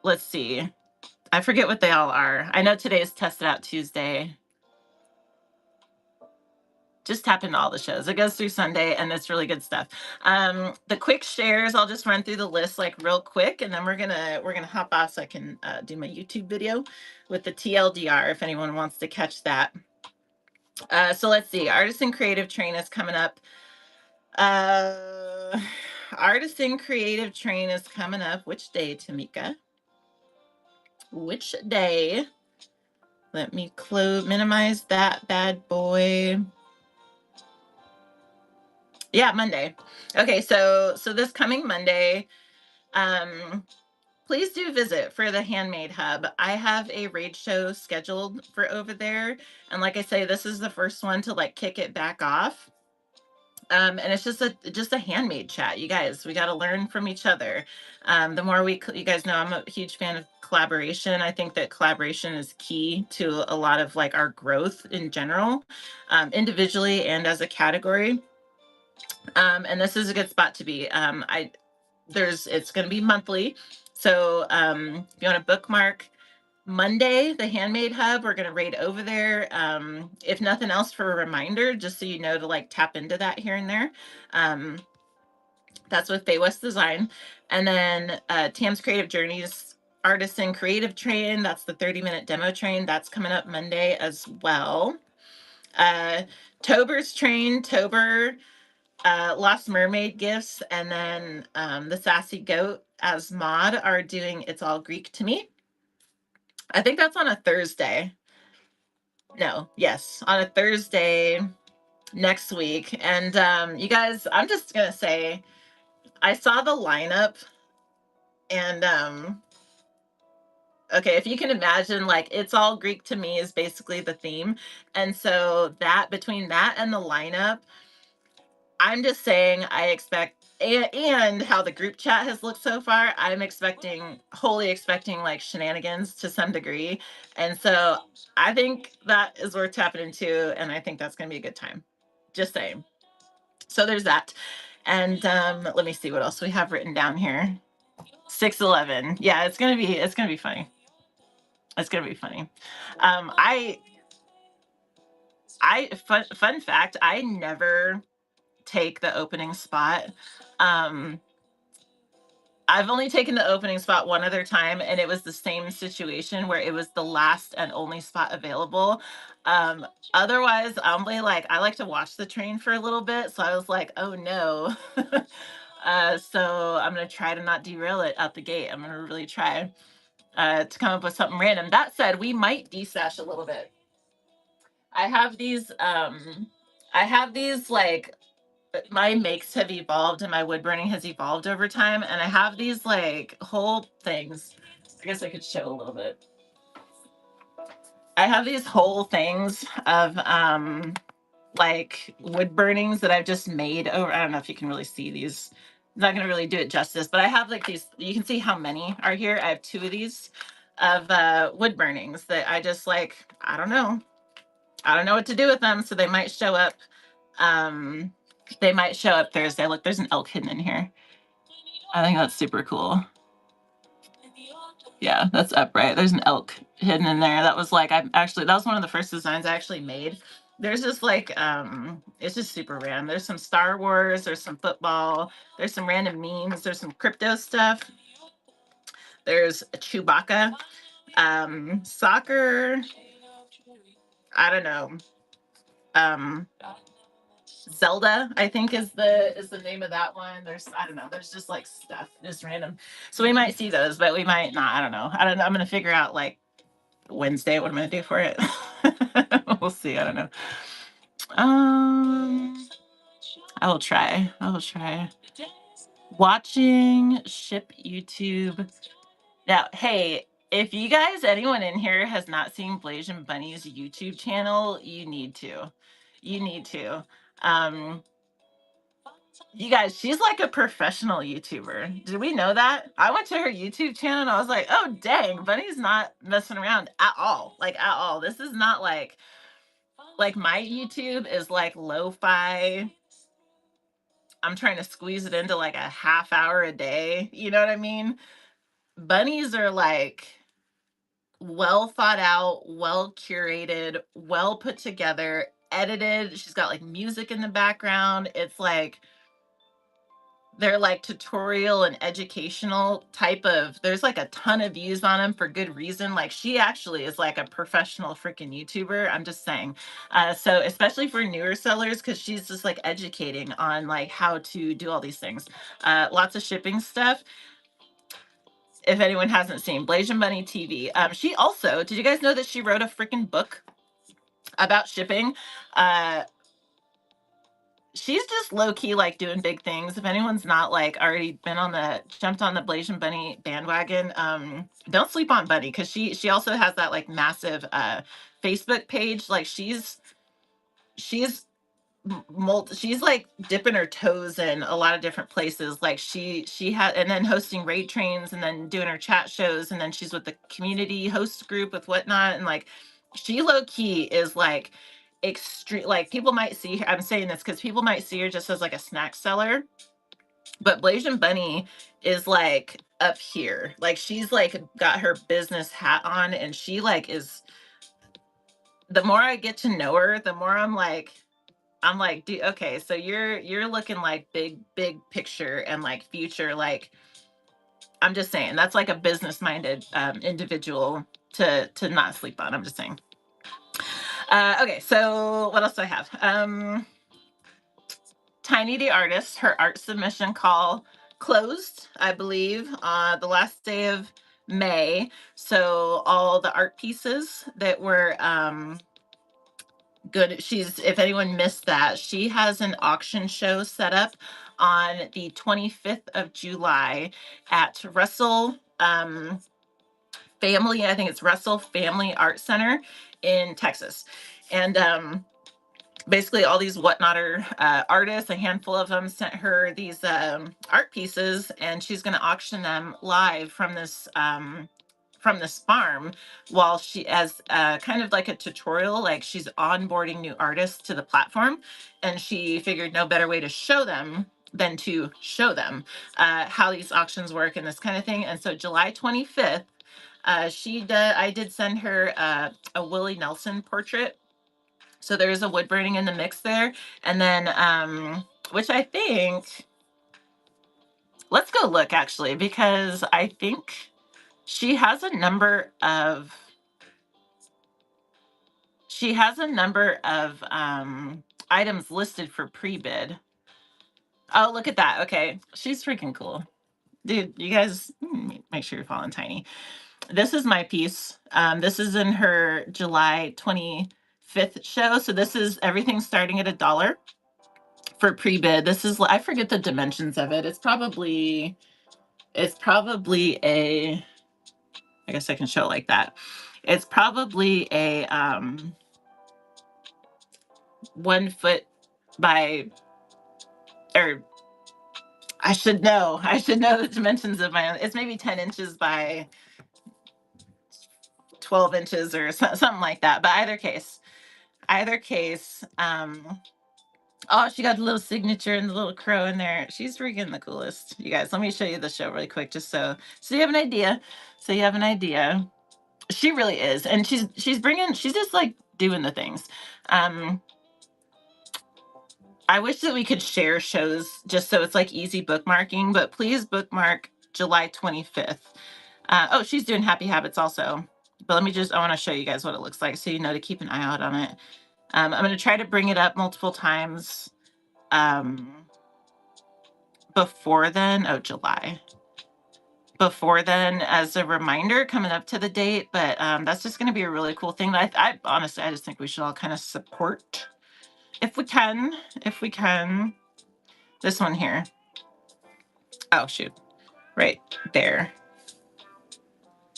Let's see. I forget what they all are. I know today is Tested Out Tuesday. Just tap into all the shows. It goes through Sunday, and it's really good stuff. The quick shares, I'll just run through the list like real quick, and then we're gonna hop off so I can do my YouTube video with the TLDR if anyone wants to catch that. So let's see. Artisan Creative Train is coming up. Artisan Creative Train is coming up. Which day, Tamika? Which day? Let me minimize that bad boy. Yeah, Monday. Okay, so this coming Monday, please do visit for the Handmade Hub. I have a raid show scheduled for over there, and like I say, this is the first one to like kick it back off. And it's just a handmade chat. You guys, we got to learn from each other. The more you guys know, I'm a huge fan of collaboration. I think that collaboration is key to a lot of like our growth in general, individually and as a category. And this is a good spot to be. It's going to be monthly. So if you want to bookmark Monday, the Handmade Hub, we're going to raid over there. If nothing else, for a reminder, just so you know to like tap into that here and there. That's with Faye West Design. And then Tam's Creative Journeys Artisan Creative Train. That's the 30-minute demo train. That's coming up Monday as well. Tober's train, Tober, Lost Mermaid gifts, and then the Sassy Goat as mod are doing It's All Greek to Me. I think that's on a Thursday. No, yes, on a Thursday next week. And you guys, I'm just gonna say, I saw the lineup, and Okay, if you can imagine, like, it's all Greek to me is basically the theme. And so that between that and the lineup, I'm just saying I expect and how the group chat has looked so far, I'm expecting wholly expecting like shenanigans to some degree. And so I think that is worth tapping into, and I think that's gonna be a good time. Just saying. So there's that. And let me see what else we have written down here. 611. Yeah, it's gonna be funny. It's gonna be funny. Fun fact, I never take the opening spot. Um, I've only taken the opening spot one other time, and it was the same situation where it was the last and only spot available. Um, Otherwise, I'm like, I like to watch the train for a little bit. So I was like, oh no. So I'm gonna try to not derail it out the gate. I'm gonna really try to come up with something random. That said, we might desash a little bit. I have these like my makes have evolved and my wood burning has evolved over time, and I have these like whole things. I guess I could show a little bit. I have these whole things of like wood burnings that I've just made over. I don't know if you can really see these. I'm not gonna really do it justice, but I have like these. You can see how many are here. I have two of these of wood burnings that I just like. I don't know what to do with them, so they might show up. Um, they might show up Thursday. Look, there's an elk hidden in here. I think that's super cool. Yeah, that's upright. There's an elk hidden in there. That was like that was one of the first designs I actually made. There's just like it's just super random. There's some Star Wars, there's some football, there's some random memes, there's some crypto stuff. There's a Chewbacca, soccer, I don't know. Um Zelda, I think is the name of that one. There's I don't know. There's just like stuff, just random. So we might see those, but we might not. I don't know. I don't know. I'm gonna figure out like Wednesday what I'm gonna do for it. We'll see. I don't know. I will try. I will try. Watching ship YouTube. Now, hey, if you guys, anyone in here has not seen Blasian Bunny's YouTube channel, you need to. You need to. Um, You guys, she's like a professional YouTuber. Did we know that? I went to her YouTube channel and I was like, oh dang, Bunny's not messing around at all. Like at all. This is not like my YouTube is like lo-fi. I'm trying to squeeze it into like a half hour a day. You know what I mean? Bunnies are like well thought out, well curated, well put together, edited. She's got like music in the background. It's like they're like tutorial and educational type of, there's like a ton of views on them for good reason. Like she actually is like a professional freaking YouTuber. I'm just saying. So especially for newer sellers, because she's just like educating on like how to do all these things. Lots of shipping stuff. If anyone hasn't seen Blasian Bunny TV, she also, did you guys know that she wrote a freaking book about shipping? Uh, she's just low key like doing big things. If anyone's not like already been on the jumped on the Blasian Bunny bandwagon, don't sleep on Bunny because she also has that like massive Facebook page. Like she's she's like dipping her toes in a lot of different places. Like she had, and then hosting raid trains, and then doing her chat shows, and then she's with the community host group with whatnot, and like she low key is like extreme. Like people might see her, I'm saying this because people might see her just as like a snack seller, but Blasian Bunny is like up here. Like she's like got her business hat on, and she like is. The more I get to know her, the more I'm like, dude, okay, so you're looking like big picture and like future. Like I'm just saying, that's like a business minded individual to not sleep on. I'm just saying. Okay, so what else do I have? Tiny the artist, her art submission call closed, I believe, the last day of May. So all the art pieces that were good. If anyone missed that, she has an auction show set up on the 25th of July at Russell Family, I think it's Russell Family Art Center in Texas. And basically all these whatnotter artists, a handful of them, sent her these art pieces, and she's going to auction them live from this farm, while she, as kind of like a tutorial, like she's onboarding new artists to the platform, and she figured no better way to show them than to show them how these auctions work and this kind of thing. And so July 25th, I did send her a Willie Nelson portrait. So there's a wood burning in the mix there. And then, which I think, let's go look actually, because I think she has a number of, items listed for pre-bid. Oh, look at that. Okay. She's freaking cool. Dude, you guys make sure you're following Tiny. This is my piece. This is in her July 25th show. So this is everything starting at $1 for pre-bid. This is, I forget the dimensions of it. It's probably a, I guess I can show it like that. It's probably a 1 foot by, or I should know the dimensions of my own. It's maybe 10 inches by 12 inches or something like that. But either case, oh, she got the little signature and the little crow in there. She's freaking the coolest. You guys, let me show you the show really quick, just so you have an idea. She really is. And she's just like doing the things. I wish that we could share shows just so it's like easy bookmarking, but please bookmark July 25th. Oh, she's doing Happy Habits also. But I want to show you guys what it looks like so you know to keep an eye out on it. I'm going to try to bring it up multiple times before then. Oh, July. Before then, as a reminder coming up to the date. But that's just going to be a really cool thing that I honestly, I just think we should all kind of support if we can. This one here. Oh, shoot. Right there.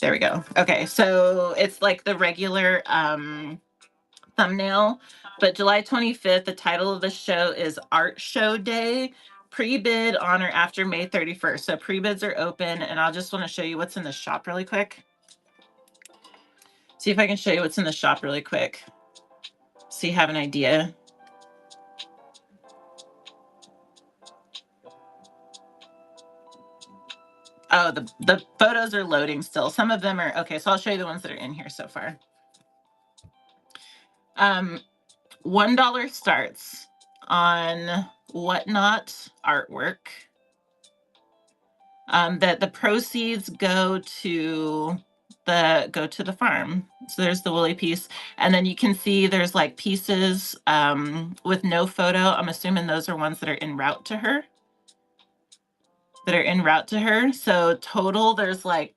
There we go. Okay, so it's like the regular thumbnail, but July 25th, the title of the show is Art Show Day, pre-bid on or after May 31st. So pre-bids are open, and I'll just want to show you what's in the shop really quick. See if I can show you what's in the shop really quick, so you have an idea. Oh, the photos are loading still. Some of them are okay, so I'll show you the ones that are in here so far. $1 starts on Whatnot artwork. That the proceeds go to the farm. So there's the Willie piece, and then you can see there's like pieces with no photo. I'm assuming those are ones that are en route to her. So total, there's like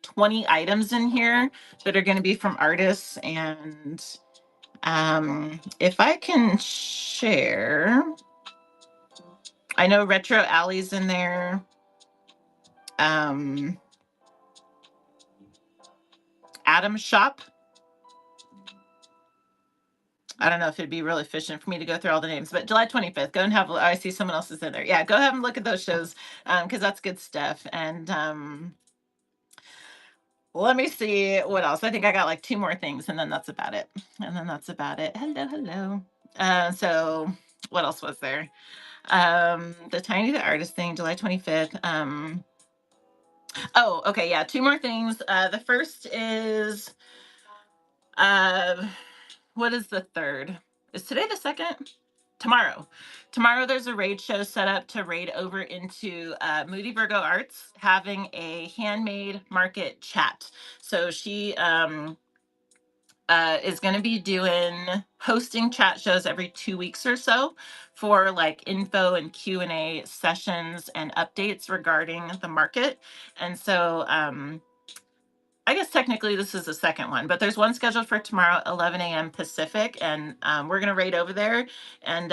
20 items in here that are going to be from artists. And if I can share, I know Retro Alley's in there. Adam Shop. I don't know if it'd be really efficient for me to go through all the names, but July 25th, go and have, I see someone else is in there. Yeah, go have and look at those shows because that's good stuff. And let me see what else. I think I got like 2 more things, and then that's about it. Hello. So what else was there? The Tiny the Artist thing, July 25th. Oh, okay, yeah, 2 more things. The first is, what is the 3rd? Is today the 2nd? Tomorrow there's a raid show set up to raid over into Moody Virgo Arts, having a handmade market chat. So she is going to be hosting chat shows every 2 weeks or so for like info and Q&A sessions and updates regarding the market. And so I guess technically this is the 2nd one, but there's one scheduled for tomorrow, 11 a.m. Pacific, and we're going to raid over there and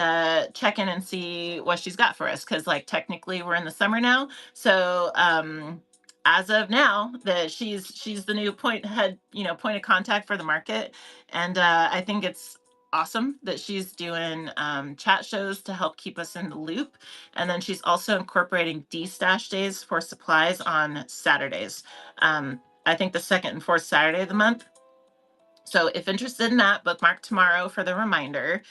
check in and see what she's got for us, because like technically we're in the summer now. So as of now, that she's the new point of contact for the market, and I think it's awesome that she's doing chat shows to help keep us in the loop. And then she's also incorporating D-stash days for supplies on Saturdays. I think the second and fourth Saturday of the month. So if interested in that, bookmark tomorrow for the reminder,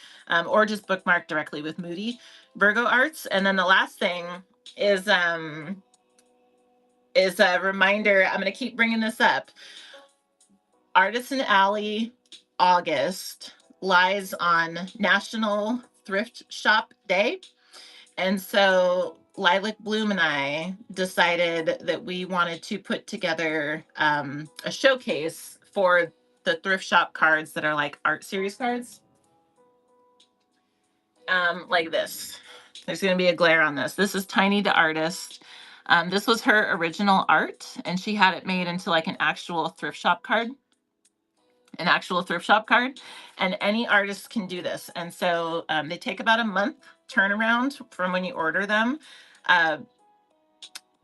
or just bookmark directly with Moody Virgo Arts. And then the last thing is a reminder. I'm going to keep bringing this up. Artisan Alley August lies on National Thrift Shop Day. And so Lilac Bloom and I decided that we wanted to put together a showcase for the thrift shop cards that are like art series cards. Like this. There's going to be a glare on this. This is Tiny to Artist. This was her original art, and she had it made into like an actual thrift shop card. And any artist can do this. And so they take about a month turnaround from when you order them.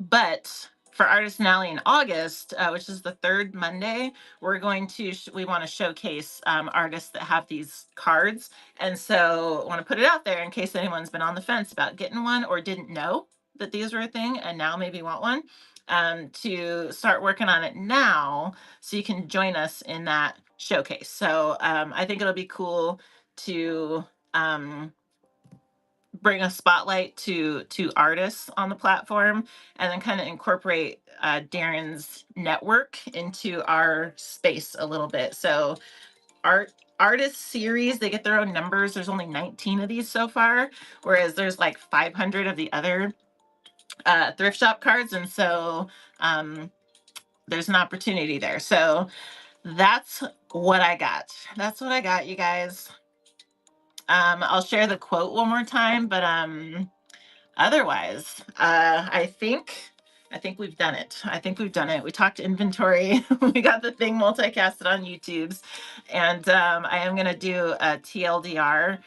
But for Artisan Alley in August, which is the third Monday, we want to showcase artists that have these cards. And so I want to put it out there in case anyone's been on the fence about getting one or didn't know that these were a thing and now maybe want one, to start working on it now so you can join us in that showcase. So I think it'll be cool to bring a spotlight to artists on the platform, and then kind of incorporate Darren's network into our space a little bit. So artist series, they get their own numbers. There's only 19 of these so far, whereas there's like 500 of the other thrift shop cards. And so there's an opportunity there. So that's what I got. You guys. I'll share the quote one more time, but otherwise, I think we've done it. We talked inventory. We got the thing multicasted on YouTube's, and I am gonna do a TLDR.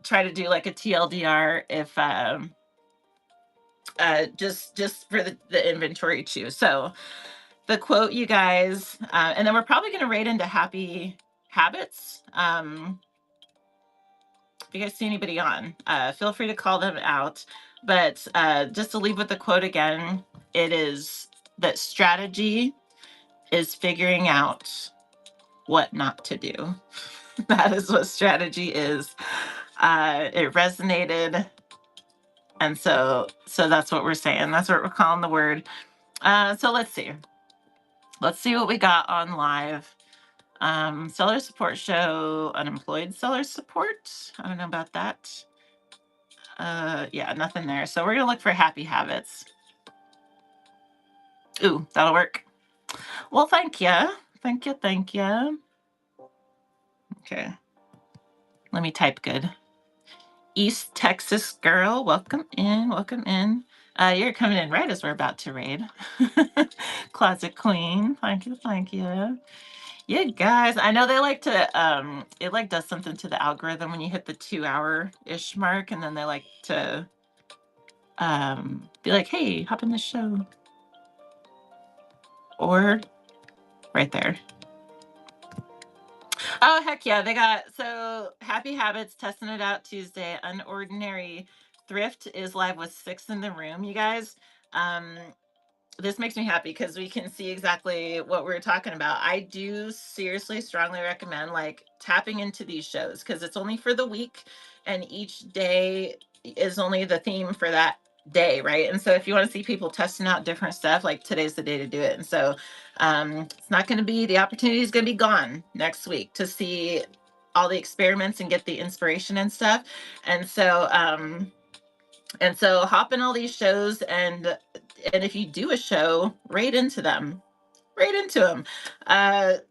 Try to do like a TLDR if just for the inventory too. So the quote, you guys, and then we're probably gonna rate into happy habits. If you guys see anybody on, feel free to call them out. But just to leave with the quote again, it is that strategy is figuring out what not to do. That is what strategy is. It resonated. And so that's what we're saying. That's what we're calling the word. So let's see. Let's see what we got on live. Seller support show, unemployed seller support. I don't know about that. Yeah, nothing there. So we're gonna look for happy habits. Ooh, that'll work. Well, thank you. Okay. Let me type good. East Texas girl, welcome in. You're coming in right as we're about to raid. Closet queen, thank you. Yeah, guys, I know they like to, it like does something to the algorithm when you hit the 2-hour-ish mark, and then they like to be like, hey, hop in the show. Or right there. Oh, heck yeah. They got, so Happy Habits, testing it out Tuesday. Unordinary Thrift is live with 6 in the room, you guys. This makes me happy because we can see exactly what we're talking about. I do seriously strongly recommend like tapping into these shows because it's only for the week and each day is only the theme for that day, right? And so if you want to see people testing out different stuff, like today's the day to do it. And so it's not going to be, the opportunity is going to be gone next week to see all the experiments and get the inspiration and stuff. And so hop in all these shows, and if you do a show, right into them.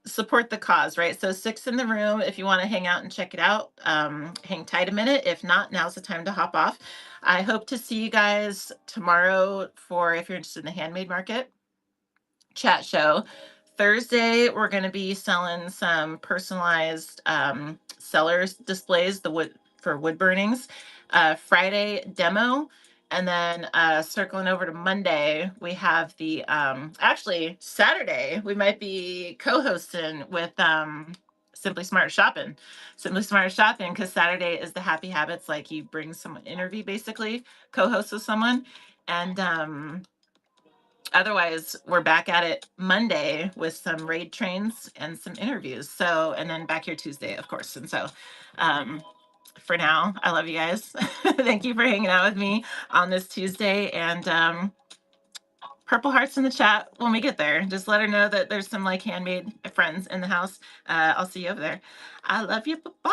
Support the cause, right? So 6 in the room if you want to hang out and check it out. Hang tight a minute. If not, now's the time to hop off. I hope to see you guys tomorrow for, if you're interested in the handmade market chat show. Thursday, we're going to be selling some personalized sellers displays, for wood burnings. Friday, demo And then circling over to Monday, we have the actually Saturday, we might be co-hosting with Simply Smart Shopping. Simply Smart Shopping, because Saturday is the Happy Habits, like you bring someone interview basically, co-host with someone. And otherwise we're back at it Monday with some raid trains and some interviews. So, and then back here Tuesday, of course. And so for now, I love you guys. Thank you for hanging out with me on this Tuesday. And purple hearts in the chat when we get there. Just let her know that there's some like handmade friends in the house. I'll see you over there. I love you. Bye.